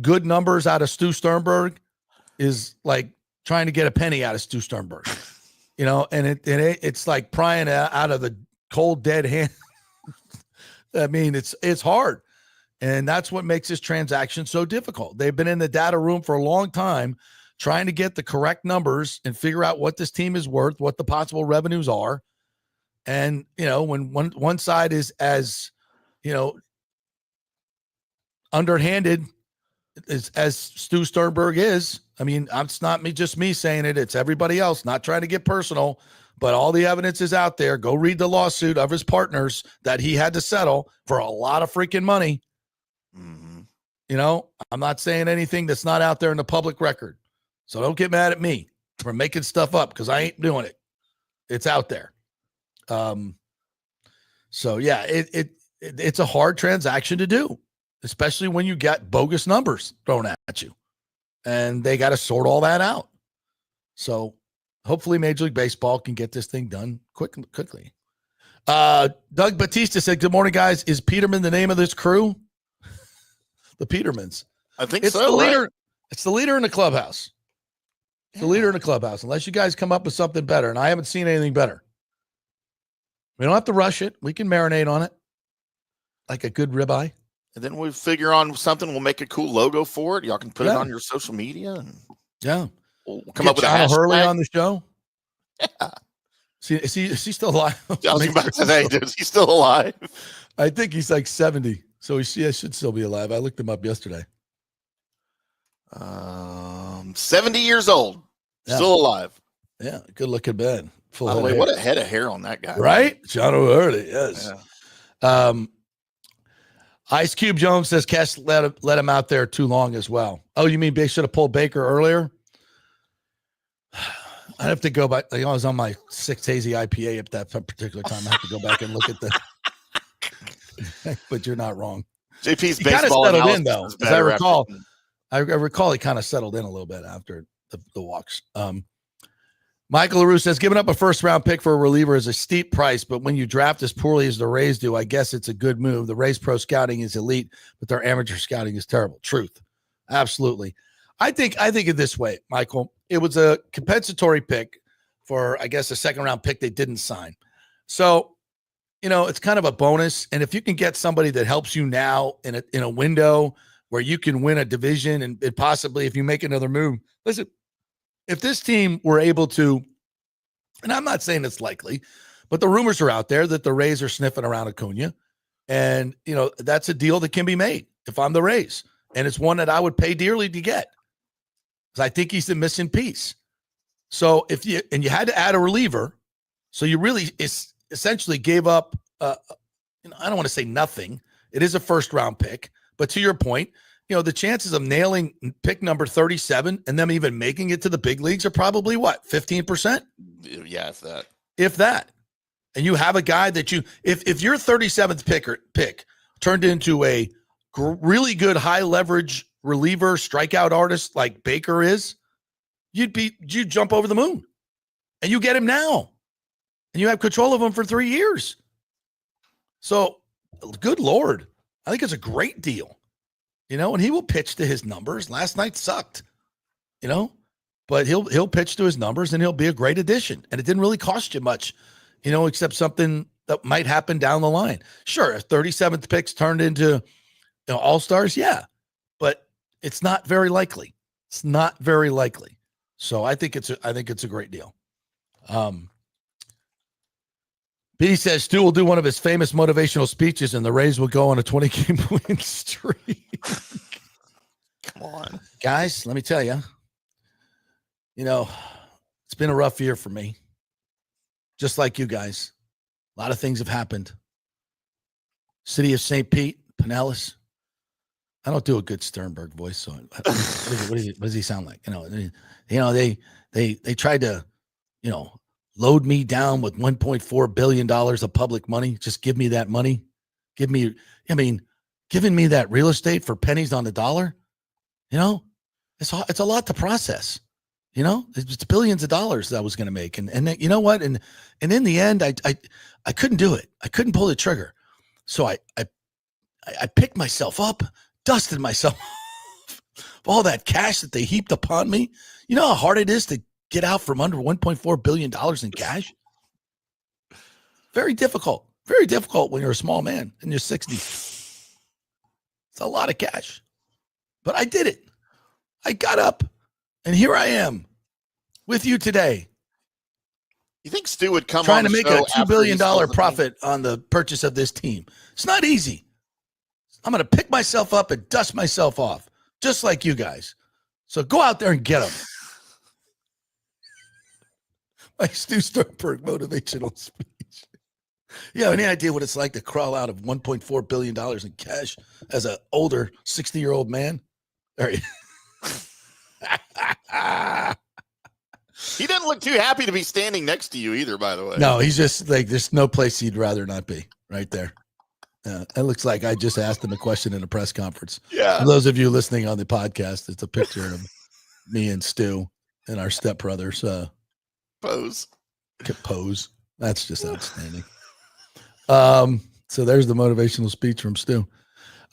good numbers out of Stu Sternberg is like trying to get a penny out of Stu Sternberg, and it's like prying out of the cold dead hand. I mean, it's hard. And that's what makes this transaction so difficult. They've been in the data room for a long time trying to get the correct numbers and figure out what this team is worth, what the possible revenues are. And, when one side is as, underhanded as Stu Sternberg is, I mean, it's not just me saying it. It's everybody else, not trying to get personal, but all the evidence is out there. Go read the lawsuit of his partners that he had to settle for a lot of freaking money. Mm-hmm. I'm not saying anything that's not out there in the public record. So don't get mad at me for making stuff up because I ain't doing it. It's out there. So yeah, it's a hard transaction to do, especially when you get bogus numbers thrown at you and they got to sort all that out. So hopefully Major League Baseball can get this thing done quickly. Doug Batista said, good morning, guys. Is Peterman the name of this crew? The Petermans. I think it's so. The leader. Right? It's the leader in the clubhouse. It's the leader in the clubhouse, unless you guys come up with something better. And I haven't seen anything better. We don't have to rush it. We can marinate on it like a good ribeye. And then we figure on something. We'll make a cool logo for it. Y'all can put it on your social media. And we'll come up with a hashtag. Hurley on the show. Yeah. Is he still alive? I was about to say, is he still alive? I think he's like 70. So he should still be alive. I looked him up yesterday. 70 years old. Still alive. Yeah. Good looking man. By the way, what a head of hair on that guy. Right? John O'Hurley. Yes. Yeah. Ice Cube Jones says Cash let him out there too long as well. Oh, you mean they should have pulled Baker earlier? I'd have to go back. I was on my 6 hazy IPA at that particular time. I have to go back and look at the. But you're not wrong. JP's he baseball settled in though, as I recall. I recall he kind of settled in a little bit after the walks. Michael LaRue says, giving up a first-round pick for a reliever is a steep price, but when you draft as poorly as the Rays do, I guess it's a good move. The Rays pro scouting is elite, but their amateur scouting is terrible. Truth. Absolutely. I think it this way, Michael. It was a compensatory pick for, I guess, a second-round pick they didn't sign. So, it's kind of a bonus. And if you can get somebody that helps you now in a window where you can win a division and possibly if you make another move, listen, if this team were able to, and I'm not saying it's likely, but the rumors are out there that the Rays are sniffing around Acuna. And, that's a deal that can be made if I'm the Rays. And it's one that I would pay dearly to get. Because I think he's the missing piece. So you had to add a reliever. So you really essentially gave up, I don't want to say nothing. It is a first-round pick. But to your point, the chances of nailing pick number 37 and them even making it to the big leagues are probably what, 15%? Yeah, if that. And you have a guy that if your 37th pick turned into a really good high leverage reliever strikeout artist like Baker is, you'd jump over the moon. And you get him now. And you have control of him for 3 years. So, good Lord. I think it's a great deal. And he will pitch to his numbers. Last night sucked. but he'll pitch to his numbers and he'll be a great addition. And it didn't really cost you much, except something that might happen down the line. Sure, if 37th picks turned into all-stars, yeah, but it's not very likely. It's not very likely. So I think it's a great deal. B says Stu will do one of his famous motivational speeches and the Rays will go on a 20-game win streak. Come on. Guys, let me tell you, it's been a rough year for me. Just like you guys. A lot of things have happened. City of St. Pete, Pinellas. I don't do a good Sternberg voice, so what does he sound like? They tried to, load me down with $1.4 billion of public money. Just give me that money. Giving me that real estate for pennies on the dollar, it's a lot to process. It's billions of dollars that I was going to make. And you know what? And in the end, I couldn't do it. I couldn't pull the trigger. So I picked myself up, dusted myself of all that cash that they heaped upon me. You know how hard it is to get out from under $1.4 billion in cash? Very difficult when you're a small man in your 60s. It's a lot of cash. But I did it. I got up, and here I am with you today. You think Stu would come trying on to make a $2 billion profit on the purchase of this team? It's not easy. I'm going to pick myself up and dust myself off, just like you guys. So go out there and get them. My Stu Sternberg motivational speech. You have any idea what it's like to crawl out of $1.4 billion in cash as an older 60-year-old man? He doesn't look too happy to be standing next to you either, by the way. No, he's just like, there's no place he'd rather not be right there. It looks like I just asked him a question in a press conference. Yeah. For those of you listening on the podcast, it's a picture of me and Stu and our stepbrothers. Pose. That's just outstanding. So there's the motivational speech from Stu.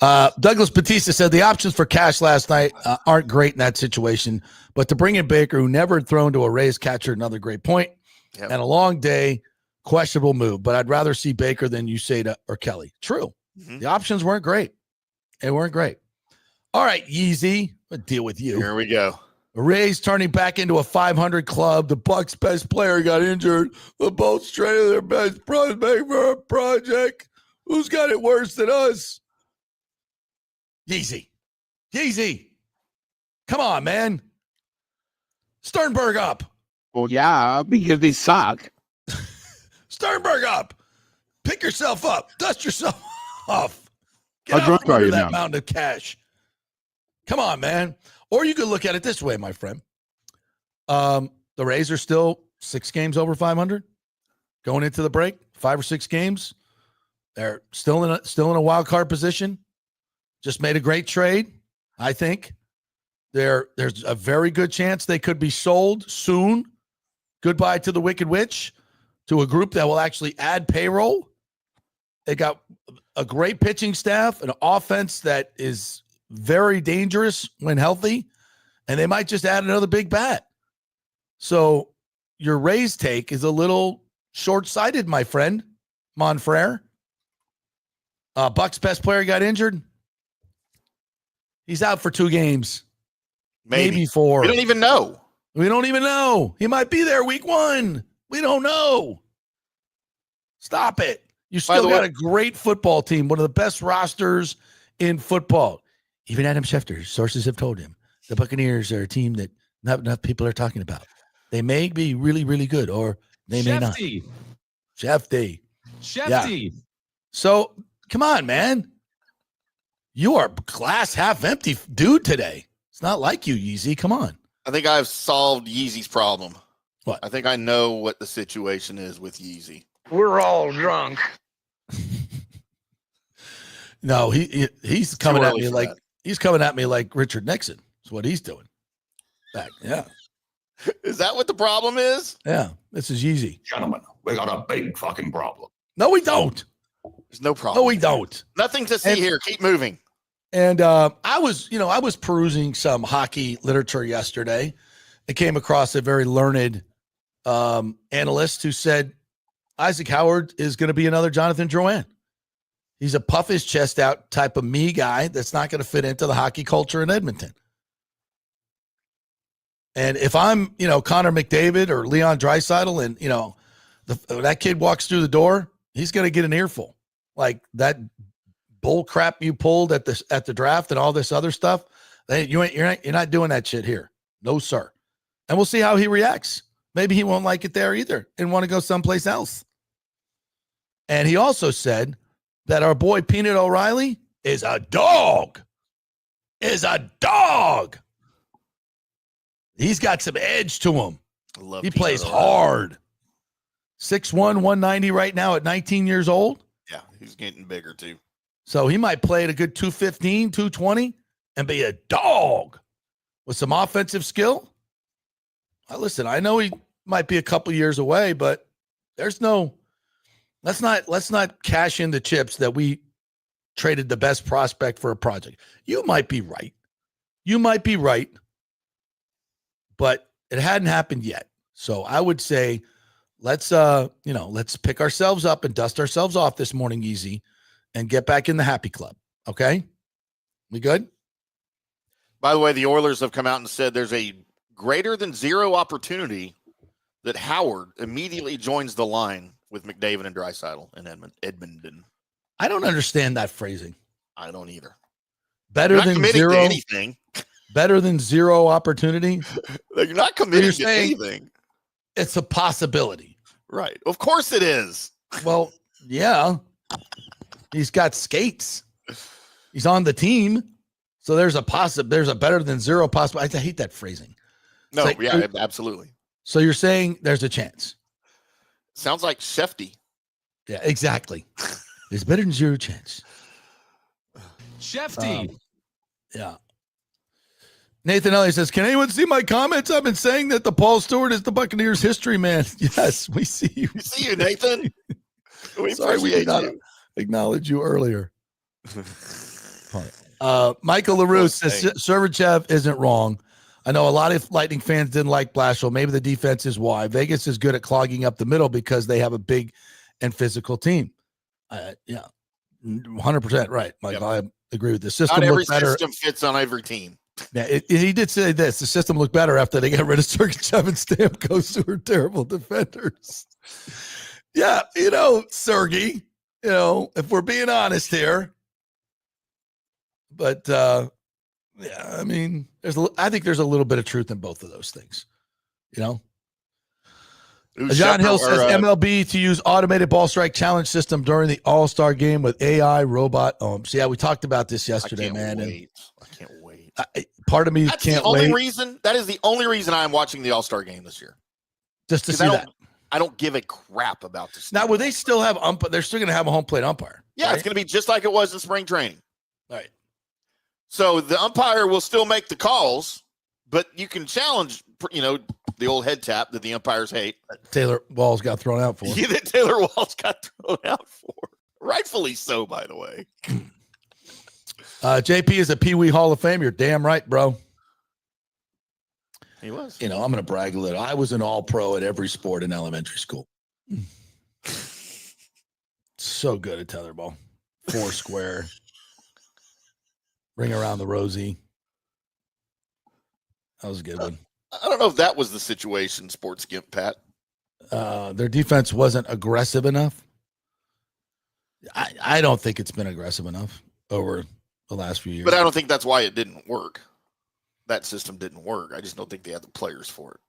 Douglas Batista said the options for cash last night aren't great in that situation, but to bring in Baker, who never had thrown to a Rays catcher, another great point. Yep. And a long day, questionable move. But I'd rather see Baker than Uceda or Kelly. True. Mm-hmm. The options weren't great. They weren't great. All right, Yeezy, I'll deal with you. Here we go. The Rays turning back into a 500 club. The Bucs' best player got injured. The Bolts traded their best prospect for a project. Who's got it worse than us? Yeezy. Come on, man. Sternberg up. Well, yeah, because they suck. Sternberg up. Pick yourself up. Dust yourself off. Get How out drunk from are under you that now? mountain of cash. Come on, man. Or you could look at it this way, my friend. The Rays are still 6 games over 500 going into the break. 5 or 6 games. They're still in a wild card position. Just made a great trade, I think. There's a very good chance they could be sold soon. Goodbye to the Wicked Witch, to a group that will actually add payroll. They got a great pitching staff, an offense that is very dangerous when healthy, and they might just add another big bat. So your Rays take is a little short-sighted, my friend, Monfrere. Bucs' best player got injured. He's out for 2 games. Maybe 4. We don't even know. We don't even know. He might be there week 1. We don't know. Stop it. You still got a great football team, one of the best rosters in football. Even Adam Schefter, sources have told him, the Buccaneers are a team that not enough people are talking about. They may be really, really good, or they may not. Shefty. Yeah. So, come on, man. You are glass half empty dude today. It's not like you, Yeezy. Come on. I think I've solved Yeezy's problem. What? I think I know what the situation is with Yeezy. We're all drunk. No, he's coming at me like that. he's coming at me like Richard Nixon. That's what he's doing. Yeah. Is that what the problem is? Yeah. This is Yeezy. Gentlemen, we got a big fucking problem. No, we don't. There's no problem. No, we don't. Nothing to see here. Keep moving. And I was perusing some hockey literature yesterday, I came across a very learned analyst who said Isaac Howard is going to be another Jonathan Drouin. He's a puff his chest out type of me guy that's not going to fit into the hockey culture in Edmonton. And if I'm, Connor McDavid or Leon Draisaitl and, that kid walks through the door, he's going to get an earful. Like that bull crap you pulled at the draft and all this other stuff. You're not doing that shit here. No, sir. And we'll see how he reacts. Maybe he won't like it there either and want to go someplace else. And he also said that our boy Peanut O'Reilly is a dog. He's got some edge to him. He plays hard. 6'1", 190 right now at 19 years old. Yeah, he's getting bigger too. So he might play at a good 215, 220 and be a dog with some offensive skill. Listen, I know he might be a couple years away, but let's not cash in the chips that we traded the best prospect for a project. You might be right. But it hadn't happened yet. So I would say let's pick ourselves up and dust ourselves off this morning easy and get back in the happy club. Okay? We good? By the way, the Oilers have come out and said there's a greater than zero opportunity that Howard immediately joins the line with McDavid and Draisaitl in Edmonton. I don't understand that phrasing. I don't either. Better than zero. Anything. Better than zero opportunity. You're not committing to anything. It's a possibility. Right. Of course it is. Well, yeah. He's got skates. He's on the team. So there's a better than zero possible. I hate that phrasing. No, yeah, absolutely. So you're saying there's a chance. Sounds like Shefty. Yeah, exactly. There's better than zero chance. Shefty. Yeah. Nathan Elliott says, can anyone see my comments? I've been saying that the Paul Stewart is the Buccaneers history man. Yes, we see you. We see you, Nathan. Sorry, we did not acknowledge you earlier. Michael LaRue says Sergachev isn't wrong. I know a lot of Lightning fans didn't like Blashill. Maybe the defense is why. Vegas is good at clogging up the middle because they have a big and physical team. Yeah, 100% right, Michael. Yep. I agree with this. System Not every better. system fits on every team. Yeah, he did say this. The system looked better after they got rid of Sergachev and Stamkos, who are terrible defenders. Yeah, Sergey, if we're being honest here. But, yeah, I mean, I think there's a little bit of truth in both of those things, John Hill says MLB to use automated ball strike challenge system during the All-Star game with AI robot. So yeah, we talked about this yesterday, man. I can't wait. Part of me can't wait. That is the only reason I'm watching the All-Star game this year. Just to see that. I don't give a crap about this. Now, will they still have umpire? They're still going to have a home plate umpire. Yeah, right? It's going to be just like it was in spring training. All right. So the umpire will still make the calls, but you can challenge, the old head tap that the umpires hate. Taylor Walls got thrown out for. Yeah, that Taylor Walls got thrown out for. Rightfully so, by the way. JP is a Pee Wee Hall of Fame. You're damn right, bro. He was. I'm going to brag a little. I was an all-pro at every sport in elementary school. So good at tetherball. Four square. Ring around the rosy. That was a good one. I don't know if that was the situation, Sports Gimp, Pat. Their defense wasn't aggressive enough. I don't think it's been aggressive enough over the last few years. But I don't think that's why it didn't work. That system didn't work. I just don't think they had the players for it.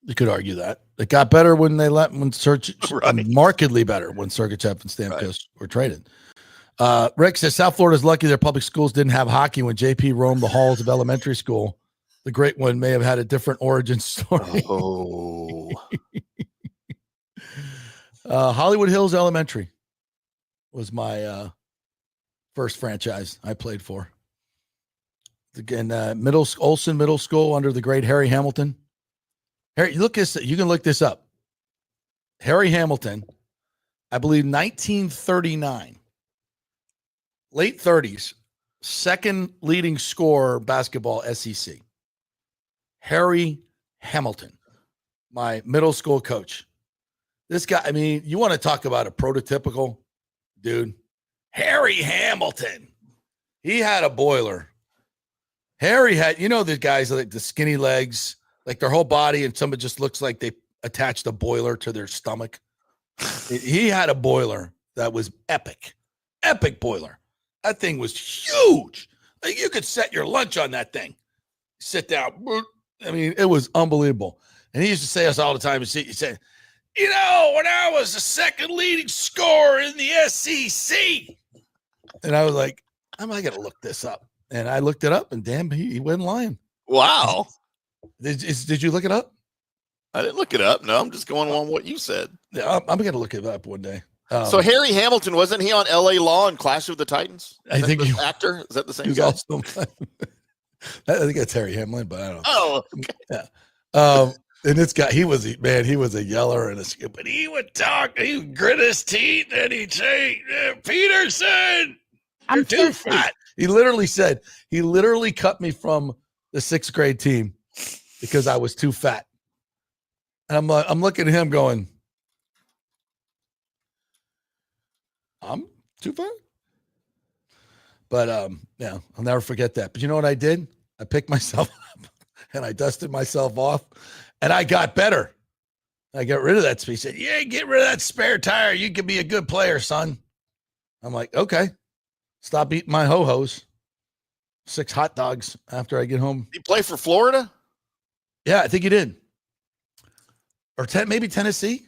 You could argue that. It got better when right. Markedly better when Sergachev and Stamkos were traded. Rick says South Florida's lucky their public schools didn't have hockey when JP roamed the halls of elementary school. The great one may have had a different origin story. Oh. Hollywood Hills Elementary was my first franchise I played for. Again, Olson Middle School under the great Harry Hamilton. Harry, you can look this up. Harry Hamilton, I believe 1939, late 30s, second leading scorer basketball SEC. Harry Hamilton, my middle school coach. This guy, I mean, you want to talk about a prototypical dude? Harry Hamilton. He had a boiler. Harry had, the guys like the skinny legs, like their whole body, and somebody just looks like they attached a boiler to their stomach. He had a boiler that was epic boiler. That thing was huge. Like you could set your lunch on that thing. Sit down. I mean, it was unbelievable. And he used to say us all the time. He said, when I was the second leading scorer in the SEC. And I was like, I got to look this up. And I looked it up, and damn, he wasn't lying. Wow. Did you look it up? I didn't look it up. No, I'm just going on what you said. Yeah, I'm going to look it up one day. So Harry Hamilton, wasn't he on LA Law and Clash of the Titans? I think the actor. Is that the same he's guy? Also, I think that's Harry Hamlin, but I don't know. Oh, okay. Yeah. And this guy, he was a yeller and but he would talk, he would grit his teeth and he'd say, Peterson, you're too fat. He literally cut me from the 6th grade team because I was too fat. And I'm looking at him going, I'm too fat. But yeah, I'll never forget that. But you know what I did? I picked myself up and I dusted myself off and I got better. I got rid of that. He said, yeah, get rid of that spare tire. You can be a good player, son. I'm like, okay. Stop eating my ho-hos. 6 hot dogs after I get home. Did he play for Florida? Yeah, I think he did. Or maybe Tennessee.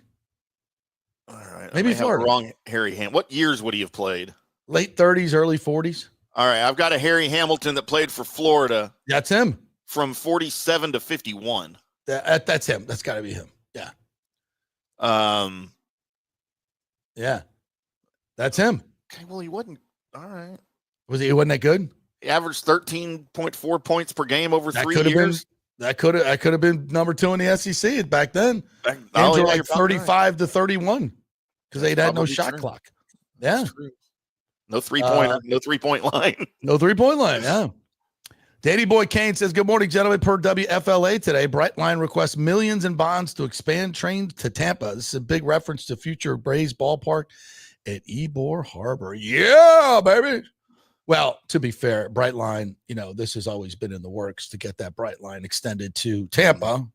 All right. Maybe Florida. Wrong Harry Hamilton. What years would he have played? Late 30s, early 40s. All right. I've got a Harry Hamilton that played for Florida. That's him. From 47 to 51. That's him. That's got to be him. Yeah. Yeah. That's him. Okay. Well, he wasn't. All right. He wasn't that good? He averaged 13.4 points per game over 3 years. I could have been number 2 in the SEC back then. Games were like 35 to 31 because they'd had no shot clock. Yeah. No 3-point, no 3-point line. No 3-point line. Yeah. Danny Boy Kane says, good morning, gentlemen. Per WFLA today, Brightline requests millions in bonds to expand trains to Tampa. This is a big reference to future Braves ballpark at Ybor Harbor. Yeah, baby. Well, to be fair, Brightline, this has always been in the works to get that Brightline extended to Tampa.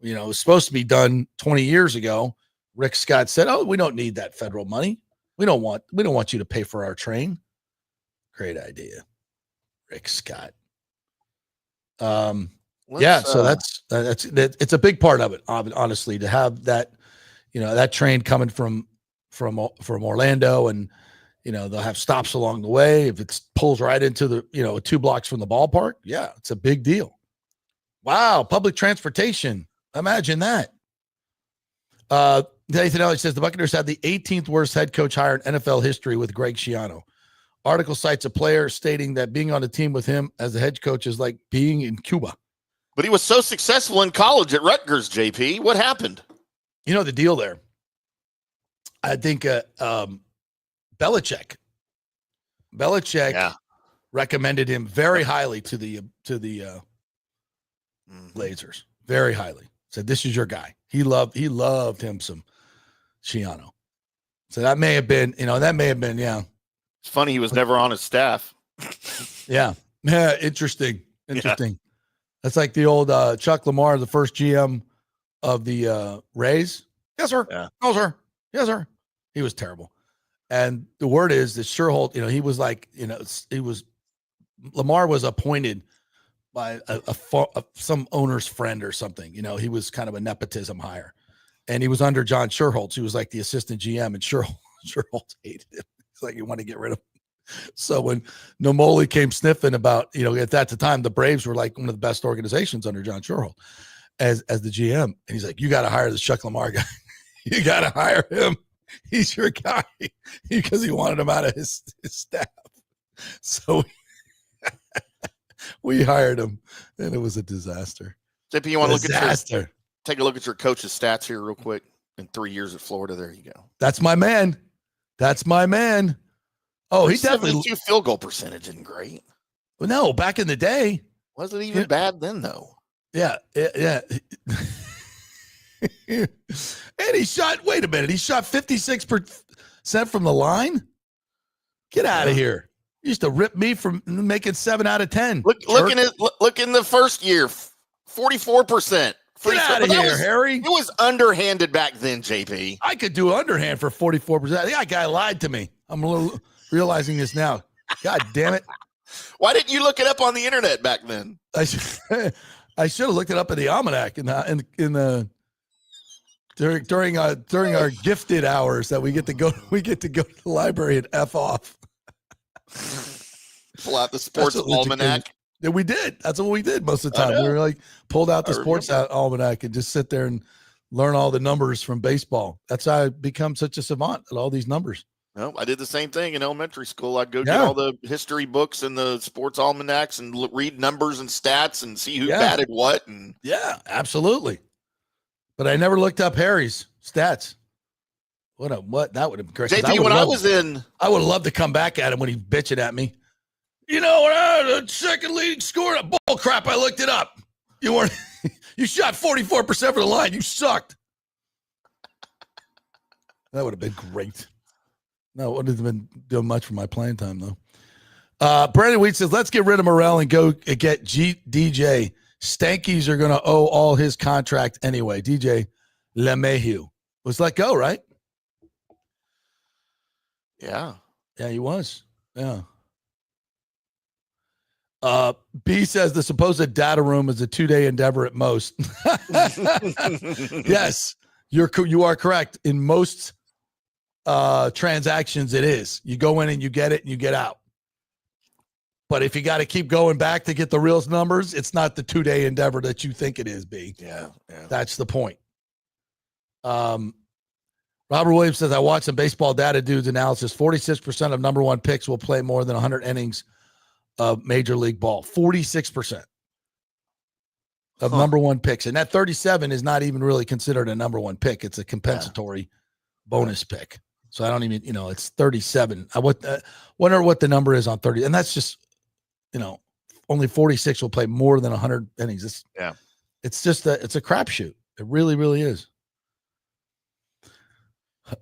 It was supposed to be done 20 years ago. Rick Scott said, "Oh, we don't need that federal money. We don't want you to pay for our train." Great idea, Rick Scott. Yeah, so that's it's a big part of it, honestly, to have that, that train coming from Orlando, and they'll have stops along the way. If it pulls right into the 2 blocks from the ballpark, yeah, it's a big deal. Wow, public transportation. Imagine that. Nathan Elliott says the Buccaneers had the 18th worst head coach hire in NFL history with Greg Schiano. Article cites a player stating that being on a team with him as the head coach is like being in Cuba. But he was so successful in college at Rutgers, JP. What happened? The deal there. I think Belichick recommended him very highly to the Blazers. Very highly. Said, this is your guy. He loved him some Schiano. So that may have been, yeah. It's funny he was never on his staff. Yeah. Interesting. Yeah. That's like the old Chuck Lamar, the first GM of the Rays. Yes, sir. Yeah. No, sir. Yes, sir. He was terrible. And the word is that Sherholt, he was like, Lamar was appointed by some owner's friend or something. He was kind of a nepotism hire. And he was under John Sherholtz, who was like the assistant GM, and Sherholtz hated him. It's like you want to get rid of him. So when Nomoli came sniffing about, at that time, the Braves were like one of the best organizations under John Sherholtz as the GM. And he's like, you got to hire this Chuck Lamar guy. You got to hire him. He's your guy, because he wanted him out of his staff. So we hired him, and it was a disaster. JP, you want to take a look at your coach's stats here real quick? In 3 years at Florida, there you go. That's my man. Oh, he definitely 72 field goal percentage isn't great. No, back in the day, wasn't even bad then though. Yeah. And he shot, wait a minute, he shot 56% from the line? Get out of here. You used to rip me from making 7 out of 10. Look in the first year, 44%. Get out of here, Harry. It was underhanded back then, JP. I could do underhand for 44%. That guy lied to me. I'm a little realizing this now. God damn it. Why didn't you look it up on the internet back then? I should have looked it up in the almanac during our gifted hours that we get to go to the library and F off. Pull out the sports almanac. Yeah, we did. That's what we did most of the time. We were like pulled out the sports almanac and just sit there and learn all the numbers from baseball. That's how I become such a savant at all these numbers. No, I did the same thing in elementary school. I'd go get all the history books and the sports almanacs and read numbers and stats and see who batted what. And yeah, absolutely. But I never looked up Harry's stats. What that would have been great. JP, I would have loved to come back at him when he's bitching at me. You know what? The second leading scorer. Bull crap. I looked it up. You weren't. You shot 44% for the line. You sucked. That would have been great. No, it wouldn't have been doing much for my playing time though. Brandon Wheat says, "Let's get rid of Morel and go get DJ. Stankies are going to owe all his contract anyway." DJ LeMahieu was let go, right? Yeah, he was. Yeah. B says the supposed data room is a 2-day endeavor at most. Yes, you are correct. In most transactions, it is. You go in and you get it and you get out. But if you got to keep going back to get the real numbers, it's not the 2-day endeavor that you think it is, B. Yeah. That's the point. Robert Williams says, I watched some baseball data dudes analysis. 46% of number one picks will play more than 100 innings of major league ball. 46% of number one picks. And that 37 is not even really considered a number one pick. It's a compensatory bonus pick. So I don't even, it's 37. I wonder what the number is on 30. And that's just, only 46 will play more than 100 innings. It's just it's a crapshoot. It really, really is.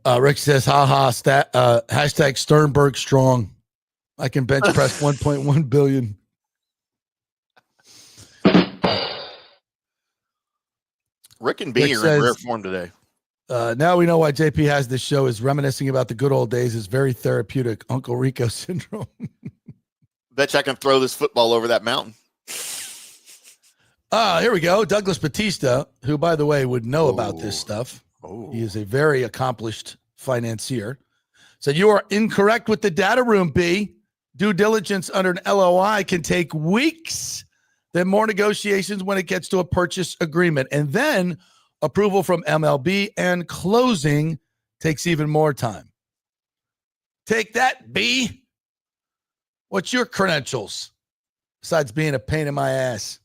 Rick says, hashtag Sternberg strong. I can bench press 1.1 billion. Rick and B are in rare form today. Now we know why JP has this show, is reminiscing about the good old days is very therapeutic. Uncle Rico syndrome. Bet you I can throw this football over that mountain. Here we go. Douglas Batista, who, by the way, would know about this stuff. He is a very accomplished financier. Said, you are incorrect with the data room, B. Due diligence under an LOI can take weeks. Then more negotiations when it gets to a purchase agreement. And then approval from MLB and closing takes even more time. Take that, B. What's your credentials besides being a pain in my ass?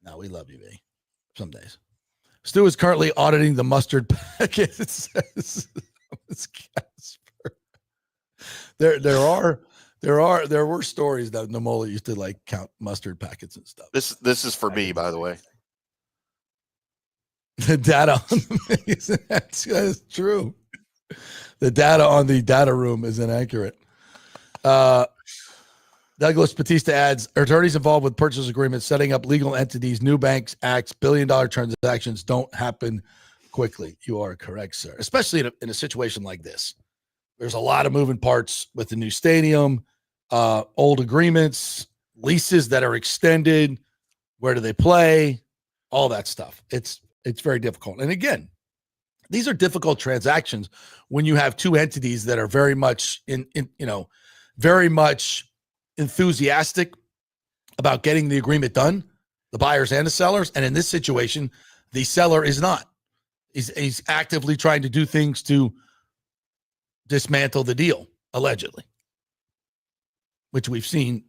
No, we love you, B. Some days. Stu is currently auditing the mustard packet. It says, there were stories that Nomola used to count mustard packets and stuff. This is for me, by the way. The data on the that's true. The data on the data room is inaccurate. Douglas Batista adds, attorneys involved with purchase agreements, setting up legal entities, new banks, acts, billion-dollar transactions don't happen quickly. You are correct, sir. Especially in a situation like this. There's a lot of moving parts with the new stadium, old agreements, leases that are extended. Where do they play? All that stuff. It's very difficult. And again, these are difficult transactions when you have two entities that are very much very much enthusiastic about getting the agreement done, the buyers and the sellers. And in this situation, the seller is not. He's actively trying to do things to dismantle the deal, allegedly, which we've seen,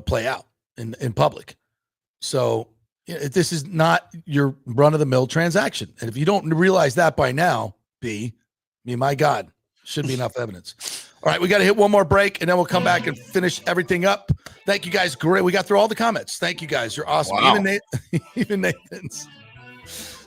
play out in public. So this is not your run-of-the-mill transaction. And if you don't realize that by now, my God, should be enough evidence. All right, we got to hit one more break, and then we'll come back and finish everything up. Thank you, guys. Great. We got through all the comments. Thank you, guys. You're awesome. Wow. Even Nathan's.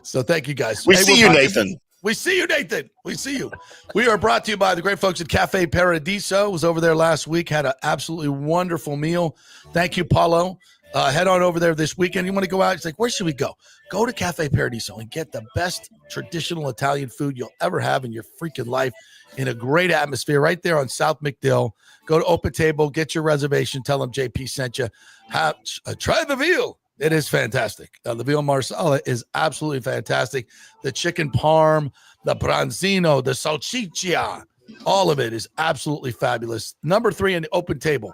So thank you, guys. We see you, Nathan. We see you, Nathan. We see you. We are brought to you by the great folks at Cafe Paradiso. Was over there last week. Had an absolutely wonderful meal. Thank you, Paulo. Head on over there this weekend. You want to go out? It's like, where should we go? Go to Cafe Paradiso and get the best traditional Italian food you'll ever have in your freaking life in a great atmosphere right there on South McDill. Go to Open Table, get your reservation. Tell them JP sent you. Try the veal. It is fantastic. The veal marsala is absolutely fantastic. The chicken parm, the branzino, the salsiccia, all of it is absolutely fabulous. Number 3 in the Open Table.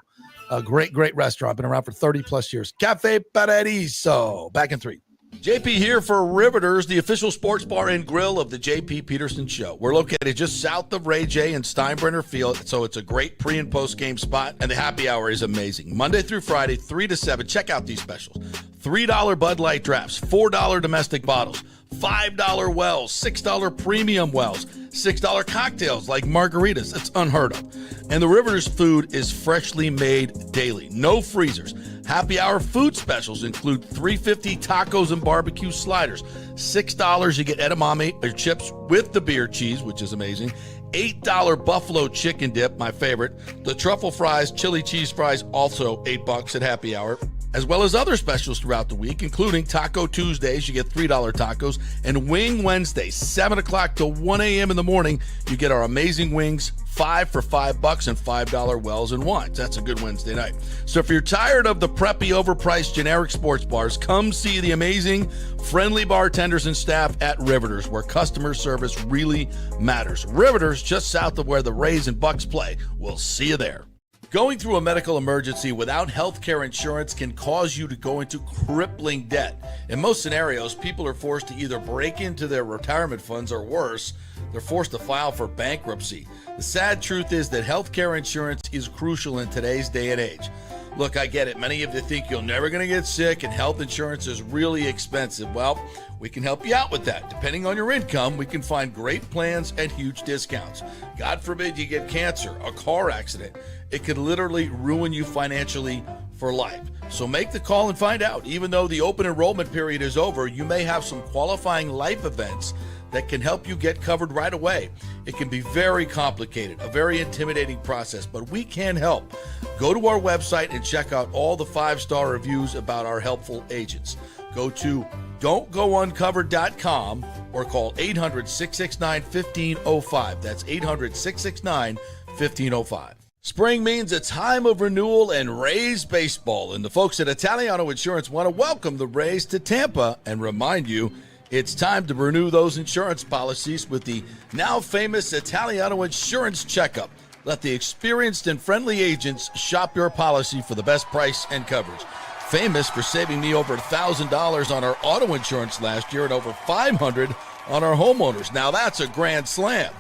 A great, great restaurant. Been around for 30 plus years. Cafe Paradiso. Back in 3. JP here for Riveters, the official sports bar and grill of the JP Peterson Show. We're located just south of Ray J and Steinbrenner Field, so it's a great pre- and post-game spot, and the happy hour is amazing. Monday through Friday, 3 to 7. Check out these specials. $3 Bud Light drafts, $4 domestic bottles, $5 wells, $6 premium wells, $6 cocktails like margaritas. It's unheard of. And the Riveters food is freshly made daily. No freezers. Happy hour food specials include $3.50 tacos and barbecue sliders. $6 you get edamame or chips with the beer cheese, which is amazing. $8 buffalo chicken dip, my favorite. The truffle fries, chili cheese fries, also $8 at happy hour. As well as other specials throughout the week, including Taco Tuesdays, you get $3 tacos, and Wing Wednesdays, 7 o'clock to 1 a.m. in the morning, you get our amazing wings, 5 for $5 and $5 wells and wines. That's a good Wednesday night. So if you're tired of the preppy, overpriced, generic sports bars, come see the amazing, friendly bartenders and staff at Riveters, where customer service really matters. Riveters, just south of where the Rays and Bucs play. We'll see you there. Going through a medical emergency without health care insurance can cause you to go into crippling debt. In most scenarios, people are forced to either break into their retirement funds or worse, they're forced to file for bankruptcy. The sad truth is that health care insurance is crucial in today's day and age. Look, I get it. Many of you think you're never going to get sick and health insurance is really expensive. Well, we can help you out with that. Depending on your income, we can find great plans and huge discounts. God forbid you get cancer, a car accident. It could literally ruin you financially for life. So make the call and find out. Even though the open enrollment period is over, you may have some qualifying life events that can help you get covered right away. It can be very complicated, a very intimidating process, but we can help. Go to our website and check out all the 5-star reviews about our helpful agents. Go to don'tgouncovered.com or call 800-669-1505. That's 800-669-1505. Spring means a time of renewal and Rays baseball, and the folks at Italiano Insurance want to welcome the Rays to Tampa and remind you it's time to renew those insurance policies with the now famous Italiano Insurance Checkup. Let the experienced and friendly agents shop your policy for the best price and coverage. Famous for saving me over $1,000 on our auto insurance last year and over $500 on our homeowners. Now that's a grand slam.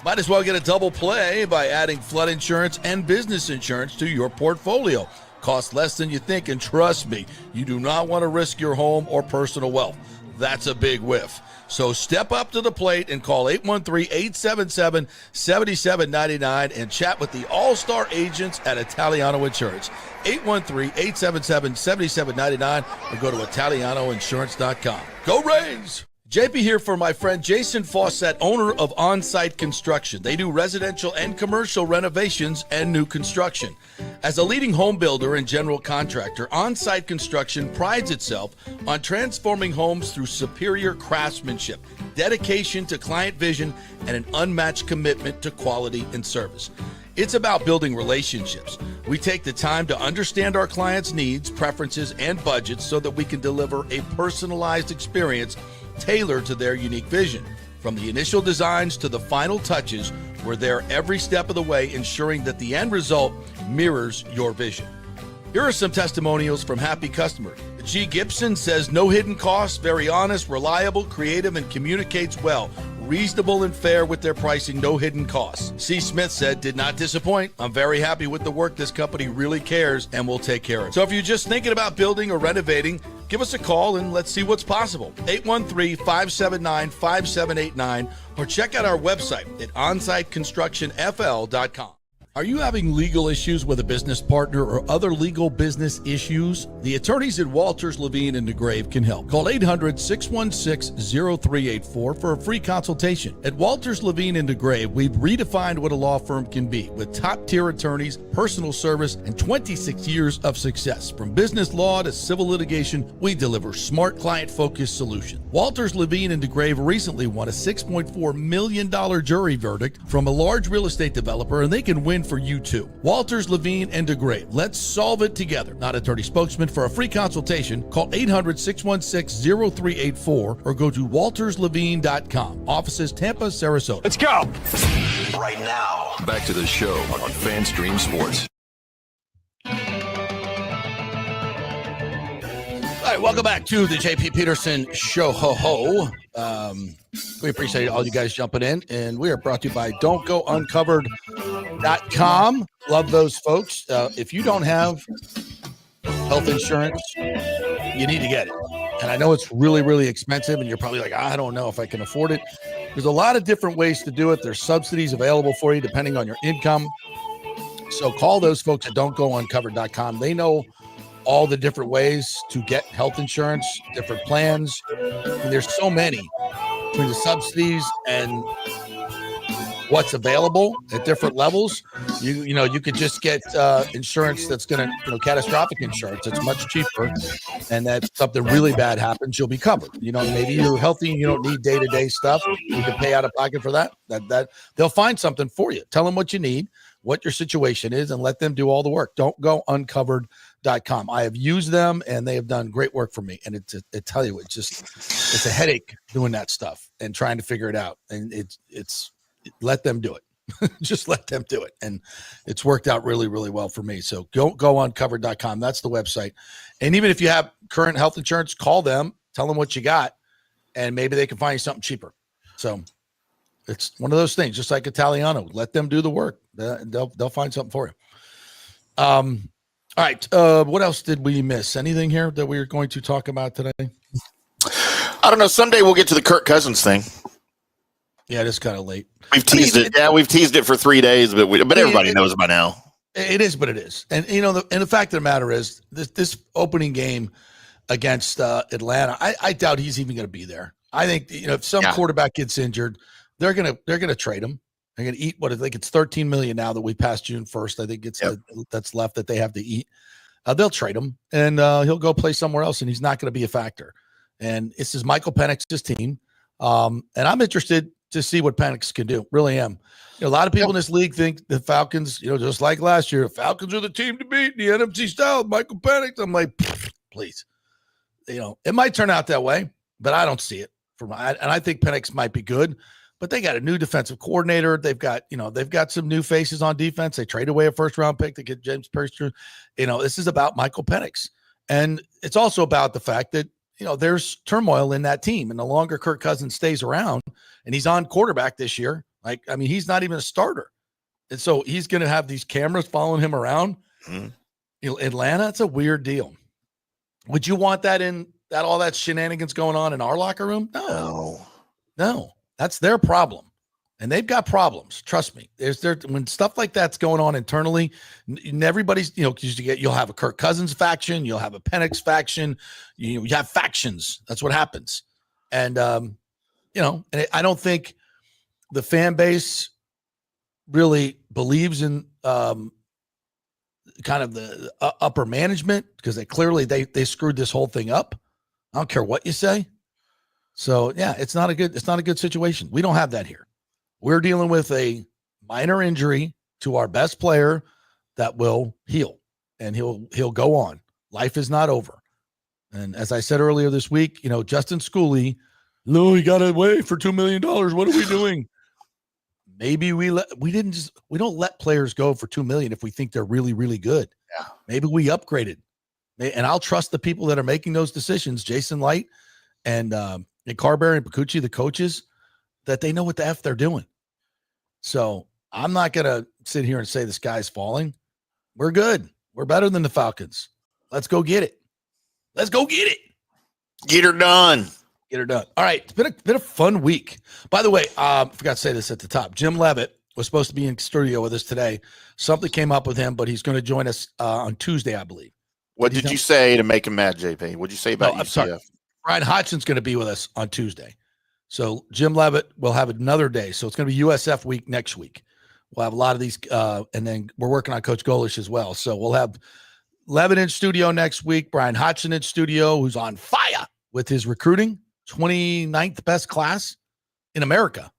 Might as well get a double play by adding flood insurance and business insurance to your portfolio. Costs less than you think, and trust me, you do not want to risk your home or personal wealth. That's a big whiff. So step up to the plate and call 813-877-7799 and chat with the all-star agents at Italiano Insurance. 813-877-7799 or go to ItalianoInsurance.com. Go Rays! JP here for my friend Jason Fawcett, owner of On-Site Construction. They do residential and commercial renovations and new construction. As a leading home builder and general contractor, On-Site Construction prides itself on transforming homes through superior craftsmanship, dedication to client vision, and an unmatched commitment to quality and service. It's about building relationships. We take the time to understand our clients' needs, preferences, and budgets so that we can deliver a personalized experience tailored to their unique vision. From the initial designs to the final touches, we're there every step of the way, ensuring that the end result mirrors your vision. Here are some testimonials from happy customers. G. Gibson says, no hidden costs, very honest, reliable, creative, and communicates well. Reasonable and fair with their pricing, no hidden costs. C. Smith said, did not disappoint. I'm very happy with the work. This company really cares and will take care of it. So if you're just thinking about building or renovating, give us a call and let's see what's possible. 813-579-5789 or check out our website at onsiteconstructionfl.com. Are you having legal issues with a business partner or other legal business issues? The attorneys at Walters, Levine, and DeGrave can help. Call 800-616-0384 for a free consultation. At Walters, Levine, and DeGrave, we've redefined what a law firm can be with top-tier attorneys, personal service, and 26 years of success. From business law to civil litigation, we deliver smart, client-focused solutions. Walters, Levine, and DeGrave recently won a $6.4 million jury verdict from a large real estate developer, and they can win for you too. Walters, Levine, and DeGrave. Let's solve it together. Not attorney spokesman. For a free consultation, call 800-616-0384 or go to walterslevine.com. Offices Tampa, Sarasota. Let's go. Right now. Back to the show on FanStream Sports. All right, welcome back to the JP Peterson Show. We appreciate all you guys jumping in, and we are brought to you by Don'tGoUncovered.com. Love those folks. If you don't have health insurance, you need to get it. And I know it's really, really expensive, and you're probably like, I don't know if I can afford it. There's a lot of different ways to do it. There's subsidies available for you depending on your income. So call those folks at Don'tGoUncovered.com. They know all the different ways to get health insurance, different plans. And there's so many between the subsidies and what's available at different levels. You could just get insurance that's going to, catastrophic insurance. It's much cheaper. And that something really bad happens, you'll be covered. Maybe you're healthy and you don't need day-to-day stuff. You can pay out of pocket for that. That they'll find something for you. Tell them what you need, what your situation is, and let them do all the work. Don'tGoUncovered.com. I have used them, and they have done great work for me. And I tell you, it's a headache doing that stuff and trying to figure it out. And it's let them do it. Just let them do it. And it's worked out really, really well for me. So GoUncovered.com. That's the website. And even if you have current health insurance, call them, tell them what you got, and maybe they can find you something cheaper. So it's one of those things, just like Italiano. Let them do the work. They'll find something for you. All right. What else did we miss? Anything here that we are going to talk about today? I don't know. Someday we'll get to the Kirk Cousins thing. Yeah, it's kind of late. We've teased it. Yeah, we've teased it for 3 days, but everybody knows by now. It is, but it is. And the fact of the matter is, this opening game against Atlanta, I doubt he's even going to be there. I think if some quarterback gets injured, they're gonna trade him. They're gonna eat what I think it's $13 million now that we passed June 1st. I think it's that's left that they have to eat. They'll trade him, and he'll go play somewhere else, and he's not going to be a factor. And this is Michael Penix's team, and I'm interested to see what Penix can do. Really am. A lot of people in this league think the Falcons, just like last year, the Falcons are the team to beat in the NFC South. Michael Penix. I'm like, please. It might turn out that way, but I don't see it. And I think Penix might be good, but they got a new defensive coordinator. They've got some new faces on defense. They trade away a first-round pick to get James Pierce. This is about Michael Penix. And it's also about the fact that, there's turmoil in that team. And the longer Kirk Cousins stays around, and he's on quarterback this year, he's not even a starter. And so he's going to have these cameras following him around. Mm-hmm. Atlanta, it's a weird deal. Would you want that all that shenanigans going on in our locker room? No, that's their problem. And they've got problems. Trust me. When stuff like that's going on internally, and everybody's, you'll have a Kirk Cousins faction, you'll have a Penix faction, you have factions. That's what happens. And, and I don't think the fan base really believes in kind of the upper management, because they screwed this whole thing up. I don't care what you say. So yeah, it's not a good situation. We don't have that here. We're dealing with a minor injury to our best player that will heal, and he'll go on. Life is not over. And as I said earlier this week, Justin Schooley, no, he got away for $2 million. What are we doing? Maybe we don't let players go for $2 million if we think they're really, really good. Yeah. Maybe we upgraded. And I'll trust the people that are making those decisions, Jason Light and Carberry and Pacucci, the coaches, that they know what the F they're doing. So I'm not going to sit here and say the sky's falling. We're good. We're better than the Falcons. Let's go get it. Let's go get it. Get her done. Get her done. All right. It's been a fun week. By the way, I forgot to say this at the top. Jim Levitt was supposed to be in studio with us today. Something came up with him, but he's going to join us on Tuesday, I believe. What did you say to make him mad, JP? What did you say about I'm sorry. UCF? Bryan Hodgson's going to be with us on Tuesday. So Jim Levitt will have another day. So it's going to be USF week next week. We'll have a lot of these, and then we're working on Coach Golish as well. So we'll have Levitt in studio next week, Bryan Hodgson in studio, who's on fire with his recruiting, 29th best class in America,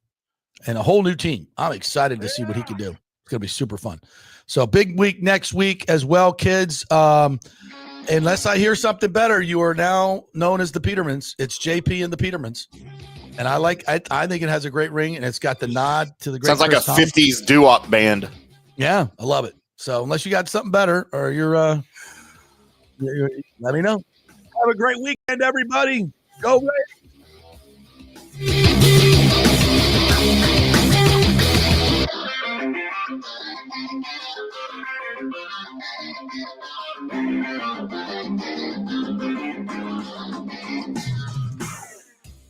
and a whole new team. I'm excited to see what he can do. It's going to be super fun. So big week next week as well, kids. Unless I hear something better, you are now known as the Petermans. It's JP and the Petermans. And I think it has a great ring, and it's got the nod to the great. Sounds like Chris a Thomas. 50s doo-wop band. Yeah, I love it. So unless you got something better, or you're let me know. Have a great weekend, everybody. Go Rays.